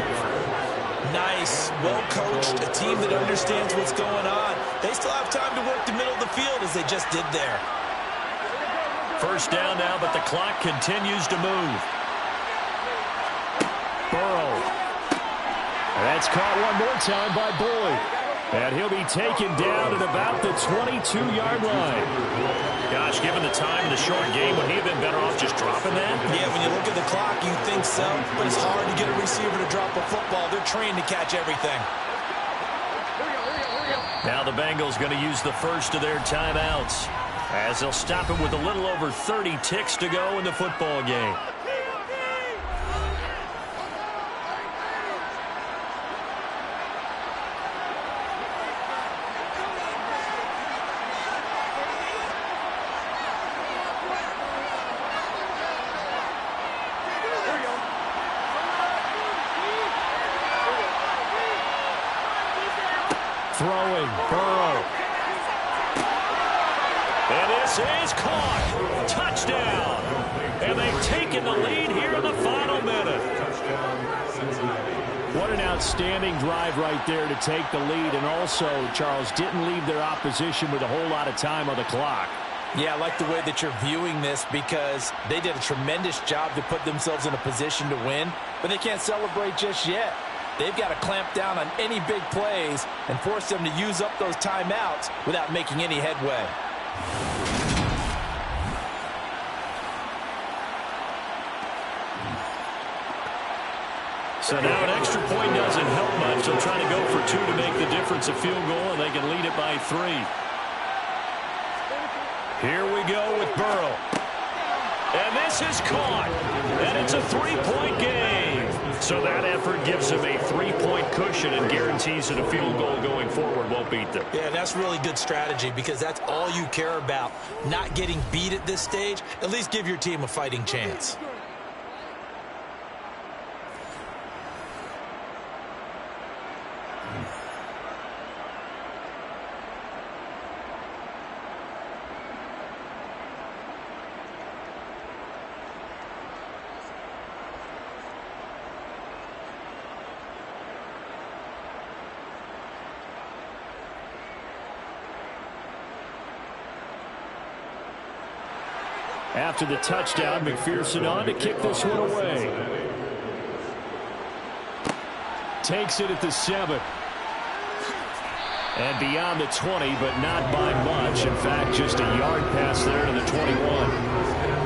Nice, well-coached, a team that understands what's going on. They still have time to work the middle of the field as they just did there. First down now, but the clock continues to move. Burrow. That's caught one more time by Boyd. And he'll be taken down at about the 22-yard line. Gosh, given the time in the short game, would he have been better off just dropping that? Yeah, when you look at the clock, you think so. But it's hard to get a receiver to drop a football. They're trained to catch everything. Now the Bengals going to use the first of their timeouts, as they'll stop it with a little over 30 ticks to go in the football game. Throwing, Burrow. And this is caught. Touchdown. And they've taken the lead here in the final minute. What an outstanding drive right there to take the lead. And also, Charles, didn't leave their opposition with a whole lot of time on the clock. Yeah, I like the way that you're viewing this because they did a tremendous job to put themselves in a position to win, but they can't celebrate just yet. They've got to clamp down on any big plays and force them to use up those timeouts without making any headway. So now an extra point doesn't help much. They'll try to go for 2 to make the difference a field goal, and they can lead it by 3. Here we go with Burrow. And this is caught. And it's a 3-point game. So that effort gives them a 3-point cushion and guarantees that a field goal going forward won't beat them. Yeah, that's really good strategy because that's all you care about. Not getting beat at this stage. At least give your team a fighting chance. After the touchdown, McPherson on to kick this one away. Takes it at the 7. And beyond the 20, but not by much. In fact, just a yard pass there to the 21.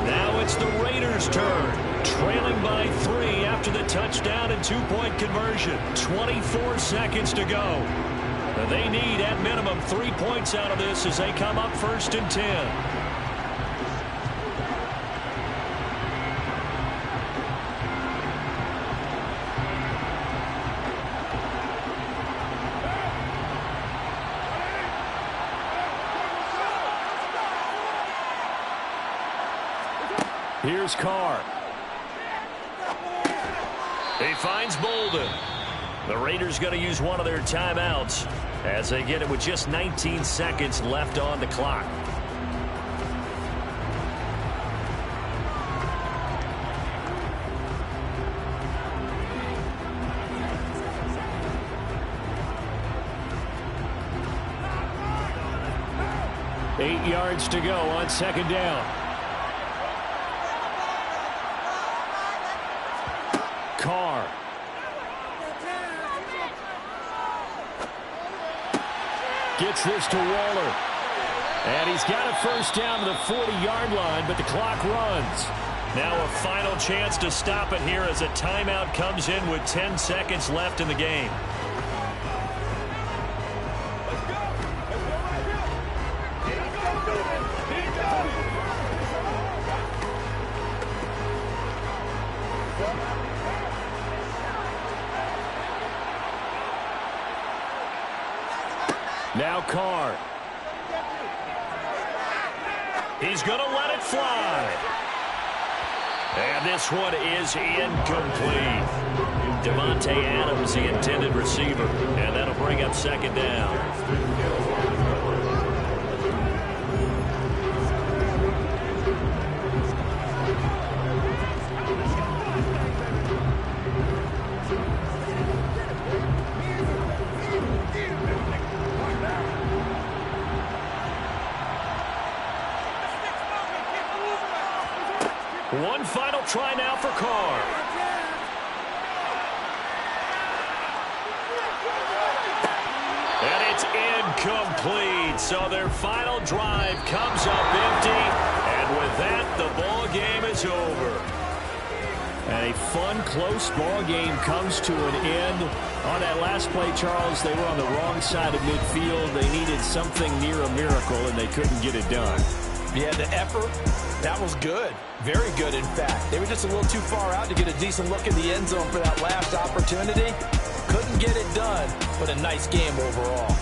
Now it's the Raiders' turn. Trailing by 3 after the touchdown and 2-point conversion. 24 seconds to go. They need, at minimum, 3 points out of this as they come up 1st and 10. Here's Carr. He finds Bolden. The Raiders going to use one of their timeouts as they get it with just 19 seconds left on the clock. Eight yards to go on 2nd down. Carr. Gets this to Waller. And he's got a first down to the 40-yard line, but the clock runs. Now a final chance to stop it here as a timeout comes in with 10 seconds left in the game. Now Carr. He's going to let it fly. And this one is incomplete. Devontae Adams, the intended receiver. And that'll bring up second down. One final try now for Carr. And it's incomplete. So their final drive comes up empty. And with that, the ball game is over. And a fun, close ball game comes to an end. On that last play, Charles, they were on the wrong side of midfield. They needed something near a miracle, and they couldn't get it done. Yeah, the effort, that was good. Very good, in fact. They were just a little too far out to get a decent look in the end zone for that last opportunity. Couldn't get it done, but a nice game overall.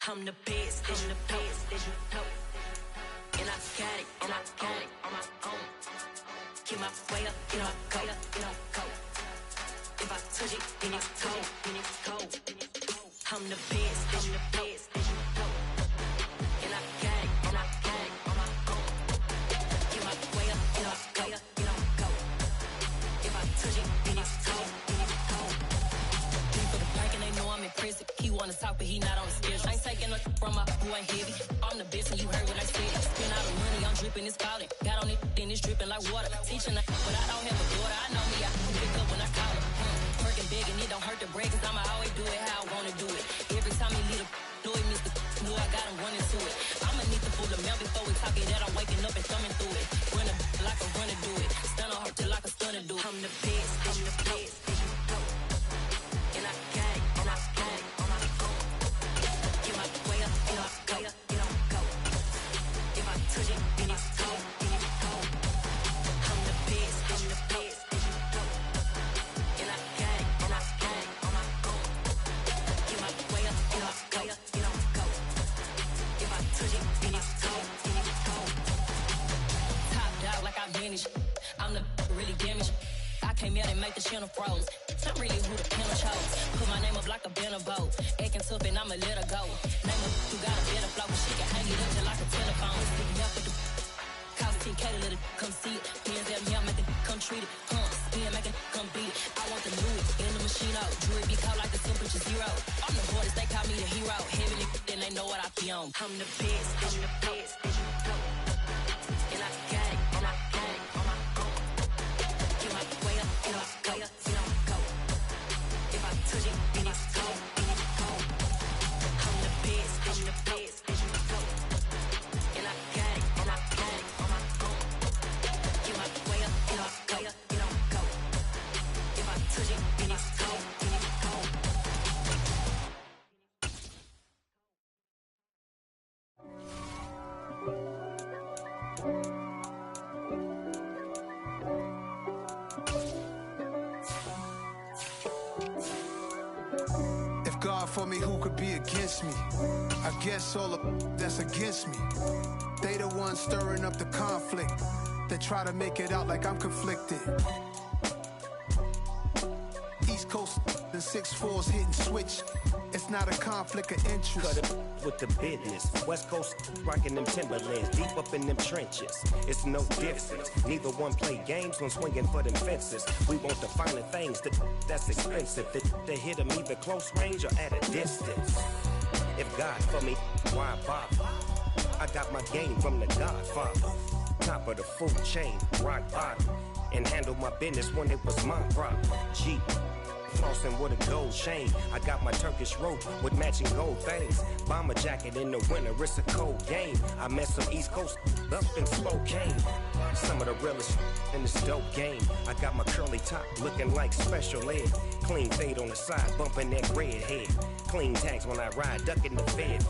I'm the best, I'm the best, as you know. And I got it, and I own it on my own. Get my way up, get my go, get my go. If I touch it, then it's cold, then it's cold. I'm the best, as you know. And I got it, and I got it on my own. Get my way up, get my go, get my go. If I touch it, then it's cold, then it's cold. People the plank and they know I'm in prison. He wanna talk, but he not on the schedule. I ain't taking no from my who ain't heavy. I'm the best and you heard what I said. Spend all the money, I'm dripping, it's falling. Got on it, then it's dripping like water. Teaching that, but I don't have a daughter. I know me, I can pick up when I call her. Working big and it don't hurt to break, cause I'ma always do it how I wanna do it. Every time he lead a do it, Mr. Know I got him running to it. I'ma need to pull the mail before we talk it that I'm waking up and thumbing through it. Run a like a runner do it. Stun on her till like a stunner do it. I'm the best, I'm the best. And I got it, and I got it on my own. Get my way up, get my go, get my go. If I touch it, then it's cold, then it's cold. I'm the best, I'm the best. And I got it, and I got it on my own. Get my way up, get my go, get my go. If I touch it, then it's cold, then it's cold. Top dog like I vanished. I'm the really damaged. I came out and make the channel froze. I'm really who the panel chose. Put my name up like a banner boat. Acting tough and I'ma let her go. Name her who got a better flow. She can hang it up just like a telephone. Sticking up with the cost 10K to let it come see it. Hands out here, make it come treat it. Spin, make it come beat it. I want the new in the machine out. Jewelry be cold like the temperature zero. I'm the hardest, they call me the hero. Heavy then they know what I be on. I'm the best, I'm the best. And I got it, and I got it on my own. Get my way up, get my go, get my go. If I touch it, then it's cold, then it's cold. I'm the best, I'm the best. And I got it, and I got it on my own. Get my way up, get my go, get my go. If I touch it, then it's cold, then it's cold. If God for me, who could be against me? I guess all of that's against me. They the ones stirring up the conflict. They try to make it out like I'm conflicted. East Coast and 6'4s hitting switch. It's not a conflict of interest. Cut it with the business. West Coast rocking them Timberlands, deep up in them trenches. It's no difference. Neither one play games when swinging for them fences. We want the finer things that's expensive. To hit them either close range or at a distance. If God for me, why bother? I got my game from the Godfather. Top of the food chain, rock bottom. And handle my business when it was my problem. G. Flossing with a gold chain. I got my Turkish rope with matching gold things. Bomber jacket in the winter, it's a cold game. I met some East Coast up in Spokane. Some of the realest in this dope game. I got my curly top looking like special ed. Clean fade on the side, bumping that red head. Clean tags when I ride, ducking the feds.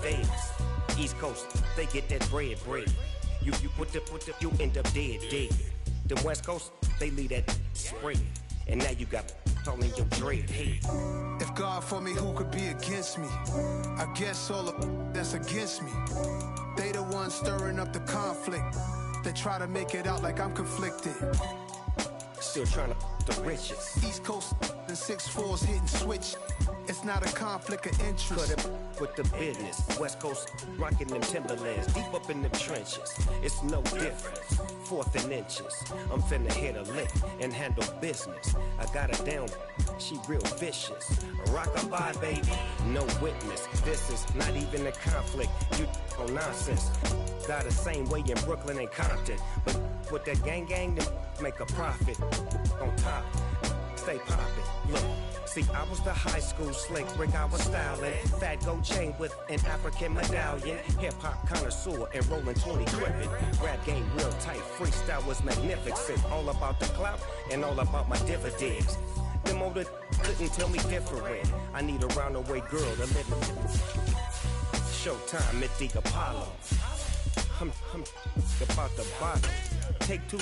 East Coast, they get that bread. You you end up dead. The West Coast, they leave that spread. And now you got all in your dread head. If God for me, who could be against me? I guess all of that's against me. They the ones stirring up the conflict. They try to make it out like I'm conflicted. Still trying to the riches. East Coast and 6'4s hitting switch. It's not a conflict of interest. Cut it with the business. West Coast rocking them Timberlands, deep up in the trenches. It's no difference. 4th and inches. I'm finna hit a lick and handle business. I got her down, she real vicious. Rock-a-bye, baby, no witness. This is not even a conflict. You on nonsense. Got the same way in Brooklyn and Compton, but with that gang, then make a profit. On top, stay poppin'. Look. See, I was the high school slick Rick, I was styling. Fat gold chain with an African medallion. Hip-hop connoisseur and rolling 20 gripping. Rap game real tight, freestyle was magnificent. All about the clout and all about my dividends. Them older couldn't tell me different. I need a roundaway girl to live in. Showtime at the Apollo. I'm about the bottom. Take 2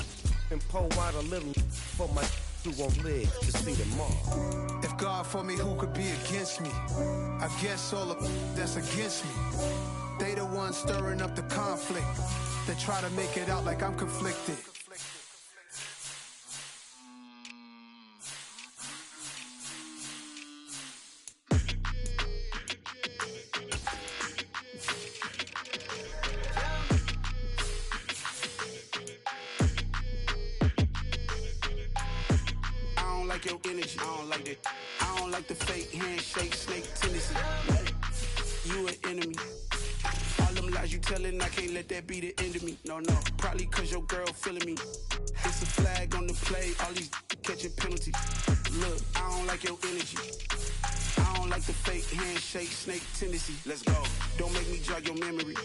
and pull out a little for my who won't live to see tomorrow. If God for me, who could be against me? I guess all of that's against me. They the ones stirring up the conflict. They try to make it out like I'm conflicted. Your energy, I don't like that. I don't like the fake handshake, snake tendency. You an enemy. All them lies you telling, I can't let that be the end of me. No, probably cause your girl feeling me. It's a flag on the play, all these catching penalties. Look, I don't like your energy. I don't like the fake handshake, snake tendency. Let's go. Don't make me jog your memory.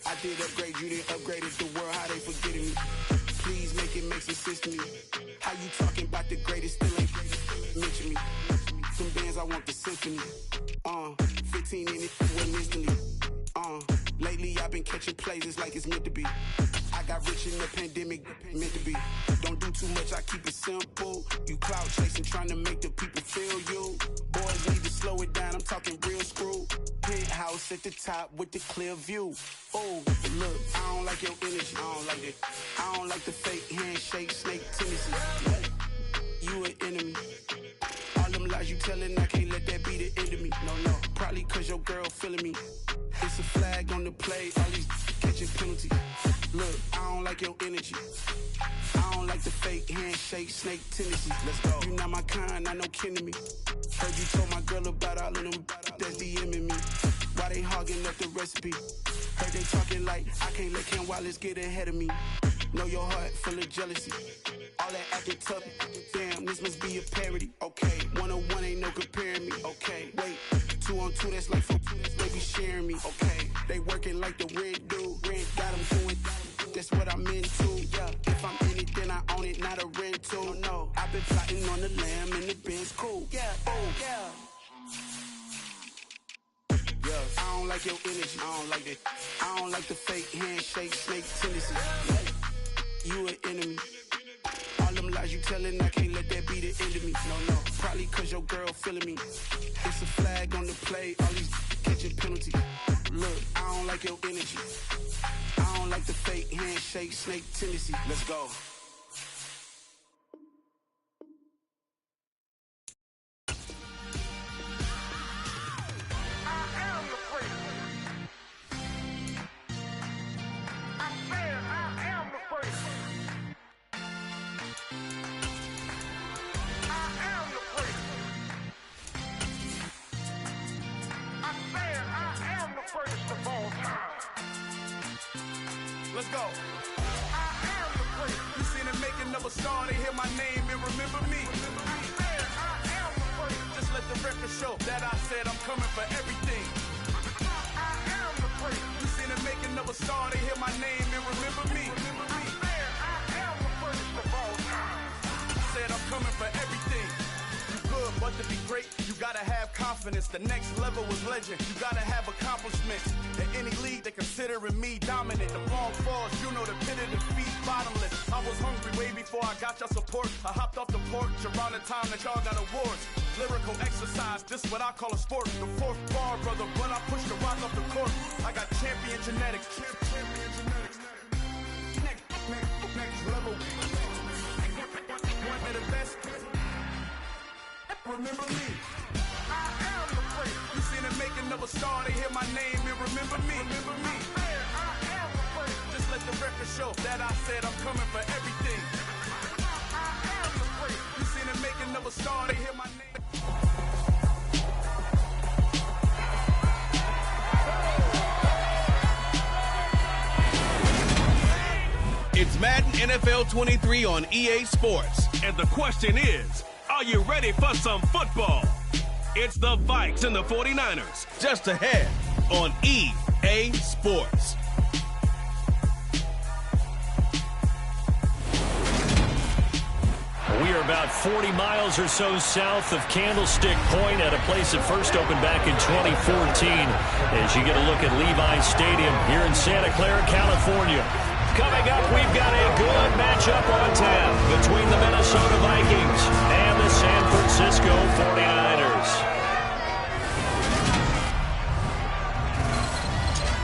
I did upgrade, you didn't upgrade it. The world, how they forgetting me. Please make it make some sense to me. How you talking about the greatest, still ain't mention me. Some bands, I want the symphony. 15 in it, wasn't instantly. Lately I've been catching plays, it's like it's meant to be. I got rich in the pandemic, meant to be. Don't do too much, I keep it simple. You clout chasing, trying to make the people feel you. Boys need to slow it down, I'm talking real screw. Penthouse at the top with the clear view. Oh, look, I don't like your energy, I don't like it. I don't like the fake handshake, snake tendency. You an enemy. All them lies you telling, I can't let that be the end of me. No, probably cause your girl feeling me. It's a flag on the play, all these catching penalties. Look, I don't like your energy. I don't like the fake handshake, snake tendency. Let's go. You not my kind, I know kin to me. Heard you told my girl about all of them that's DMing me. Why they hogging up the recipe? Heard they talking like I can't let Ken Wallace get ahead of me. Know your heart full of jealousy. All that acting tough, damn, this must be a parody. Okay, 1-on-1 ain't no comparing me. Okay, wait, 2-on-2, that's like 4, they be sharing me. Okay, they working like the rent do. Rent got them doing, that's what I'm into. Yeah, if I'm in it, then I own it, not a rental. No, I've been plotting on the lamb and the Benz cool. Yeah, oh, yeah. I don't like your energy, I don't like it. I don't like the fake handshake, snake tendency. You an enemy. All them lies you telling, I can't let that be the end of me. No, probably cause your girl feeling me. It's a flag on the play, all these catching penalties. Look, I don't like your energy. I don't like the fake handshake, snake tendency. Let's go. go. I am the great. You seen the making of a star, they hear my name and remember me. I said I am the great. Just let the record show that I said I'm coming for everything. I am the great. You seen the making of a star, they hear my name and remember me. I said I am the greatest of all time. Said I'm coming for everything. You good, but to be great, you gotta have confidence. The next level was legend. You gotta have accomplishments. In any league, they considering me dominant. The long falls, you know the pit of defeat, bottomless. I was hungry way before I got your support. I hopped off the porch around the time that y'all got awards. Lyrical exercise, this what I call a sport. The fourth bar, brother, but I pushed the rock off the court. I got champion genetics. Champion genetics. Next level. One of the best. Remember me. I am the great. You seen the making of a star, they hear my name and remember me. Remember me. I am the great. Just let the record show that I said I'm coming for everything. I am the great. You seen the making of a star, they hear my name. It's Madden NFL 23 on EA Sports. And the question is, are you ready for some football? It's the Vikes and the 49ers, just ahead on EA Sports. We are about 40 miles or so south of Candlestick Point at a place that first opened back in 2014 as you get a look at Levi's Stadium here in Santa Clara, California. Coming up, we've got a good matchup on tap between the Minnesota Vikings and the San Francisco 49ers.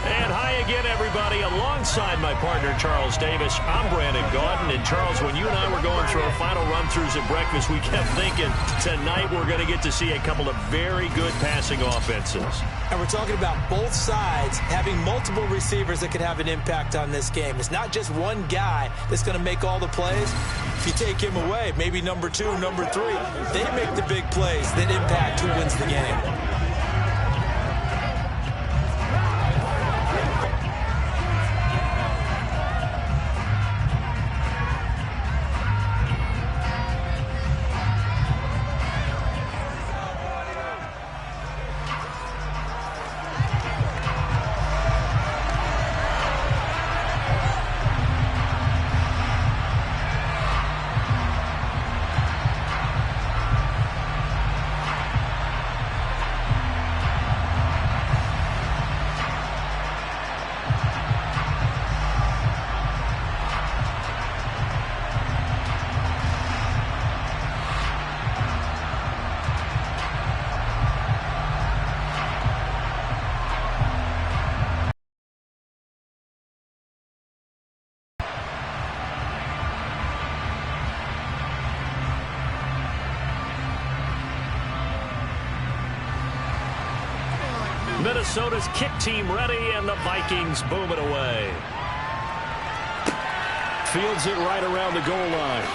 And hi again, everybody. Alongside my partner, Charles Davis, I'm Brandon Gaudin. And Charles, when you and I were going through our final run-throughs at breakfast, we kept thinking tonight we're going to get to see a couple of very good passing offenses. And we're talking about both sides having multiple receivers that could have an impact on this game. It's not just one guy that's going to make all the plays. If you take him away, maybe number 2, number 3, they make the big plays that impact who wins the game. Minnesota's kick team ready, and the Vikings boom it away. Fields it right around the goal line.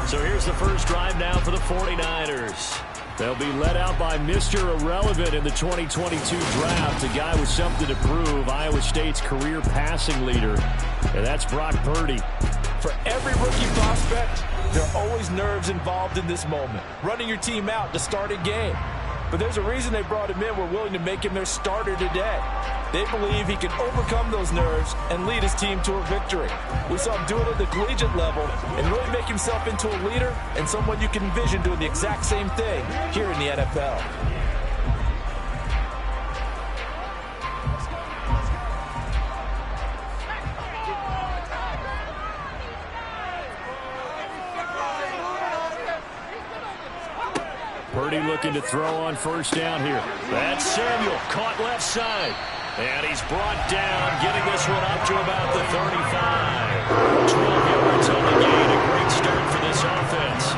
So here's the first drive now for the 49ers. They'll be led out by Mr. Irrelevant in the 2022 draft, a guy with something to prove, Iowa State's career passing leader, and that's Brock Purdy. For every rookie prospect, there are always nerves involved in this moment. Running your team out to start a game. But there's a reason they brought him in. We're willing to make him their starter today. They believe he can overcome those nerves and lead his team to a victory. We saw him do it at the collegiate level and really make himself into a leader and someone you can envision doing the exact same thing here in the NFL. Purdy looking to throw on first down here. That's Samuel, caught left side. And he's brought down, getting this one up to about the 35. 12 yards on the gain. A great start for this offense.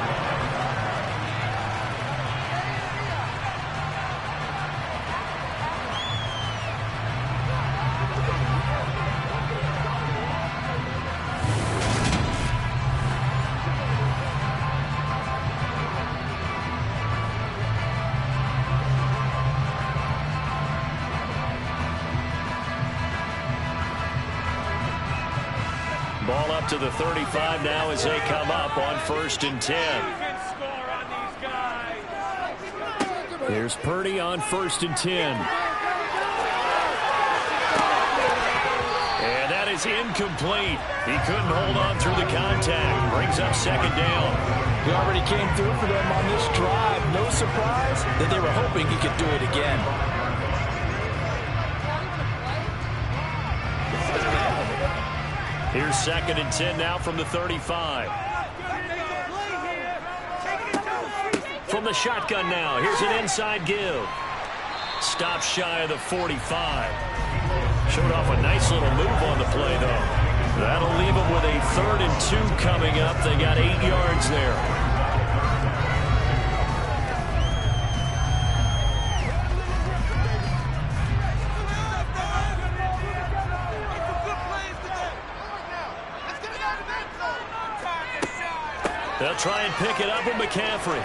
Ball up to the 35 now as they come up on 1st and 10. Here's Purdy on 1st and 10. And that is incomplete. He couldn't hold on through the contact. Brings up 2nd down. He already came through for them on this drive. No surprise that they were hoping he could do it again. Here's 2nd and 10 now from the 35. From the shotgun now, here's an inside give. Stop shy of the 45. Showed off a nice little move on the play, though. That'll leave them with a 3rd and 2 coming up. They got 8 yards there. They'll try and pick it up with McCaffrey.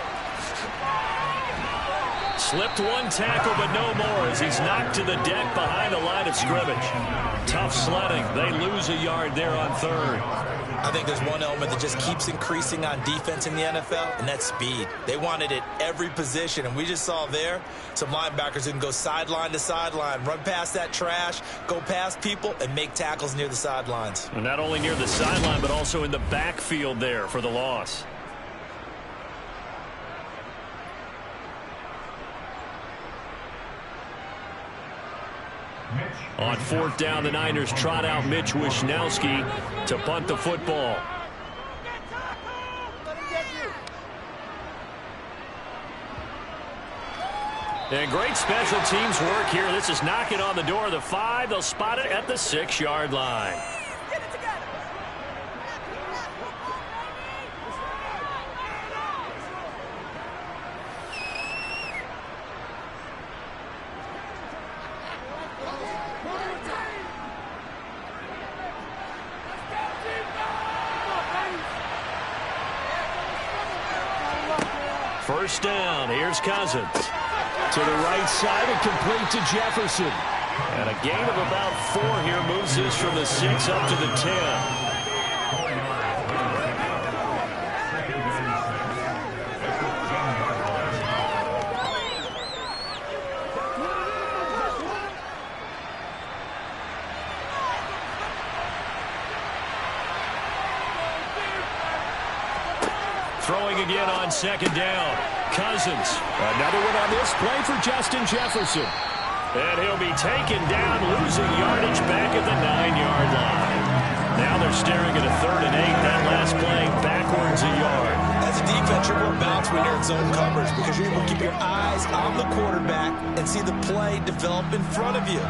Slipped one tackle, but no more as he's knocked to the deck behind the line of scrimmage. Tough sledding. They lose a yard there on 3rd. I think there's one element that just keeps increasing on defense in the NFL, and that's speed. They want it at every position, and we just saw there some linebackers who can go sideline to sideline, run past that trash, go past people, and make tackles near the sidelines. And not only near the sideline, but also in the backfield there for the loss. On 4th down, the Niners trot out Mitch Wishnowsky to punt the football. And great special teams work here. This is knocking on the door of the 5. They'll spot it at the 6-yard line. First down, here's Cousins. To the right side and complete to Jefferson. And a gain of about 4 here moves this from the 6 up to the 10. Throwing again on 2nd down. Cousins. Another one on this play for Justin Jefferson. And he'll be taken down, losing yardage back at the 9-yard line. Now they're staring at a 3rd and 8. That last play backwards a yard. As a defense, you're more balanced when you're in zone coverage because you're able to keep your eyes on the quarterback and see the play develop in front of you.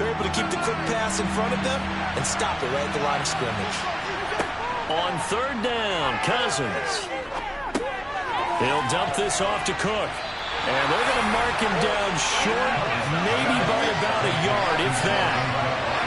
They're able to keep the quick pass in front of them and stop it right at the line of scrimmage. On 3rd down, Cousins. They'll dump this off to Cook. And they're going to mark him down short, maybe by about a yard, if that.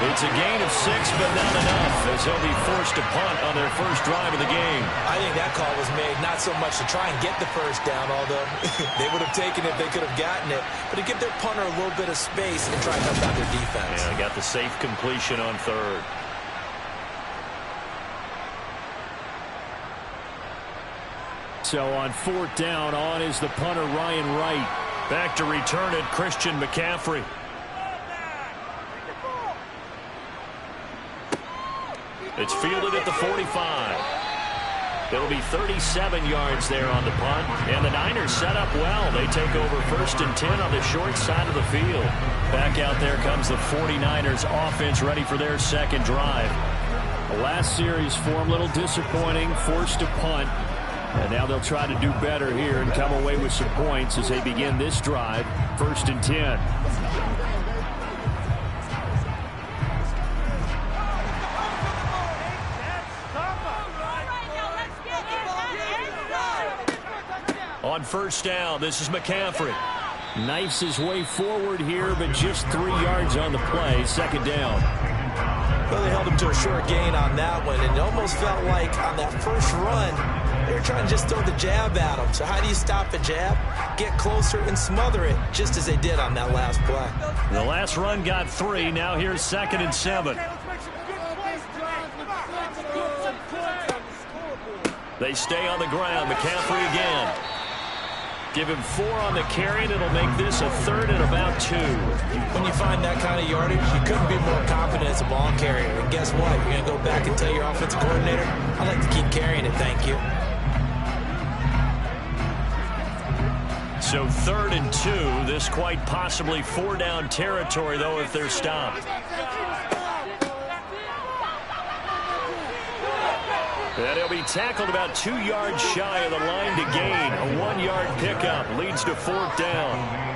It's a gain of 6, but not enough, as he'll be forced to punt on their first drive of the game. I think that call was made not so much to try and get the first down, although they would have taken it if they could have gotten it, but to give their punter a little bit of space and try and help out their defense. Yeah, they got the safe completion on 3rd. So on 4th down, on is the punter, Ryan Wright. Back to return it, Christian McCaffrey. It's fielded at the 45. It'll be 37 yards there on the punt. And the Niners set up well. They take over 1st and 10 on the short side of the field. Back out there comes the 49ers offense ready for their 2nd drive. The last series for them, a little disappointing, forced to punt. And now they'll try to do better here and come away with some points as they begin this drive, 1st and 10. On 1st down, this is McCaffrey. Knifes his way forward here, but just 3 yards on the play, 2nd down. Well, they held him to a short gain on that one, and it almost felt like on that first run, they were trying to just throw the jab at him. So how do you stop a jab? Get closer and smother it, just as they did on that last play. The last run got 3. Now here's 2nd and 7. They stay on the ground. McCaffrey again. Give him 4 on the carry, and it'll make this a 3rd and about 2. When you find that kind of yardage, you couldn't be more confident as a ball carrier. And guess what? You're going to go back and tell your offensive coordinator, I'd like to keep carrying it, thank you. So 3rd and 2. This quite possibly 4-down territory, though, if they're stopped. And he'll be tackled about 2 yards shy of the line to gain. A 1-yard pickup leads to 4th down.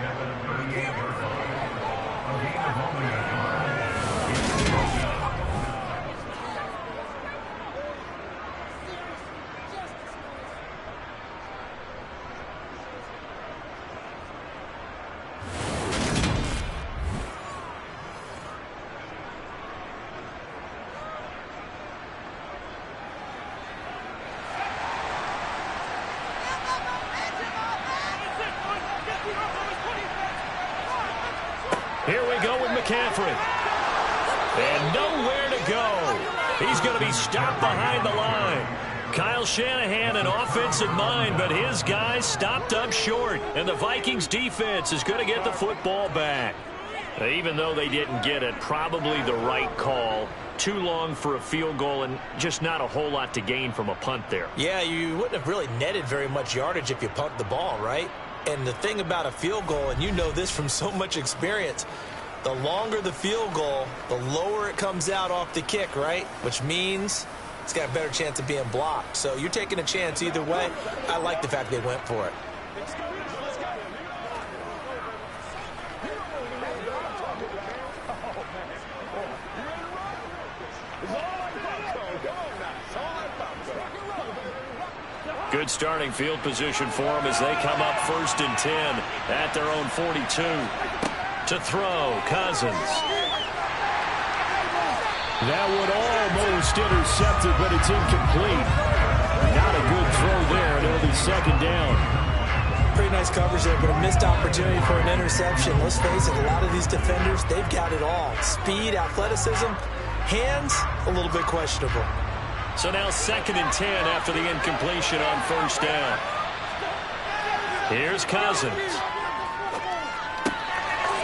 Here we go with McCaffrey. And nowhere to go. He's going to be stopped behind the line. Kyle Shanahan, an offensive mind, but his guys stopped up short. And the Vikings defense is going to get the football back. Even though they didn't get it, probably the right call. Too long for a field goal and just not a whole lot to gain from a punt there. Yeah, you wouldn't have really netted very much yardage if you pumped the ball, right? And the thing about a field goal, and you know this from so much experience, the longer the field goal, the lower it comes out off the kick, right? Which means it's got a better chance of being blocked. So you're taking a chance either way. I like the fact they went for it. Good starting field position for them as they come up 1st and 10 at their own 42. To throw, Cousins. That one almost intercepted, but it's incomplete. Not a good throw there, and it'll be 2nd down. Pretty nice coverage there, but a missed opportunity for an interception. Let's face it, a lot of these defenders, they've got it all. Speed, athleticism, hands, a little bit questionable. So now 2nd and 10 after the incompletion on 1st down. Here's Cousins.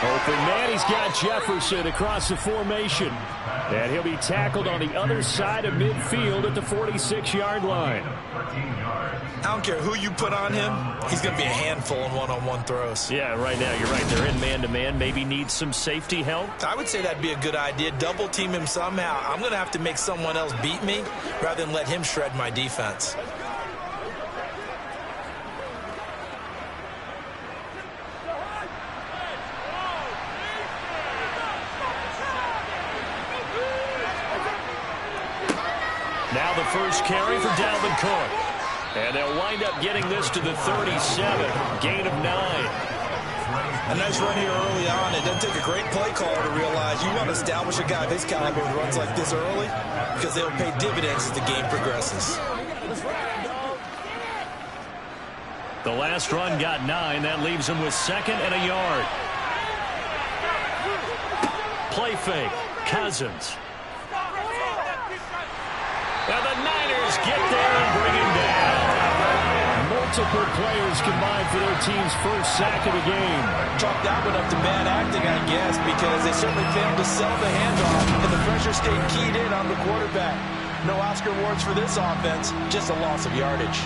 Open man, he's got Jefferson across the formation. And he'll be tackled on the other side of midfield at the 46-yard line. I don't care who you put on him, he's going to be a handful in one-on-one throws. Yeah, right now, you're right. They're in man-to-man. Maybe need some safety help. I would say that'd be a good idea. Double team him somehow. I'm going to have to make someone else beat me rather than let him shred my defense. Now the first carry for Dalvin Cook. And they'll wind up getting this to the 37. Gain of 9. A nice run here early on. It doesn't take a great play caller to realize you want to establish a guy of his caliber who runs like this early because they'll pay dividends as the game progresses. The last run got 9. That leaves him with 2nd and a yard. Play fake. Cousins. And the Niners get there and bring him down. Multiple players combined for their team's first sack of the game. Chalk that one up to bad acting, I guess, because they certainly failed to sell the handoff, and the pressure stayed keyed in on the quarterback. No Oscar awards for this offense, just a loss of yardage.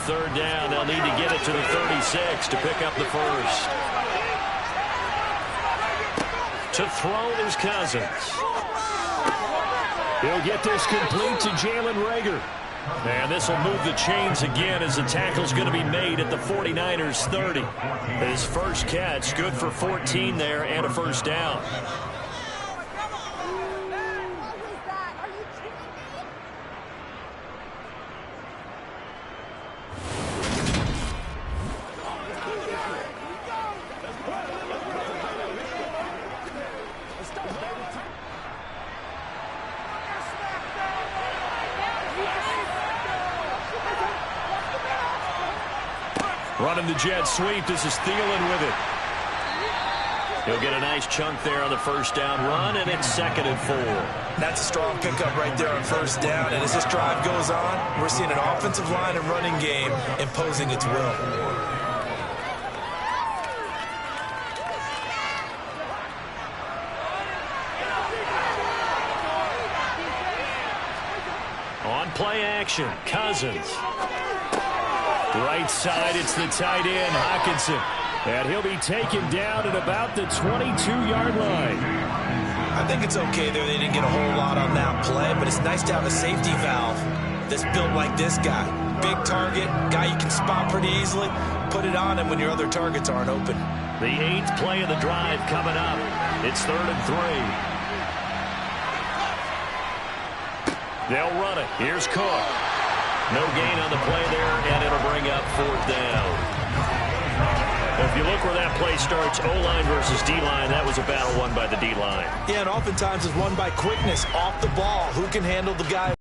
Third down, they'll need to get it to the 36 to pick up the first. To throw is Cousins. He'll get this complete to Jalen Reagor. And this will move the chains again as the tackle's going to be made at the 49ers 30. His first catch, good for 14 there and a first down. Running the jet sweep. This is Thielen with it. He'll get a nice chunk there on the first down run, and it's 2nd and 4. That's a strong pickup right there on first down. And as this drive goes on, we're seeing an offensive line and running game imposing its will. On play action, Cousins. Right side, it's the tight end, Hockenson. And he'll be taken down at about the 22-yard line. I think it's okay there. They didn't get a whole lot on that play, but it's nice to have a safety valve that's built like this guy. Big target, guy you can spot pretty easily. Put it on him when your other targets aren't open. The 8th play of the drive coming up. It's 3rd and 3. They'll run it. Here's Cook. No gain on the play there, and it'll bring up 4th down. If you look where that play starts, O-line versus D-line, that was a battle won by the D-line. Yeah, and oftentimes it's won by quickness off the ball. Who can handle the guy?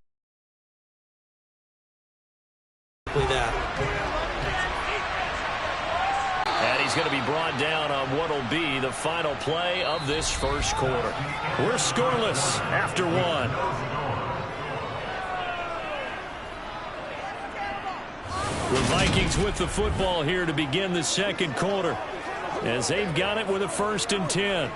That. And he's going to be brought down on what will be the final play of this first quarter. We're scoreless after 1. The Vikings with the football here to begin the second quarter, as they've got it with a 1st and 10.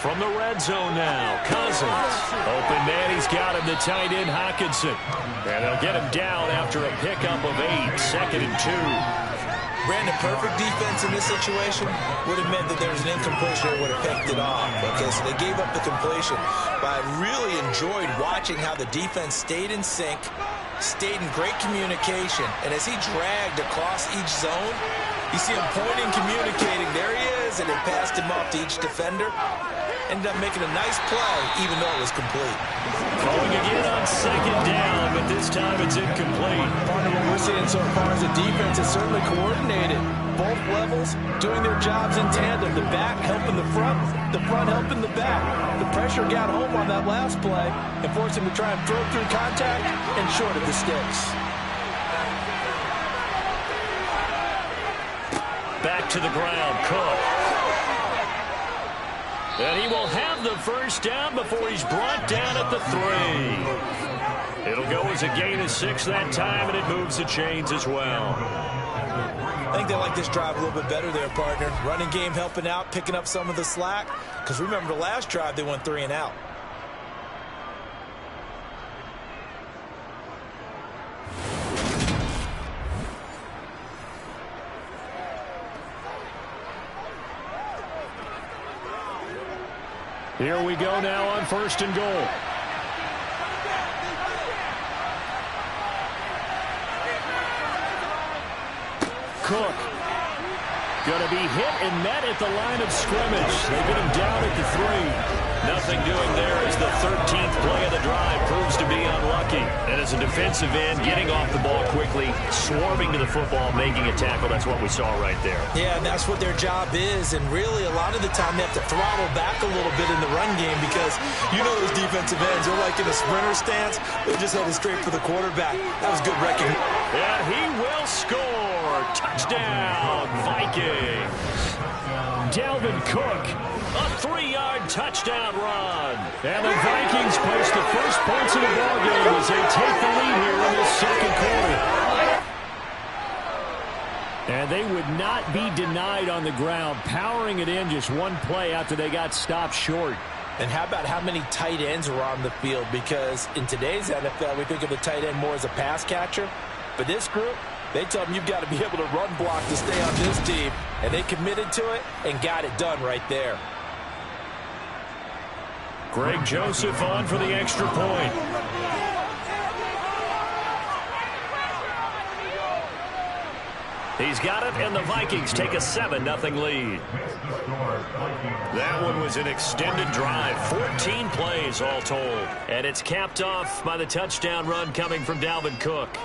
From the red zone now, Cousins. Open man, he's got him, the tight end, Hockenson. And they'll get him down after a pickup of 8, 2nd and 2. Brandon, perfect defense in this situation would have meant that there was an incompletion that would have picked it off. Okay, so they gave up the completion. But I really enjoyed watching how the defense stayed in sync, stayed in great communication. And as he dragged across each zone, you see him pointing, communicating. There he is, and they passed him off to each defender. Ended up making a nice play, even though it was complete. Going again on 2nd down, but this time it's incomplete. Partner, what we're seeing so far is the defense is certainly coordinated. Both levels doing their jobs in tandem. The back helping the front helping the back. The pressure got home on that last play and forced him to try and throw through contact and short of the sticks. Back to the ground, Cook. And he will have the first down before he's brought down at the 3. It'll go as a gain of 6 that time, and it moves the chains as well. I think they like this drive a little bit better there, partner. Running game helping out, picking up some of the slack. Because remember, the last drive, they went 3 and out. Here we go now on 1st and goal. Cook. Going to be hit and met at the line of scrimmage. They get him down at the 3. Nothing doing there as the 13th play of the drive proves to be unlucky. And as a defensive end, getting off the ball quickly, swarming to the football, making a tackle. That's what we saw right there. Yeah, and that's what their job is. And really, a lot of the time, they have to throttle back a little bit in the run game because you know those defensive ends, they're like in a sprinter stance. They're just headed straight for the quarterback. That was good recognition. And he will score. Touchdown, Vikings. Dalvin Cook, a 3-yard touchdown run. And the Vikings post the first points of the ballgame as they take the lead here in the second quarter. And they would not be denied on the ground, powering it in just one play after they got stopped short. And how about how many tight ends are on the field? Because in today's NFL, we think of the tight end more as a pass catcher. But this group, they tell them you've got to be able to run block to stay on this team. And they committed to it and got it done right there. Greg Joseph on for the extra point. He's got it, and the Vikings take a 7-0 lead. That one was an extended drive, 14 plays all told. And it's capped off by the touchdown run coming from Dalvin Cook.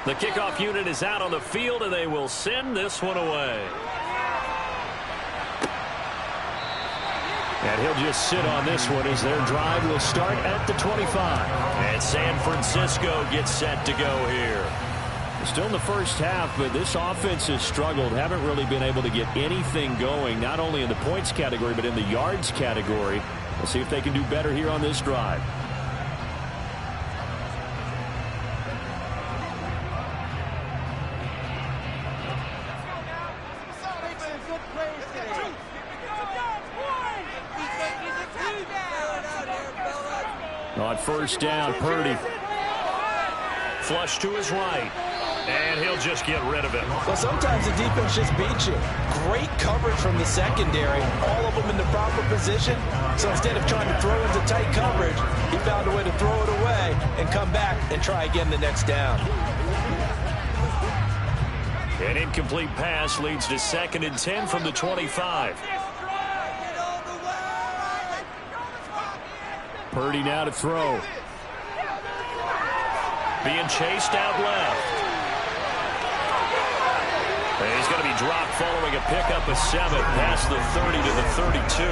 The kickoff unit is out on the field, and they will send this one away. And he'll just sit on this one as their drive will start at the 25. And San Francisco gets set to go here. Still in the first half, but this offense has struggled. Haven't really been able to get anything going, not only in the points category, but in the yards category. We'll see if they can do better here on this drive. On first down, Purdy. Flush to his right. And he'll just get rid of it. Well, sometimes the defense just beats you. Great coverage from the secondary. All of them in the proper position. So instead of trying to throw into tight coverage, he found a way to throw it away and come back and try again the next down. An incomplete pass leads to 2nd and 10 from the 25. Purdy now to throw. Being chased out left. And he's going to be dropped following a pickup of 7 past the 30 to the 32.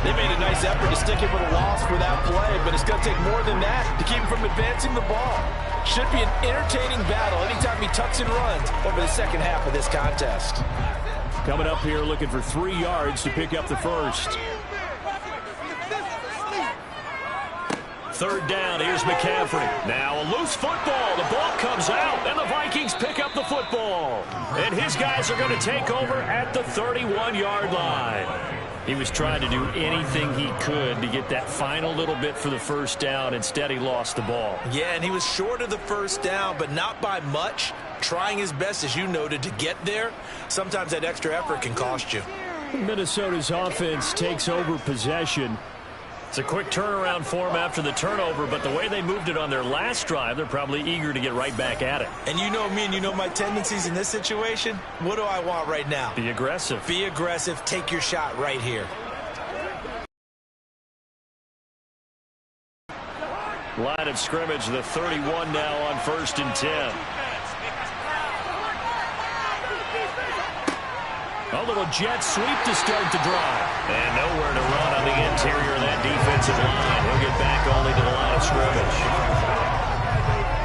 They made a nice effort to stick him with a loss for that play, but it's going to take more than that to keep him from advancing the ball. Should be an entertaining battle anytime he tucks and runs over the second half of this contest. Coming up here looking for 3 yards to pick up the first. 3rd down, here's McCaffrey. Now a loose football. The ball comes out, and the Vikings pick up the football. And his guys are going to take over at the 31-yard line. He was trying to do anything he could to get that final little bit for the first down. Instead, he lost the ball. Yeah, and he was short of the first down, but not by much. Trying his best, as you noted, to get there. Sometimes that extra effort can cost you. Minnesota's offense takes over possession. It's a quick turnaround for them after the turnover, but the way they moved it on their last drive, they're probably eager to get right back at it. And you know me and you know my tendencies in this situation. What do I want right now? Be aggressive. Be aggressive. Take your shot right here. Line of scrimmage, the 31 now on 1st and 10. A little jet sweep to start the drive. And nowhere to run on the interior of that defensive line. He'll get back only to the line of scrimmage.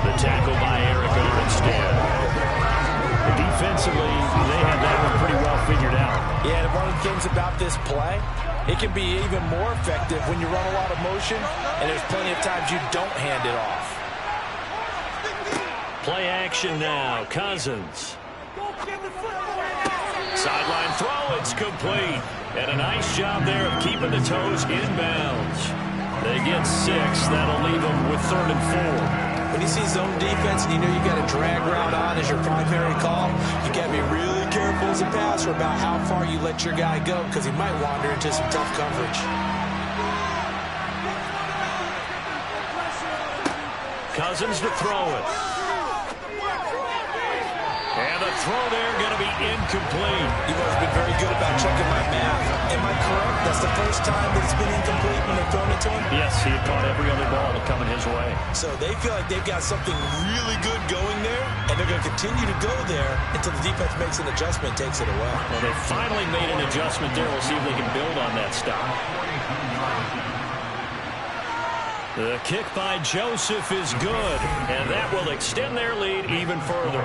The tackle by Eric Armstead. Defensively, they had that one pretty well figured out. Yeah, and one of the things about this play, it can be even more effective when you run a lot of motion, and there's plenty of times you don't hand it off. Play action now. Cousins. Sideline throw, it's complete. And a nice job there of keeping the toes inbounds. They get 6. That'll leave them with 3rd and 4. When you see zone defense and you know you got a drag route on as your primary call, you got to be really careful as a passer about how far you let your guy go because he might wander into some tough coverage. Cousins to throw it. And the throw there going to be incomplete. You've always been very good about checking my math. Am I correct? That's the first time that it's been incomplete when they've thrown it to him? Yes, he had caught every other ball coming his way. So they feel like they've got something really good going there, and they're going to continue to go there until the defense makes an adjustment, takes it away. Well, they finally made an adjustment there. We'll see if they can build on that stop. The kick by Joseph is good, and that will extend their lead even further.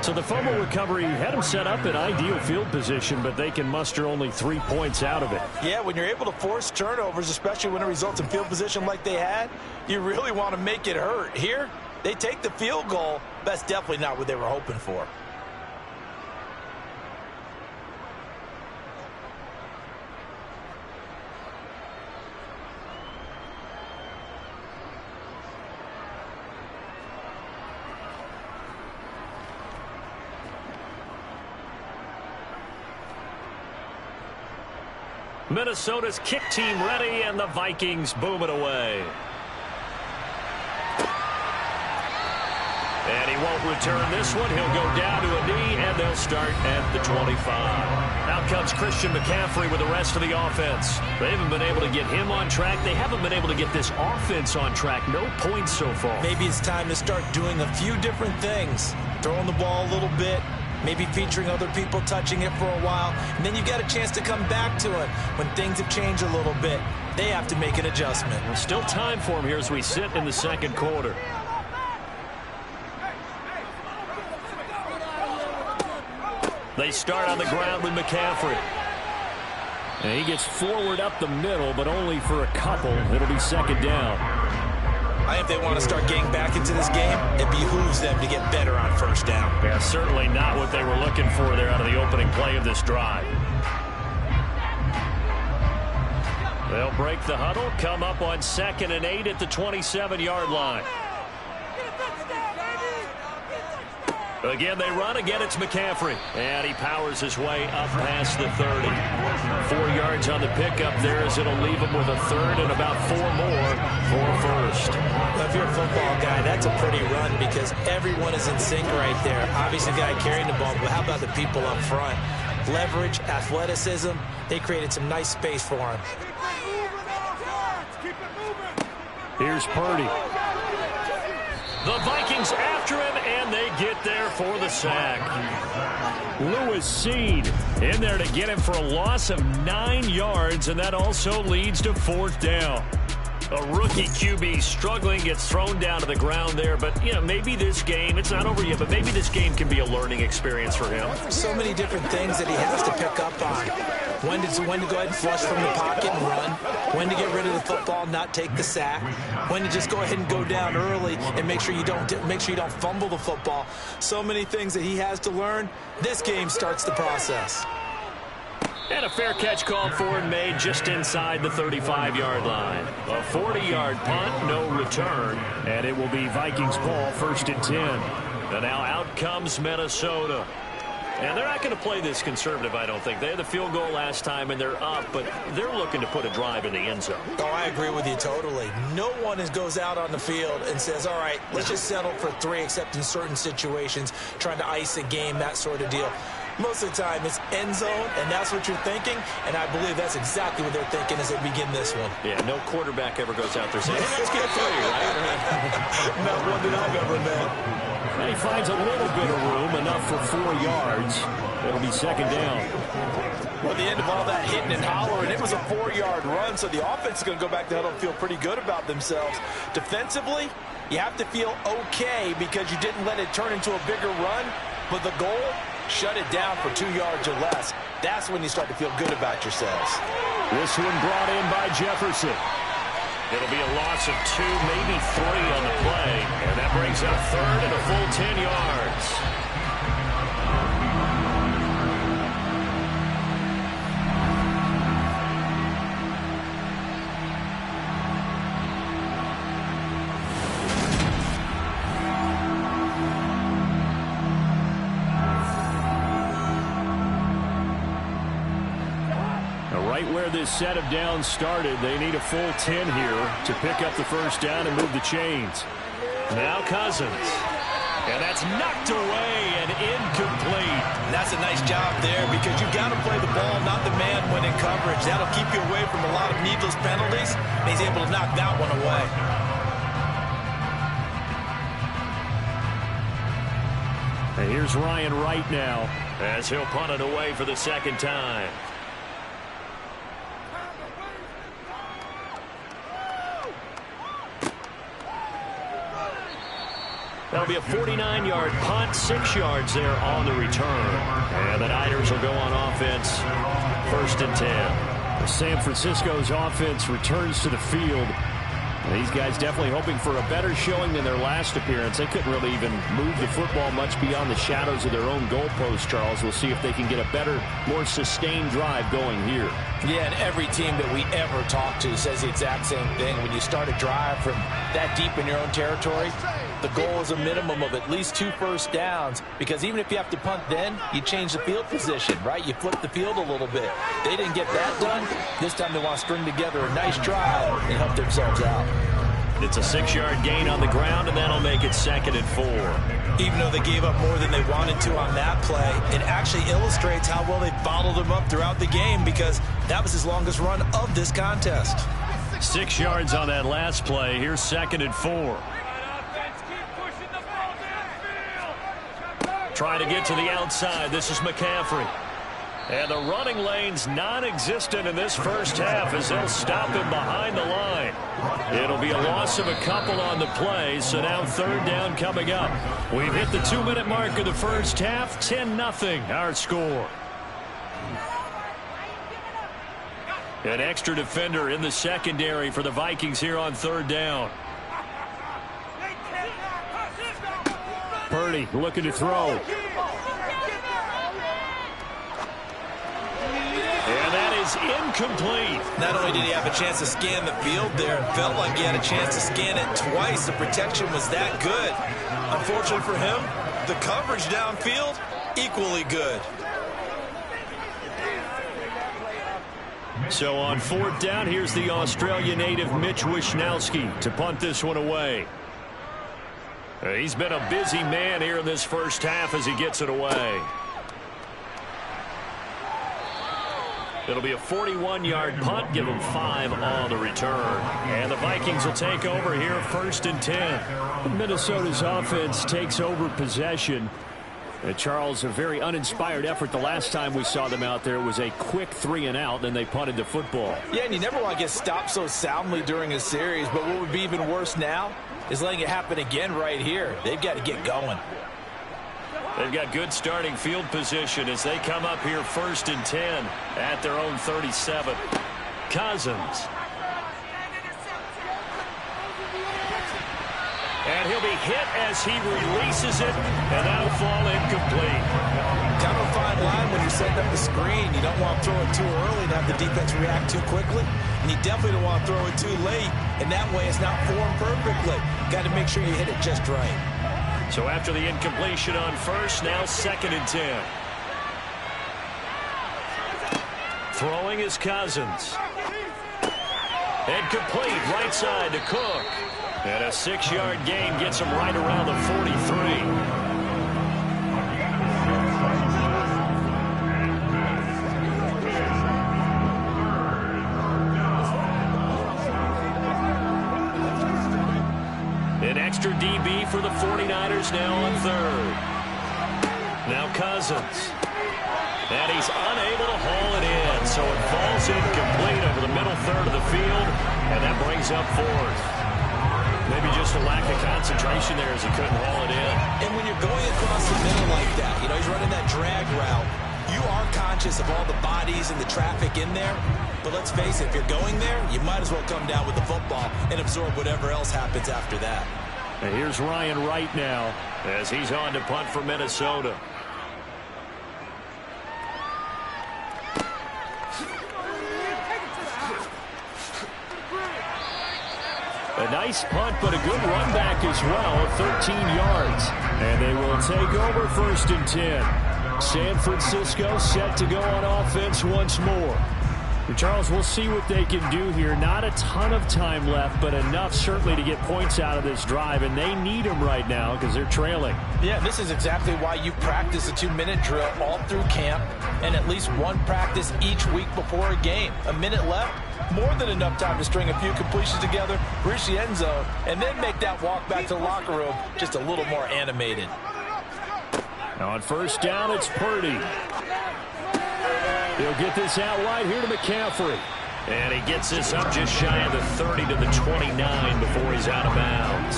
So the fumble recovery had them set up in ideal field position, but they can muster only 3 points out of it. Yeah, when you're able to force turnovers, especially when it results in field position like they had, you really want to make it hurt. Here, they take the field goal. That's definitely not what they were hoping for. Minnesota's kick team ready, and the Vikings boom it away. And he won't return this one. He'll go down to a knee, and they'll start at the 25. Out comes Christian McCaffrey with the rest of the offense. They haven't been able to get him on track. They haven't been able to get this offense on track. No points so far. Maybe it's time to start doing a few different things. Throwing the ball a little bit, maybe featuring other people touching it for a while, and then you got a chance to come back to it when things have changed a little bit. They have to make an adjustment. There's still time for him here as we sit in the second quarter. They start on the ground with McCaffrey. And he gets forward up the middle, but only for a couple. It'll be second down. I think if they want to start getting back into this game, it behooves them to get better on first down. Yeah, certainly not what they were looking for there out of the opening play of this drive. They'll break the huddle, come up on 2nd and 8 at the 27-yard line. Again, they run. Again, it's McCaffrey. And he powers his way up past the 30. 4 yards on the pickup there as it'll leave him with a third and about 4 more for a first. Well, if you're a football guy, that's a pretty run because everyone is in sync right there. Obviously, the guy carrying the ball, but how about the people up front? Leverage, athleticism. They created some nice space for him. Here's Purdy. The Vikings after him, and they get there for the sack. Lewis Seed in there to get him for a loss of 9 yards, and that also leads to 4th down. A rookie QB struggling, gets thrown down to the ground there, but, you know, maybe this game, it's not over yet, but maybe this game can be a learning experience for him. So many different things that he has to pick up on. When to go ahead and flush from the pocket and run. When to get rid of the football, not take the sack. When to just go ahead and go down early and make sure you don't fumble the football. So many things that he has to learn. This game starts the process. And a fair catch called for and made just inside the 35-yard line. A 40-yard punt, no return, and it will be Vikings ball, 1st and 10. And now out comes Minnesota. And they're not going to play this conservative, I don't think. They had the field goal last time, and they're up, but they're looking to put a drive in the end zone. Oh, I agree with you totally. No one goes out on the field and says, all right, let's just settle for 3, except in certain situations, trying to ice a game, that sort of deal. Most of the time, it's end zone, and that's what you're thinking, and I believe that's exactly what they're thinking as they begin this one. Yeah, no quarterback ever goes out there saying, hey, let's get 3, right? Not one that I've ever met. And he finds a little bit of room, enough for 4 yards. It'll be second down. Well, at the end of all that hitting and hollering, it was a 4-yard run, so the offense is going to go back to huddle and feel pretty good about themselves. Defensively, you have to feel okay because you didn't let it turn into a bigger run, but the goal, shut it down for 2 yards or less. That's when you start to feel good about yourselves. This one brought in by Jefferson. It'll be a loss of 2, maybe 3 on the play. And that brings up 3rd and a full 10 yards. Where this set of downs started, they need a full 10 here to pick up the first down and move the chains. Now Cousins. And that's knocked away and incomplete. And that's a nice job there because you've got to play the ball, not the man when in coverage. That'll keep you away from a lot of needless penalties. And he's able to knock that one away. And here's Ryan Wright now as he'll punt it away for the second time. That'll be a 49-yard punt, 6 yards there on the return. And the Niners will go on offense, 1st and 10. San Francisco's offense returns to the field. These guys definitely hoping for a better showing than their last appearance. They couldn't really even move the football much beyond the shadows of their own goalpost, Charles. We'll see if they can get a better, more sustained drive going here. Yeah, and every team that we ever talk to says the exact same thing. When you start a drive from that deep in your own territory, the goal is a minimum of at least 2 first downs, because even if you have to punt then, you change the field position, right? You flip the field a little bit. They didn't get that done. This time they want to string together a nice drive and help themselves out. It's a 6-yard gain on the ground, and that'll make it 2nd and 4. Even though they gave up more than they wanted to on that play, it actually illustrates how well they bottled them up throughout the game, because that was his longest run of this contest. 6 yards on that last play. Here's 2nd and 4. Trying to get to the outside. This is McCaffrey. And the running lane's non-existent in this first half as they'll stop him behind the line. It'll be a loss of a couple on the play, so now 3rd down coming up. We've hit the 2-minute mark of the first half. 10-0 our score. An extra defender in the secondary for the Vikings here on 3rd down. Purdy looking to throw. And that is incomplete. Not only did he have a chance to scan the field there, it felt like he had a chance to scan it twice. The protection was that good. Unfortunately for him, the coverage downfield, equally good. So on 4th down, here's the Australia native Mitch Wishnowsky to punt this one away. He's been a busy man here in this first half as he gets it away. It'll be a 41-yard punt. Give them 5 on the return. And the Vikings will take over here 1st and 10. Minnesota's offense takes over possession. Charles, a very uninspired effort the last time we saw them out there. It was a quick 3-and-out, then they punted the football. Yeah, and you never want to get stopped so soundly during a series, but what would be even worse now is letting it happen again right here. They've got to get going. They've got good starting field position as they come up here 1st and 10 at their own 37. Cousins. And he'll be hit as he releases it, and that'll fall incomplete. Kind of a fine line when you're setting up the screen. You don't want to throw it too early and have the defense react too quickly. And you definitely don't want to throw it too late, and that way it's not formed perfectly. Got to make sure you hit it just right. So after the incompletion on 1st, now 2nd and 10. Throwing is Cousins. And complete, right side to Cook. And a 6-yard gain gets him right around the 43. An extra DB for the 49ers now on 3rd. Now Cousins. And he's unable to haul it in, so it falls incomplete over the middle third of the field, and that brings up 4th. Maybe just a lack of concentration there as he couldn't haul it in. And when you're going across the middle like that, you know, he's running that drag route, you are conscious of all the bodies and the traffic in there. But let's face it, if you're going there, you might as well come down with the football and absorb whatever else happens after that. And here's Ryan Wright now as he's on to punt for Minnesota. A nice punt, but a good run back as well, 13 yards. And they will take over 1st and 10. San Francisco set to go on offense once more. And Charles, we'll see what they can do here. Not a ton of time left, but enough certainly to get points out of this drive, and they need them right now because they're trailing. Yeah, this is exactly why you practice a 2-minute drill all through camp and at least one practice each week before a game. A minute left, more than enough time to string a few completions together, reach the end zone, and then make that walk back to the locker room just a little more animated. Now on 1st down, it's Purdy. He'll get this out wide here to McCaffrey. And he gets this up just shy of the 30 to the 29 before he's out of bounds.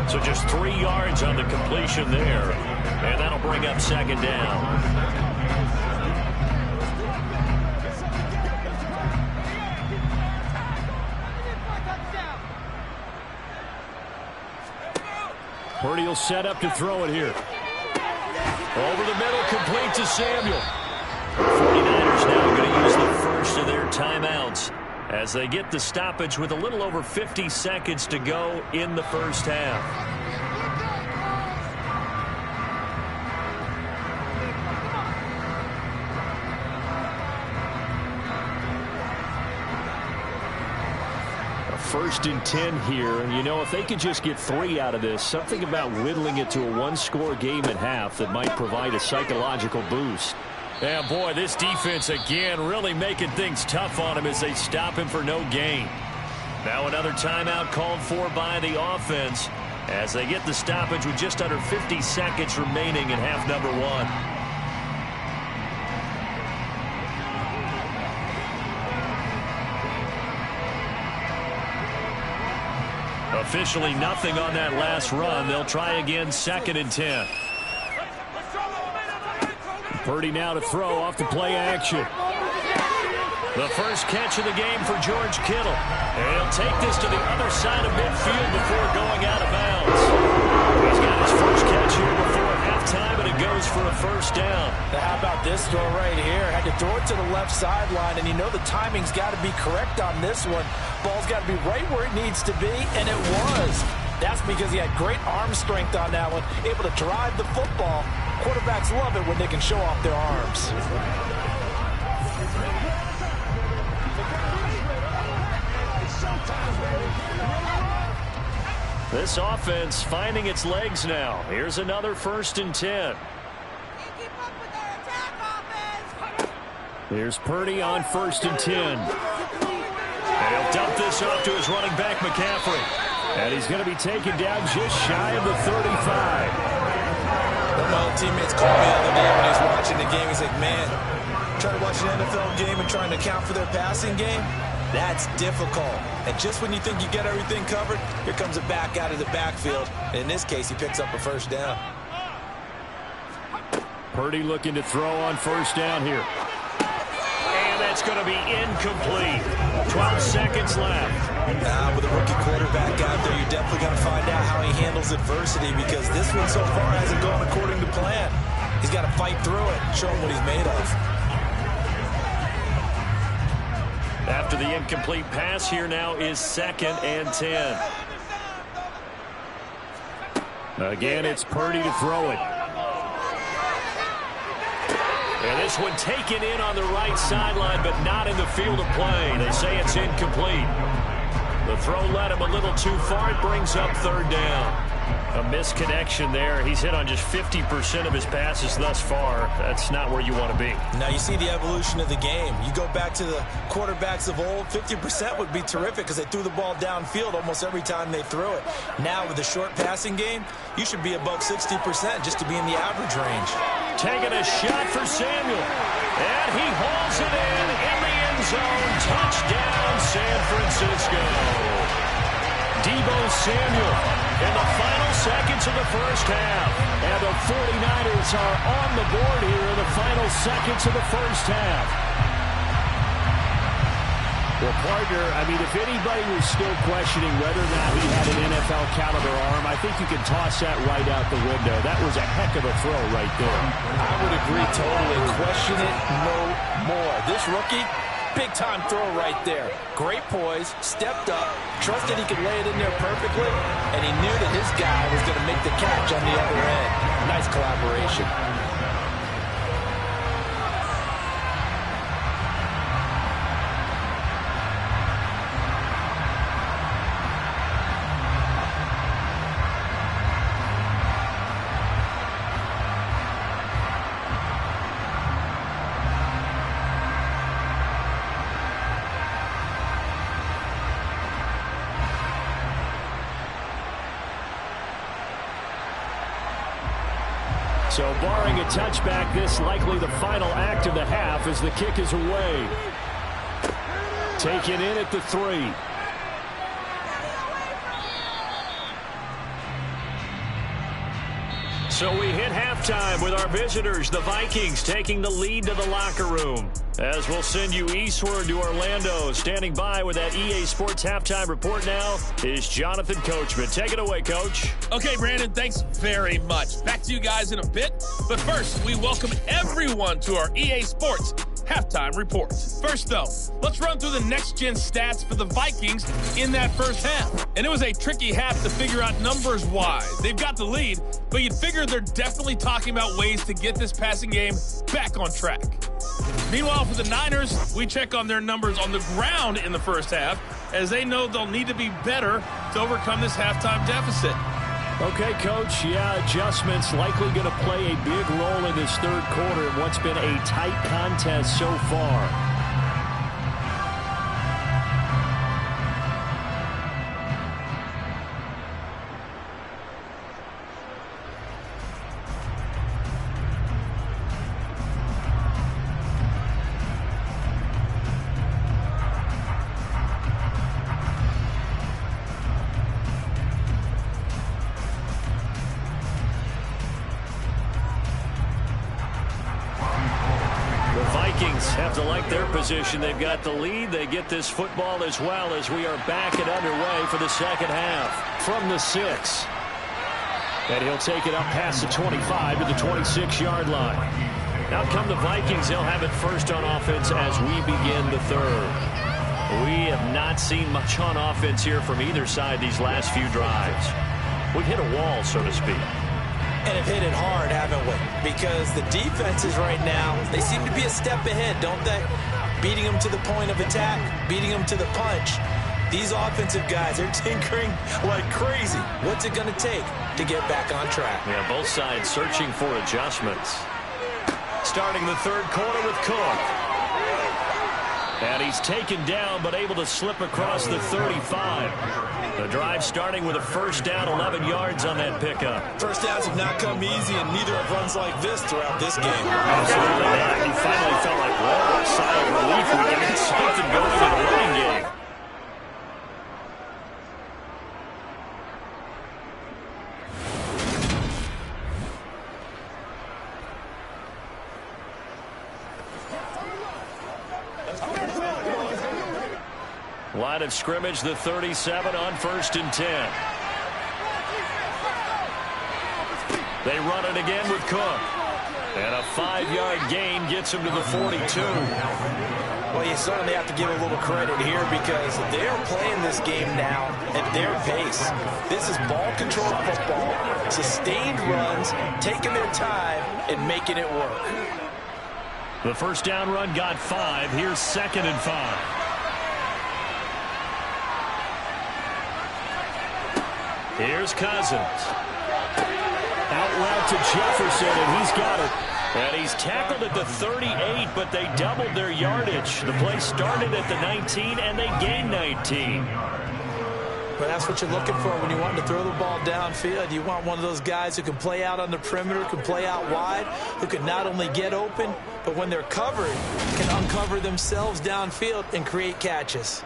So just 3 yards on the completion there. And that'll bring up 2nd down. Purdy will set up to throw it here. Over the middle, complete to Samuel. 49ers now going to use the first of their timeouts as they get the stoppage with a little over 50 seconds to go in the first half. A 1st and 10 here. And, you know, if they could just get 3 out of this, something about whittling it to a 1-score game at half that might provide a psychological boost. Yeah, boy, this defense again really making things tough on him as they stop him for no gain. Now another timeout called for by the offense as they get the stoppage with just under 50 seconds remaining in half number 1. Officially nothing on that last run. They'll try again, 2nd and 10. Purdy now to throw off the play action. The first catch of the game for George Kittle. And he'll take this to the other side of midfield before going out of bounds. He's got his first catch here before halftime, and it goes for a first down. How about this throw right here? Had to throw it to the left sideline, and you know the timing's got to be correct on this one. Ball's got to be right where it needs to be, and it was. That's because he had great arm strength on that one, able to drive the football. Quarterbacks love it when they can show off their arms. This offense finding its legs now. Here's another 1st and 10. Here's Purdy on 1st and 10. And he'll dump this off to his running back, McCaffrey. And he's going to be taken down just shy of the 35. One of my old teammates called me the other day when he was watching the game. He's like, man, trying to watch an NFL game and trying to account for their passing game, that's difficult. And just when you think you get everything covered, here comes a back out of the backfield. And in this case, he picks up a first down. Purdy looking to throw on 1st down here. And that's going to be incomplete. 12 seconds left. With a rookie quarterback out there, you're definitely going to find out how he handles adversity, because this one so far hasn't gone according to plan. He's got to fight through it and show him what he's made of. After the incomplete pass, here now is 2nd and 10. Again, it's Purdy to throw it. And this one taken in on the right sideline, but not in the field of play. They say it's incomplete. The throw led him a little too far. It brings up 3rd down. A misconnection there. He's hit on just 50% of his passes thus far. That's not where you want to be. Now you see the evolution of the game. You go back to the quarterbacks of old, 50% would be terrific because they threw the ball downfield almost every time they threw it. Now with the short passing game, you should be above 60% just to be in the average range. Taking a shot for Samuel. And he hauls it in the end zone. Touchdown, San Francisco. Deebo Samuel in the final seconds of the first half. And the 49ers are on the board here in the final seconds of the first half. Well, partner, I mean, if anybody was still questioning whether or not he had an NFL caliber arm, I think you can toss that right out the window. That was a heck of a throw right there. I would agree totally. Question it no more. This rookie, big-time throw right there. Great poise, stepped up, trusted he could lay it in there perfectly, and he knew that his guy was going to make the catch on the other end. Nice collaboration. So barring a touchback, this likely the final act of the half as the kick is away. Taken in at the 3. So we hit halftime with our visitors, the Vikings, taking the lead to the locker room. As we'll send you eastward to Orlando. Standing by with that EA Sports Halftime Report now is Jonathan Coachman. Take it away, Coach. Okay, Brandon, thanks very much. Back to you guys in a bit. But first, we welcome everyone to our EA Sports Halftime Report. First, though, let's run through the next-gen stats for the Vikings in that first half. And it was a tricky half to figure out numbers-wise. They've got the lead, but you'd figure they're definitely talking about ways to get this passing game back on track. Meanwhile, for the Niners, we check on their numbers on the ground in the first half. as they know they'll need to be better to overcome this halftime deficit. Okay, Coach, adjustments likely going to play a big role in this third quarter in what's been a tight contest so far. Have to like their position. They've got the lead. They get this football as well as we are back and underway for the second half. From the 6. And he'll take it up past the 25 to the 26-yard line. Out come the Vikings. They'll have it first on offense as we begin the third. We have not seen much on offense here from either side these last few drives. We've hit a wall, so to speak. And have hit it hard, haven't we? Because the defenses right now, they seem to be a step ahead, don't they? Beating them to the point of attack, beating them to the punch. These offensive guys are tinkering like crazy. What's it going to take to get back on track? Yeah, both sides searching for adjustments. Starting the third quarter with Cook. And he's taken down, but able to slip across the 35. The drive starting with a first down, 11 yards on that pickup. First downs have not come easy, and neither have runs like this throughout this game. Absolutely not. He finally felt like, well, a sigh of relief. We can get something going in the running game. Line of scrimmage, the 37 on 1st and 10. They run it again with Cook. And a 5-yard gain gets him to the 42. Well, you certainly have to give a little credit here because they're playing this game now at their pace. This is ball control football, sustained runs, taking their time and making it work. The first down run got 5. Here's 2nd and 5. Here's Cousins. Out route to Jefferson, and he's got it. And he's tackled at the 38, but they doubled their yardage. The play started at the 19, and they gained 19. But that's what you're looking for when you want to throw the ball downfield. You want one of those guys who can play out on the perimeter, can play out wide, who can not only get open, but when they're covered, can uncover themselves downfield and create catches.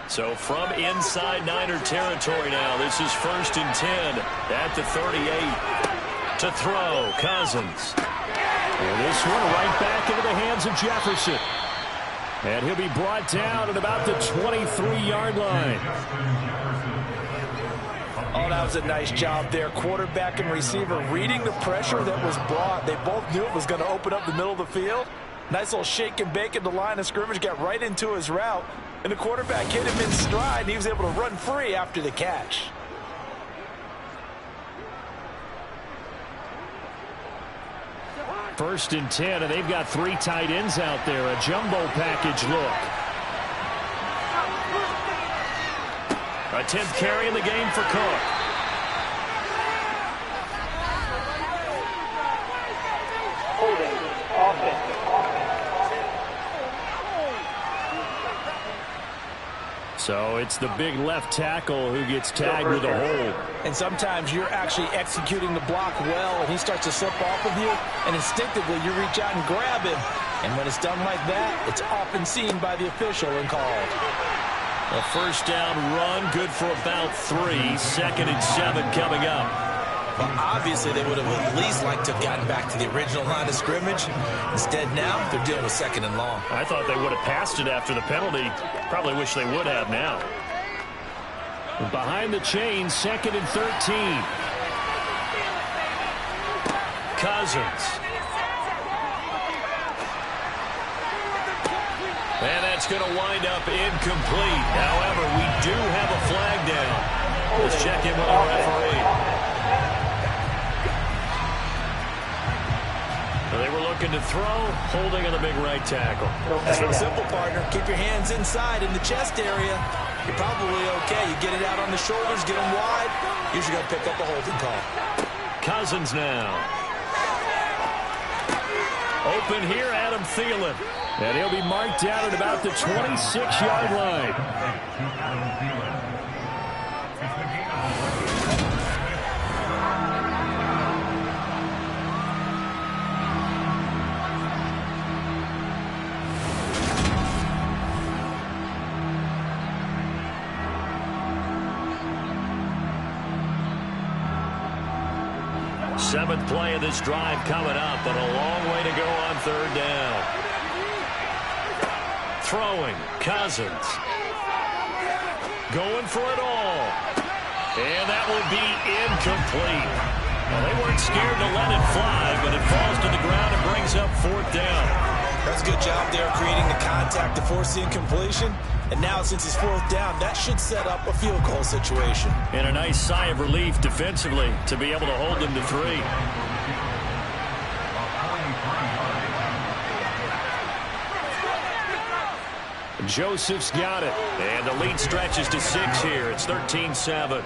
So from inside Niner territory now, this is 1st and 10 at the 38. To throw, Cousins. And this one right back into the hands of Jefferson. And he'll be brought down at about the 23-yard line. Oh, that was a nice job there. Quarterback and receiver reading the pressure that was brought. They both knew it was going to open up the middle of the field. Nice little shake and bake at the line of scrimmage, got right into his route. And the quarterback hit him in stride, and he was able to run free after the catch. First and 10, and they've got 3 tight ends out there. A jumbo package look. A 10th carry in the game for Cook. Holding offense. So it's the big left tackle who gets tagged with a hold. And sometimes you're actually executing the block well, and he starts to slip off of you, and instinctively you reach out and grab him. And when it's done like that, it's often seen by the official and called. A first down run, good for about 3. 2nd and 7 coming up. Well, obviously, they would have at least liked to have gotten back to the original line of scrimmage. Instead, now, they're dealing with 2nd and long. I thought they would have passed it after the penalty. Probably wish they would have now. Behind the chains, 2nd and 13. Cousins. And that's going to wind up incomplete. However, we do have a flag down. Let's check in with our referee. They we're looking to throw, holding on the big right tackle. That's real simple, partner. Keep your hands inside in the chest area. You're probably okay. You get it out on the shoulders, get them wide. Usually going to pick up a holding call. Cousins now. Open here, Adam Thielen. And he'll be marked down at about the 26-yard line. Seventh play of this drive coming up, but a long way to go on third down. Throwing, Cousins. Going for it all. And that will be incomplete. Well, they weren't scared to let it fly, but it falls to the ground and brings up fourth down. That's a good job there creating the contact to force the incompletion. And now, since it's fourth down, that should set up a field goal situation. And a nice sigh of relief defensively to be able to hold them to 3. Joseph's got it. And the lead stretches to 6 here. It's 13-7.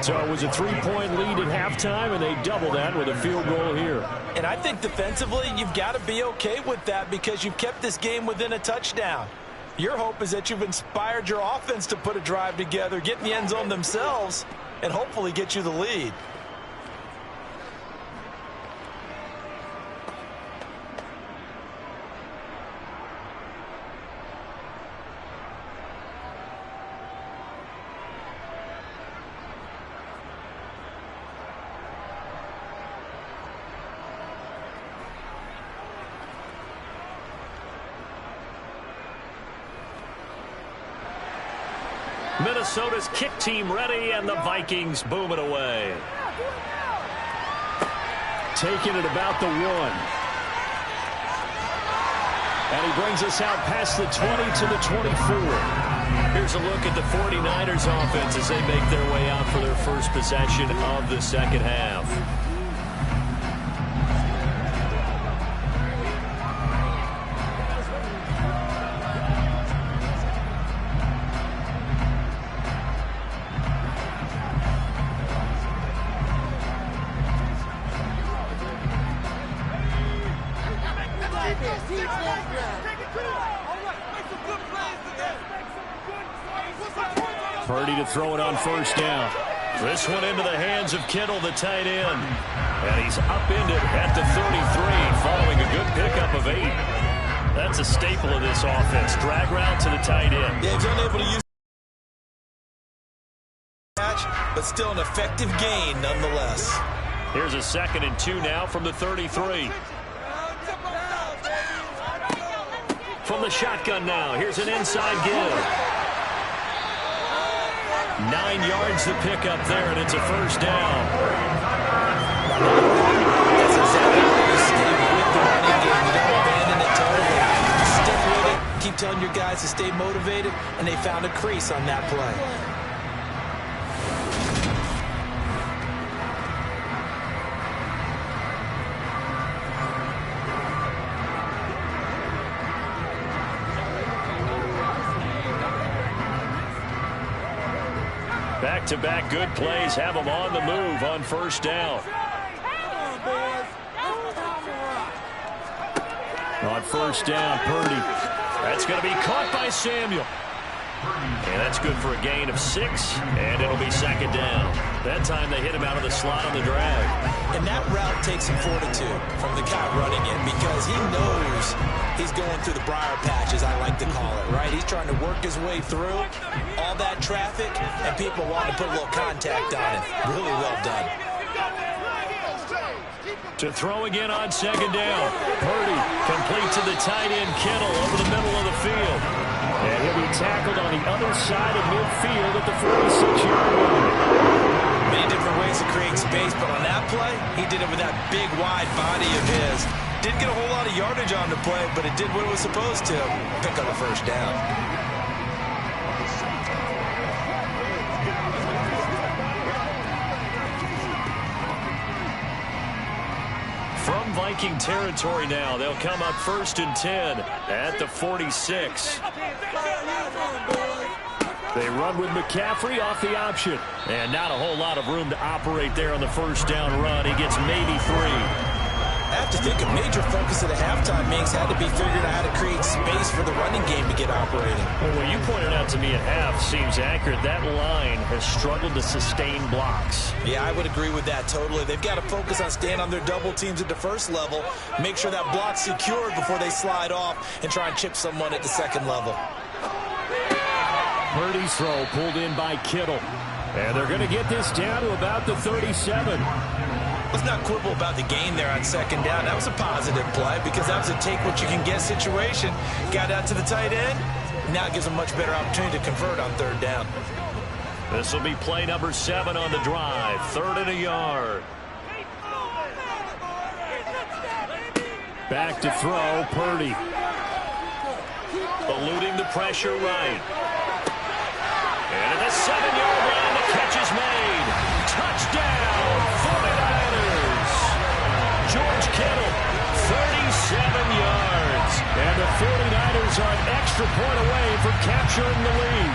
So it was a 3-point lead at halftime, and they double that with a field goal here. And I think defensively, you've got to be okay with that because you've kept this game within a touchdown. Your hope is that you've inspired your offense to put a drive together, get in the end zone themselves, and hopefully get you the lead. Minnesota's kick team ready, and the Vikings boom it away. Taking it about the 1. And he brings us out past the 20 to the 24. Here's a look at the 49ers offense as they make their way out for their first possession of the second half. Purdy to throw it on first down. This one into the hands of Kittle, the tight end. And he's upended at the 33 following a good pickup of 8. That's a staple of this offense. Drag route to the tight end. Yeah, he's unable to use catch, but still an effective gain nonetheless. Here's a 2nd and 2 now from the 33. From the shotgun now, here's an inside give. 9 yards to pick up there, and it's a first down. That's exactly what you stay with the running game. You don't abandon it totally. Stick with it. Keep telling your guys to stay motivated, and they found a crease on that play. Back-to-back good plays have them on the move on first down. On first down, Purdy. That's going to be caught by Samuel. And that's good for a gain of 6, and it'll be second down. That time they hit him out of the slot on the drag. And that route takes some fortitude from the guy running it because he knows he's going through the briar patch, as I like to call it, right? He's trying to work his way through all that traffic, and people want to put a little contact on it. Really well done. To throw again on second down. Purdy complete to the tight end Kittle over the middle of the field. And he'll be tackled on the other side of midfield at the 46-yard line. Many different ways to create space, but on that play, he did it with that big, wide body of his. Didn't get a whole lot of yardage on the play, but it did what it was supposed to. Pick up a first down. From in Viking territory now. They'll come up 1st and 10 at the 46. They run with McCaffrey off the option. And not a whole lot of room to operate there on the first down run. He gets maybe 3. I have to think a major focus of the halftime meetings had to be figuring out how to create space for the running game to get operating. Well, what you pointed out to me at half seems accurate. That line has struggled to sustain blocks. Yeah, I would agree with that totally. They've got to focus on staying on their double teams at the first level, make sure that block's secured before they slide off and try and chip someone at the second level. Purdy's throw pulled in by Kittle. And they're going to get this down to about the 37. Let's not quibble about the gain there on second down. That was a positive play because that was a take-what-you-can-get situation. Got out to the tight end. Now it gives them a much better opportunity to convert on third down. This will be play number 7 on the drive. 3rd and a yard. Back to throw, Purdy. Eluding the pressure right. And at the 7-yard line, the catch is made. Touchdown, 49ers. George Kittle, 37 yards. And the 49ers are an extra point away from capturing the lead.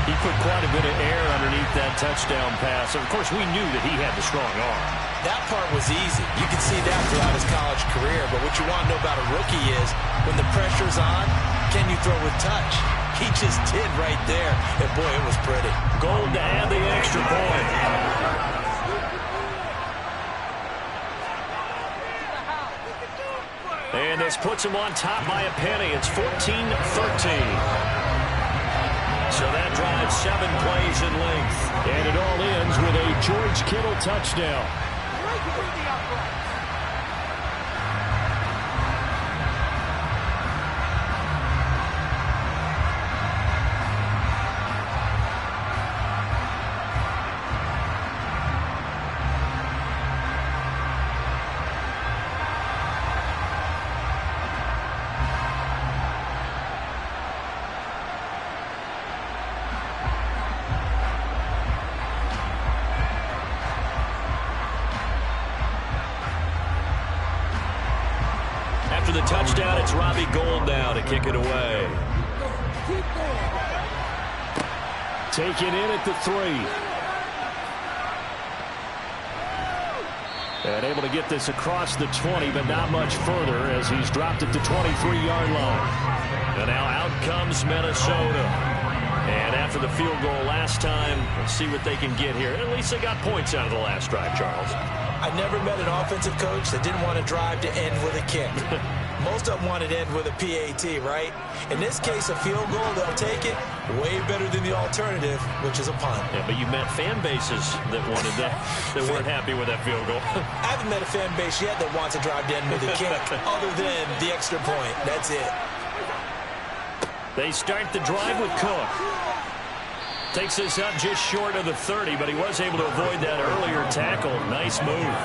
He put quite a bit of air underneath that touchdown pass. Of course, we knew that he had the strong arm. That part was easy. You can see that throughout his college career. But what you want to know about a rookie is when the pressure's on, can you throw with touch? He just did right there. And, boy, it was pretty. Gold to add the extra point. And this puts him on top by a penny. It's 14-13. So that drives 7 plays in length. And it all ends with a George Kittle touchdown. After the touchdown, it's Robbie Gould now to kick it away. Taken in at the 3. And able to get this across the 20, but not much further as he's dropped at the 23-yard line. And now out comes Minnesota. And after the field goal last time, let's see what they can get here. At least they got points out of the last drive, Charles. I never met an offensive coach that didn't want to drive to end with a kick. Most of them wanted to end with a PAT, right? In this case, a field goal, they'll take it. Way better than the alternative, which is a punt. Yeah, but you met fan bases that wanted that, that weren't happy with that field goal. I haven't met a fan base yet that wants to drive to end with a kick other than the extra point. That's it. They start the drive with Cook. Takes this up just short of the 30, but he was able to avoid that earlier tackle. Nice move.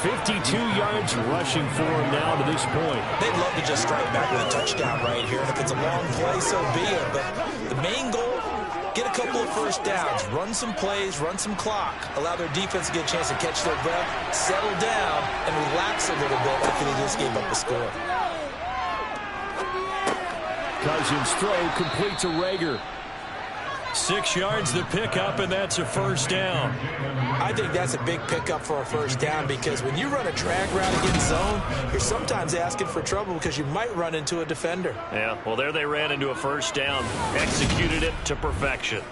52 yards rushing for him now to this point. They'd love to just strike back with a touchdown right here. And if it's a long play, so be it. But the main goal, get a couple of first downs. Run some plays, run some clock. Allow their defense to get a chance to catch their breath, settle down, and relax a little bit after they just gave up the score. Cousins' throw complete to Rager. 6 yards the pickup, and that's a first down. I think that's a big pickup for a first down because when you run a drag route against zone, you're sometimes asking for trouble because you might run into a defender. Yeah, well, there they ran into a first down. Executed it to perfection.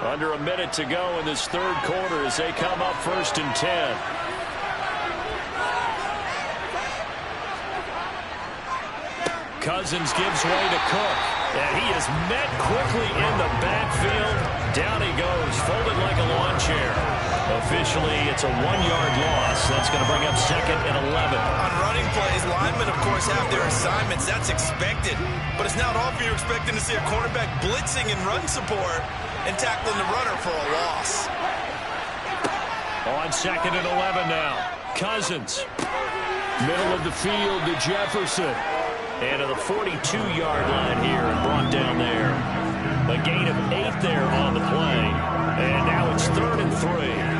Under a minute to go in this third quarter as they come up 1st and 10. Cousins gives way to Cook. And he is met quickly in the backfield. Down he goes, folded like a lawn chair. Officially, it's a 1-yard loss. That's going to bring up 2nd and 11. On running plays, linemen, of course, have their assignments. That's expected. But it's not often you're expecting to see a cornerback blitzing in run support and tackling the runner for a loss. On 2nd and 11 now. Cousins. Middle of the field to Jefferson. And to the 42-yard line here and brought down there. A gain of 8 there on the play. And now it's 3rd and 3.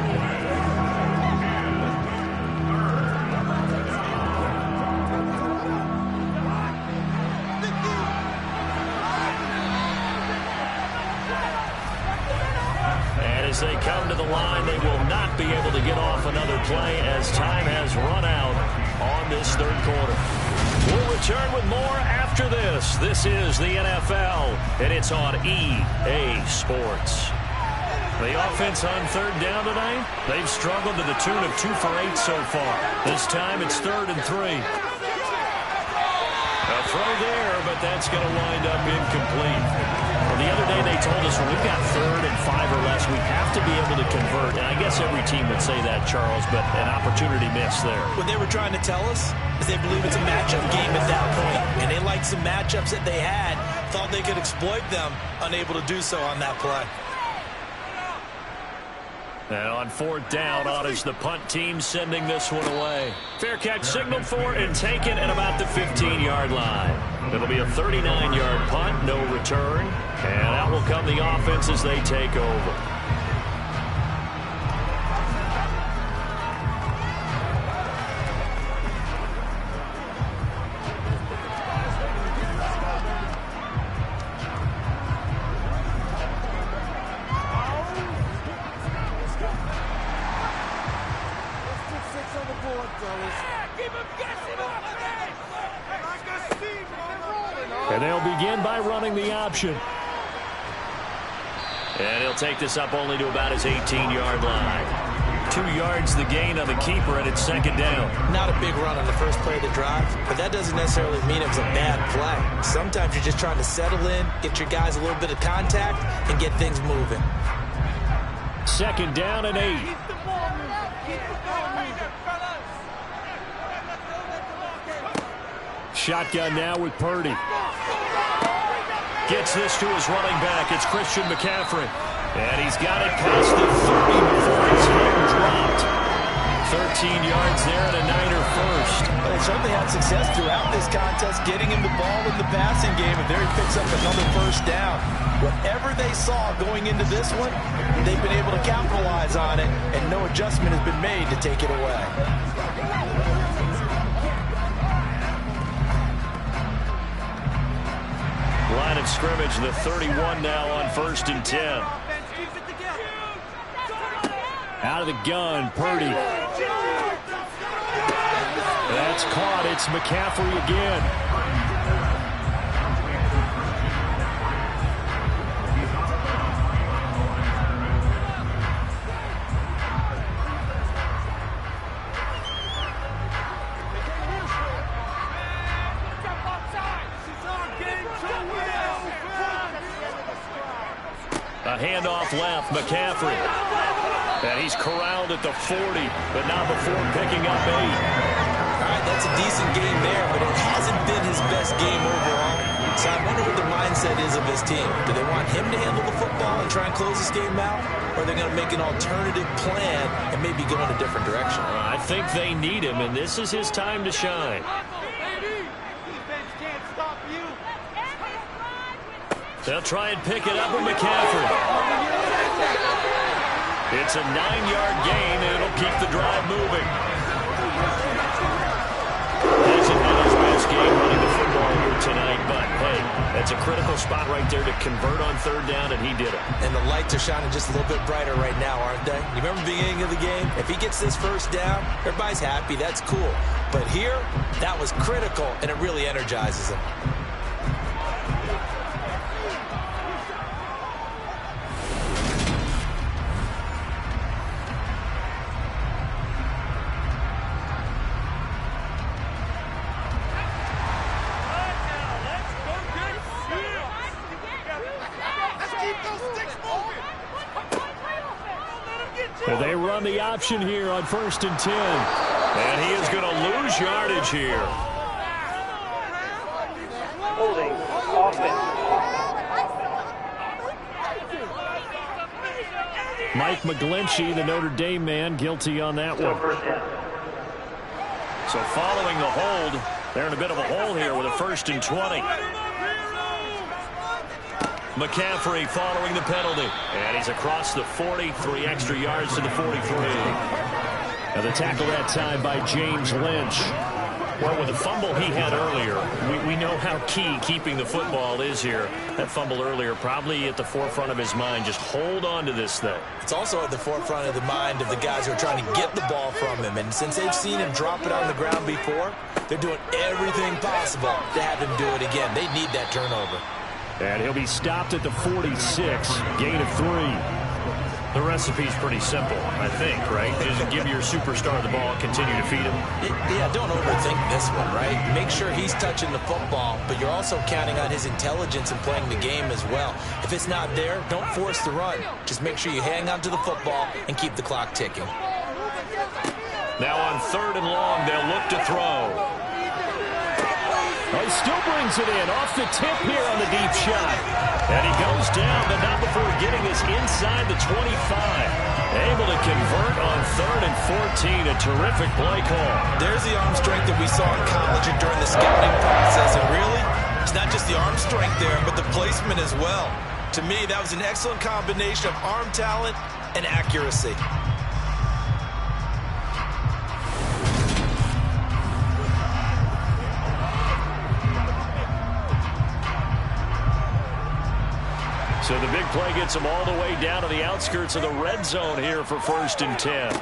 As they come to the line, they will not be able to get off another play as time has run out on this 3rd quarter. We'll return with more after this. This is the NFL, and it's on EA Sports. The offense on 3rd down tonight, they've struggled to the tune of 2 for 8 so far. This time it's 3rd and 3. A throw there, but that's going to wind up incomplete. The other day they told us when we've got 3rd and 5 or less, we have to be able to convert. And I guess every team would say that, Charles, but an opportunity missed there. What they were trying to tell us is they believe it's a matchup game at that point. And they liked some matchups that they had, thought they could exploit them, unable to do so on that play. And on 4th down, on is the punt team sending this one away. Fair catch signaled for and taken at about the 15-yard line. It'll be a 39-yard punt, no return. And out will come the offense as they take over. And they'll begin by running the option. And he'll take this up only to about his 18-yard line. 2 yards the gain on the keeper, and it's 2nd down. Not a big run on the first play of the drive, but that doesn't necessarily mean it was a bad play. Sometimes you're just trying to settle in, get your guys a little bit of contact, and get things moving. 2nd down and 8. Shotgun now with Purdy. Gets this to his running back. It's Christian McCaffrey. And he's got it past the 30 before his hand dropped. 13 yards there and a Niner first. Well, they certainly had success throughout this contest, getting him the ball in the passing game, and there he picks up another 1st down. Whatever they saw going into this one, they've been able to capitalize on it, and no adjustment has been made to take it away. Line of scrimmage, the 31 now on 1st and 10. Out of the gun, Purdy. That's caught. It's McCaffrey again. A handoff left, McCaffrey. And he's corralled at the 40, but not before picking up 8. All right, that's a decent game there, but it hasn't been his best game overall. So I wonder what the mindset is of his team. Do they want him to handle the football and try and close this game out? Or are they going to make an alternative plan and maybe go in a different direction? I think they need him, and this is his time to shine. They'll try and pick it up with McCaffrey. It's a 9-yard gain, and it'll keep the drive moving. Hasn't been his best game running the football here tonight, but, hey, that's a critical spot right there to convert on 3rd down, and he did it. And the lights are shining just a little bit brighter right now, aren't they? You remember the beginning of the game? If he gets this 1st down, everybody's happy. That's cool. But here, that was critical, and it really energizes him. They run the option here on 1st and 10. And he is going to lose yardage here. Holding offense. Mike McGlinchey, the Notre Dame man, guilty on that one. So following the hold, they're in a bit of a hole here with a 1st and 20. McCaffrey following the penalty. And he's across the 40, 3 extra yards to the 43. Now the tackle that time by James Lynch. Well, with the fumble he had earlier, we know how key keeping the football is here. That fumble earlier probably at the forefront of his mind. Just hold on to this thing. It's also at the forefront of the mind of the guys who are trying to get the ball from him. And since they've seen him drop it on the ground before, they're doing everything possible to have him do it again. They need that turnover. And he'll be stopped at the 46, gain of 3. The recipe's pretty simple, I think, right? Just give your superstar the ball, continue to feed him. Yeah, don't overthink this one, right? Make sure he's touching the football, but you're also counting on his intelligence and playing the game as well. If it's not there, don't force the run. Just make sure you hang on to the football and keep the clock ticking. Now on 3rd and long, they'll look to throw. Oh, he still brings it in off the tip here on the deep shot. And he goes down, but not before getting us inside the 25. Able to convert on 3rd and 14. A terrific play call. There's the arm strength that we saw in college and during the scouting process. And really, it's not just the arm strength there, but the placement as well. To me, that was an excellent combination of arm talent and accuracy. So the big play gets them all the way down to the outskirts of the red zone here for 1st and 10.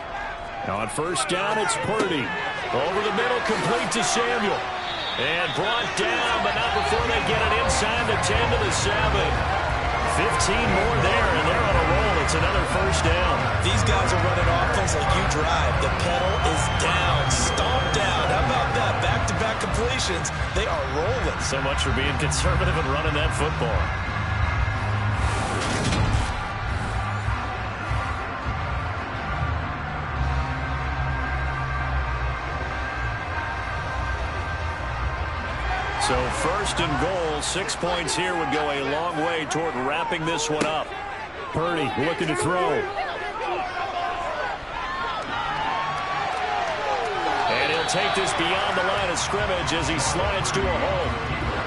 Now on 1st down, it's Purdy. Over the middle, complete to Samuel. And brought down, but not before they get it inside the 10 to the 7. 15 more there, and they're on a roll. It's another 1st down. These guys are running offense like you drive. The pedal is down, stomped down. How about that? Back-to-back completions. They are rolling. So much for being conservative and running that football. So 1st and goal, 6 points here would go a long way toward wrapping this one up. Purdy looking to throw. And he'll take this beyond the line of scrimmage as he slides to a hole.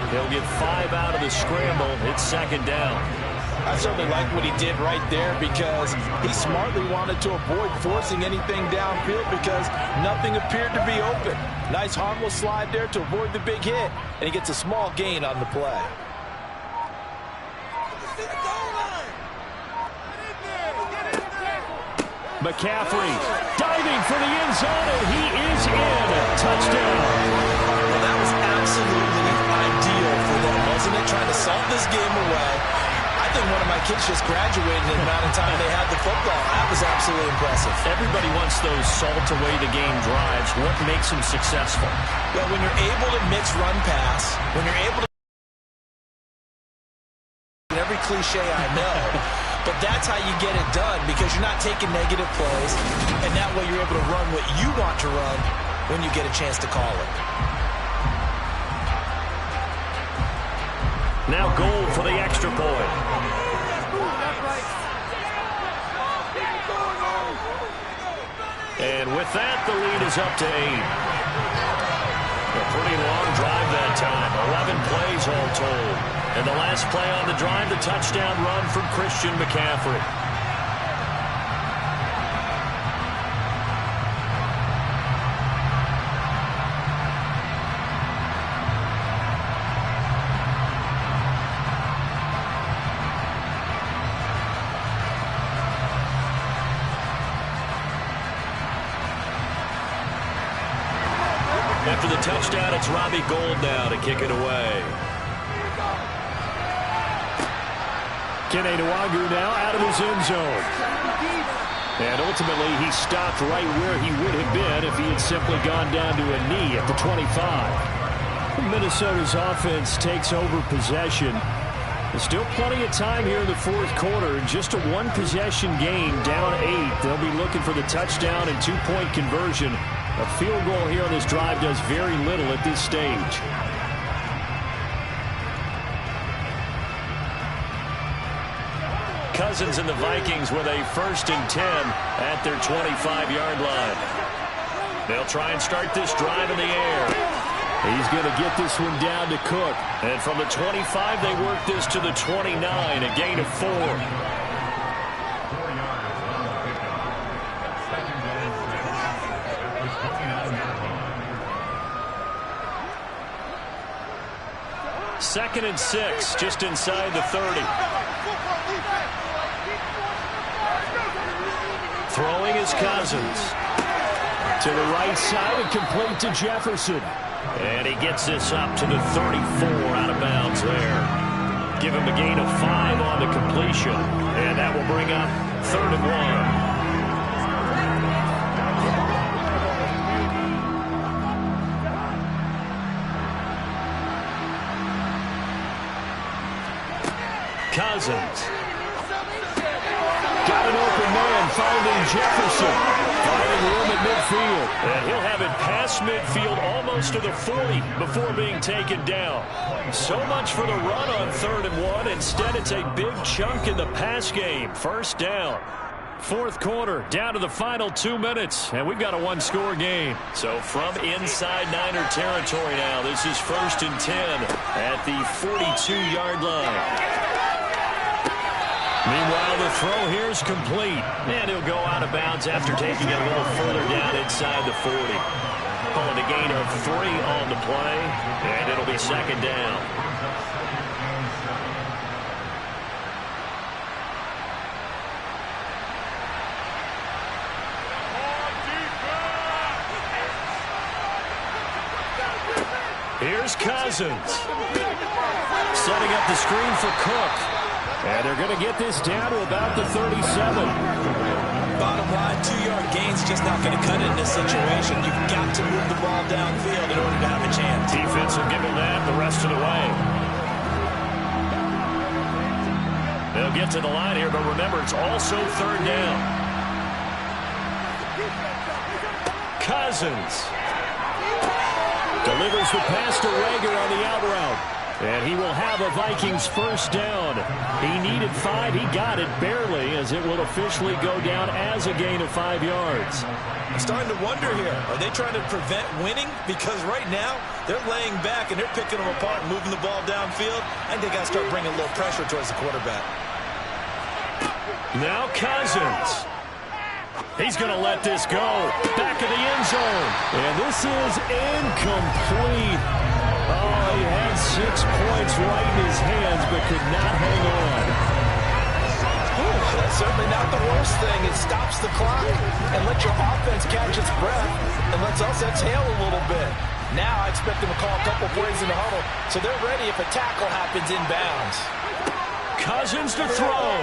He'll get 5 out of the scramble. It's 2nd down. I certainly like what he did right there because he smartly wanted to avoid forcing anything downfield because nothing appeared to be open. Nice harmless slide there to avoid the big hit, and he gets a small gain on the play. McCaffrey diving for the end zone, and he is in. Touchdown. Well, that was absolutely ideal for them, wasn't it? Trying to salt this game away. I think one of my kids just graduated in the amount of time they had the football. That was absolutely impressive. Everybody wants those salt-away-the-game drives. What makes them successful? Well, when you're able to mix run-pass, when you're able to... Every cliche I know, but that's how you get it done because you're not taking negative plays, and that way you're able to run what you want to run when you get a chance to call it. Now goal for the extra point. And with that, the lead is up to 8. A pretty long drive that time. 11 plays all told. And the last play on the drive, the touchdown run from Christian McCaffrey. After the touchdown, it's Robbie Gould now to kick it away. Kene Nwangwu now out of his end zone. And ultimately, he stopped right where he would have been if he had simply gone down to a knee at the 25. Minnesota's offense takes over possession. There's still plenty of time here in the 4th quarter. Just a one-possession game, down 8. They'll be looking for the touchdown and 2-point conversion. A field goal here on this drive does very little at this stage. Cousins and the Vikings with a 1st and 10 at their 25-yard line. They'll try and start this drive in the air. He's going to get this one down to Cook. And from the 25, they work this to the 29, a gain of 4. 4 yards on the pickup. Second and 6 at the 29-yard line. Second and 6, just inside the 30. Throwing is Cousins. To the right side and complete to Jefferson. And he gets this up to the 34, out of bounds there. Give him a gain of 5 on the completion. And that will bring up 3rd and 1. Cousins. Got an open man, finding Jefferson. Finding room at midfield. And he'll have it past midfield almost to the 40 before being taken down. So much for the run on 3rd and 1. Instead, it's a big chunk in the pass game. First down. 4th quarter, down to the final 2 minutes. And we've got a 1-score game. So from inside Niner territory now, this is 1st and 10 at the 42-yard line. Meanwhile, the throw here is complete. And he'll go out of bounds after taking it a little further down inside the 40. Calling a gain of 3 on the play, and it'll be 2nd down. Here's Cousins. Setting up the screen for Cook. And they're going to get this down to about the 37. Bottom line, 2-yard gain's just not going to cut it in this situation. You've got to move the ball downfield in order to have a chance. Defense will give him that the rest of the way. They'll get to the line here, but remember, it's also 3rd down. Cousins delivers the pass to Rager on the out route. And he will have a Vikings first down. He needed 5. He got it barely, as it will officially go down as a gain of 5 yards. I'm starting to wonder here. Are they trying to prevent winning? Because right now, they're laying back and they're picking them apart, moving the ball downfield. I think they got to start bringing a little pressure towards the quarterback. Now Cousins. He's going to let this go. Back of the end zone. And this is incomplete. Oh, he had 6 points right in his hands, but could not hang on. Ooh, that's certainly not the worst thing. It stops the clock and lets your offense catch its breath and lets us exhale a little bit. Now I expect them to call a couple plays in the huddle, so they're ready if a tackle happens inbounds. Cousins to throw.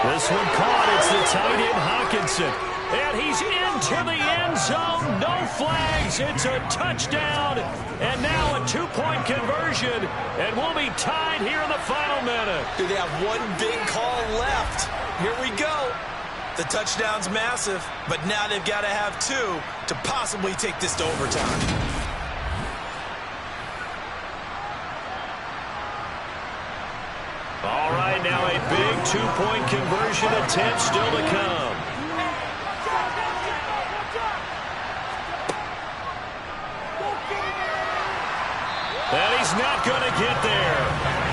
This one caught. It's the tight end Hockenson. And he's into the end zone. No flags. It's a touchdown. And now a 2-point conversion. And we'll be tied here in the final minute. Do they have one big call left? Here we go. The touchdown's massive, but now they've got to have 2 to possibly take this to overtime. All right, now a big 2-point conversion attempt still to come. And he's not going to get there.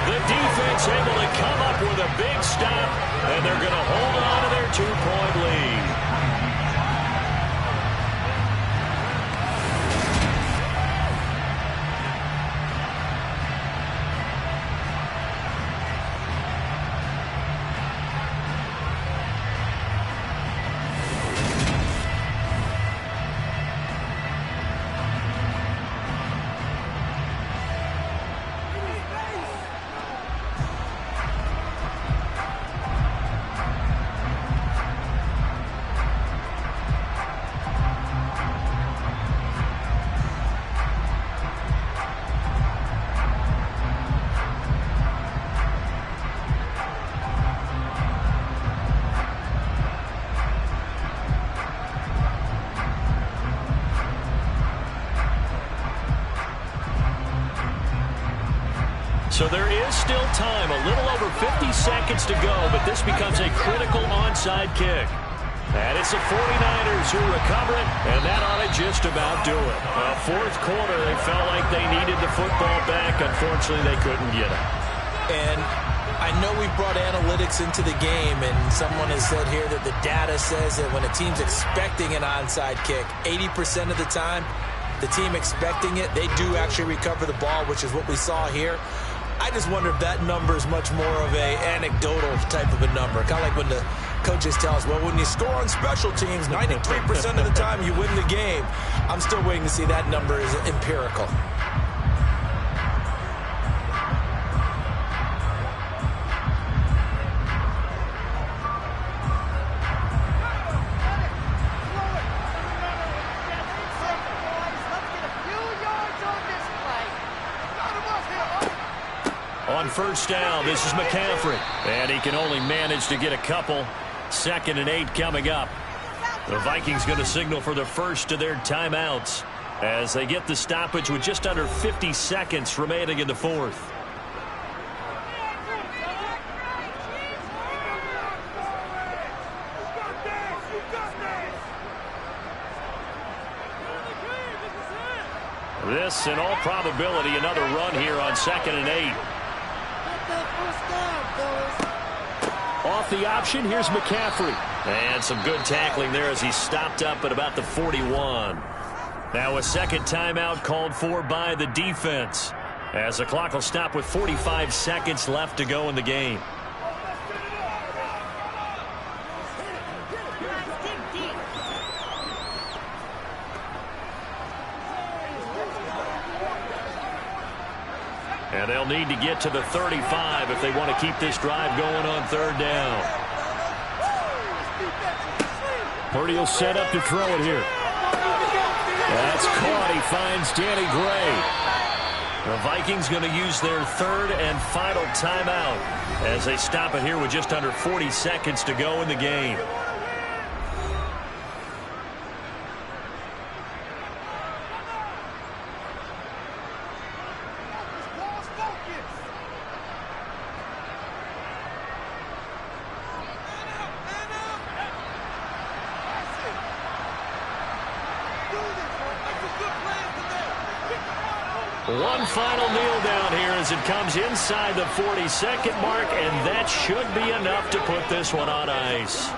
The defense able to come up with a big stop, and they're going to hold on to their 2-point lead. So there is still time, a little over 50 seconds to go, but this becomes a critical onside kick. And it's the 49ers who recover it, and that ought to just about do it. Fourth quarter, they felt like they needed the football back. Unfortunately, they couldn't get it. And I know we brought analytics into the game, and someone has said here that the data says that when a team's expecting an onside kick, 80% of the time, the team expecting it, they do actually recover the ball, which is what we saw here. I just wonder if that number is much more of a anecdotal type of a number. Kind of like when the coaches tell us, well, when you score on special teams, 93% of the time you win the game. I'm still waiting to see that number is empirical. On first down, this is McCaffrey. And he can only manage to get a couple. 2nd and 8 coming up. The Vikings going to signal for the first of their timeouts as they get the stoppage with just under 50 seconds remaining in the fourth. This, in all probability, another run here on 2nd and 8. Off the option, here's McCaffrey. And some good tackling there as he stopped up at about the 41. Now a second timeout called for by the defense, as the clock will stop with 45 seconds left to go in the game. And they'll need to get to the 35 if they want to keep this drive going on third down. Purdy will set up to throw it here. That's caught. He finds Danny Gray. The Vikings going to use their third and final timeout as they stop it here with just under 40 seconds to go in the game. One final kneel down here as it comes inside the 40-second mark, and that should be enough to put this one on ice.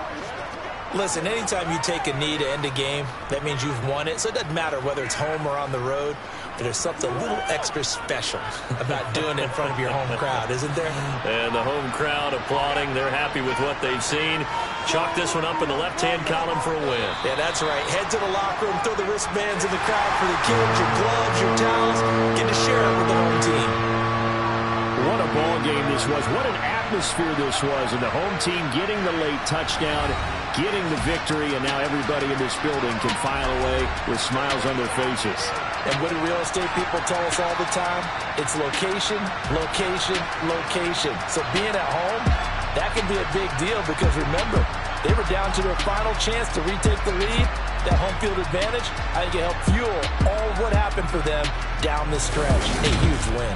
Listen, anytime you take a knee to end a game, that means you've won it. So it doesn't matter whether it's home or on the road, but there's something a little extra special about doing it in front of your home crowd, isn't there? And the home crowd applauding. They're happy with what they've seen. Chalk this one up in the left-hand column for a win. Yeah, that's right. Head to the locker room, throw the wristbands in the crowd for the kids, your gloves, your towels. Get to share it with the home team. What a ball game this was. What an atmosphere this was. And the home team getting the late touchdown, getting the victory, and now everybody in this building can file away with smiles on their faces. And what do real estate people tell us all the time? It's location, location, location. So being at home, that can be a big deal because remember, they were down to their final chance to retake the lead. That home field advantage, I think it helped fuel all of what happened for them down the stretch. A huge win.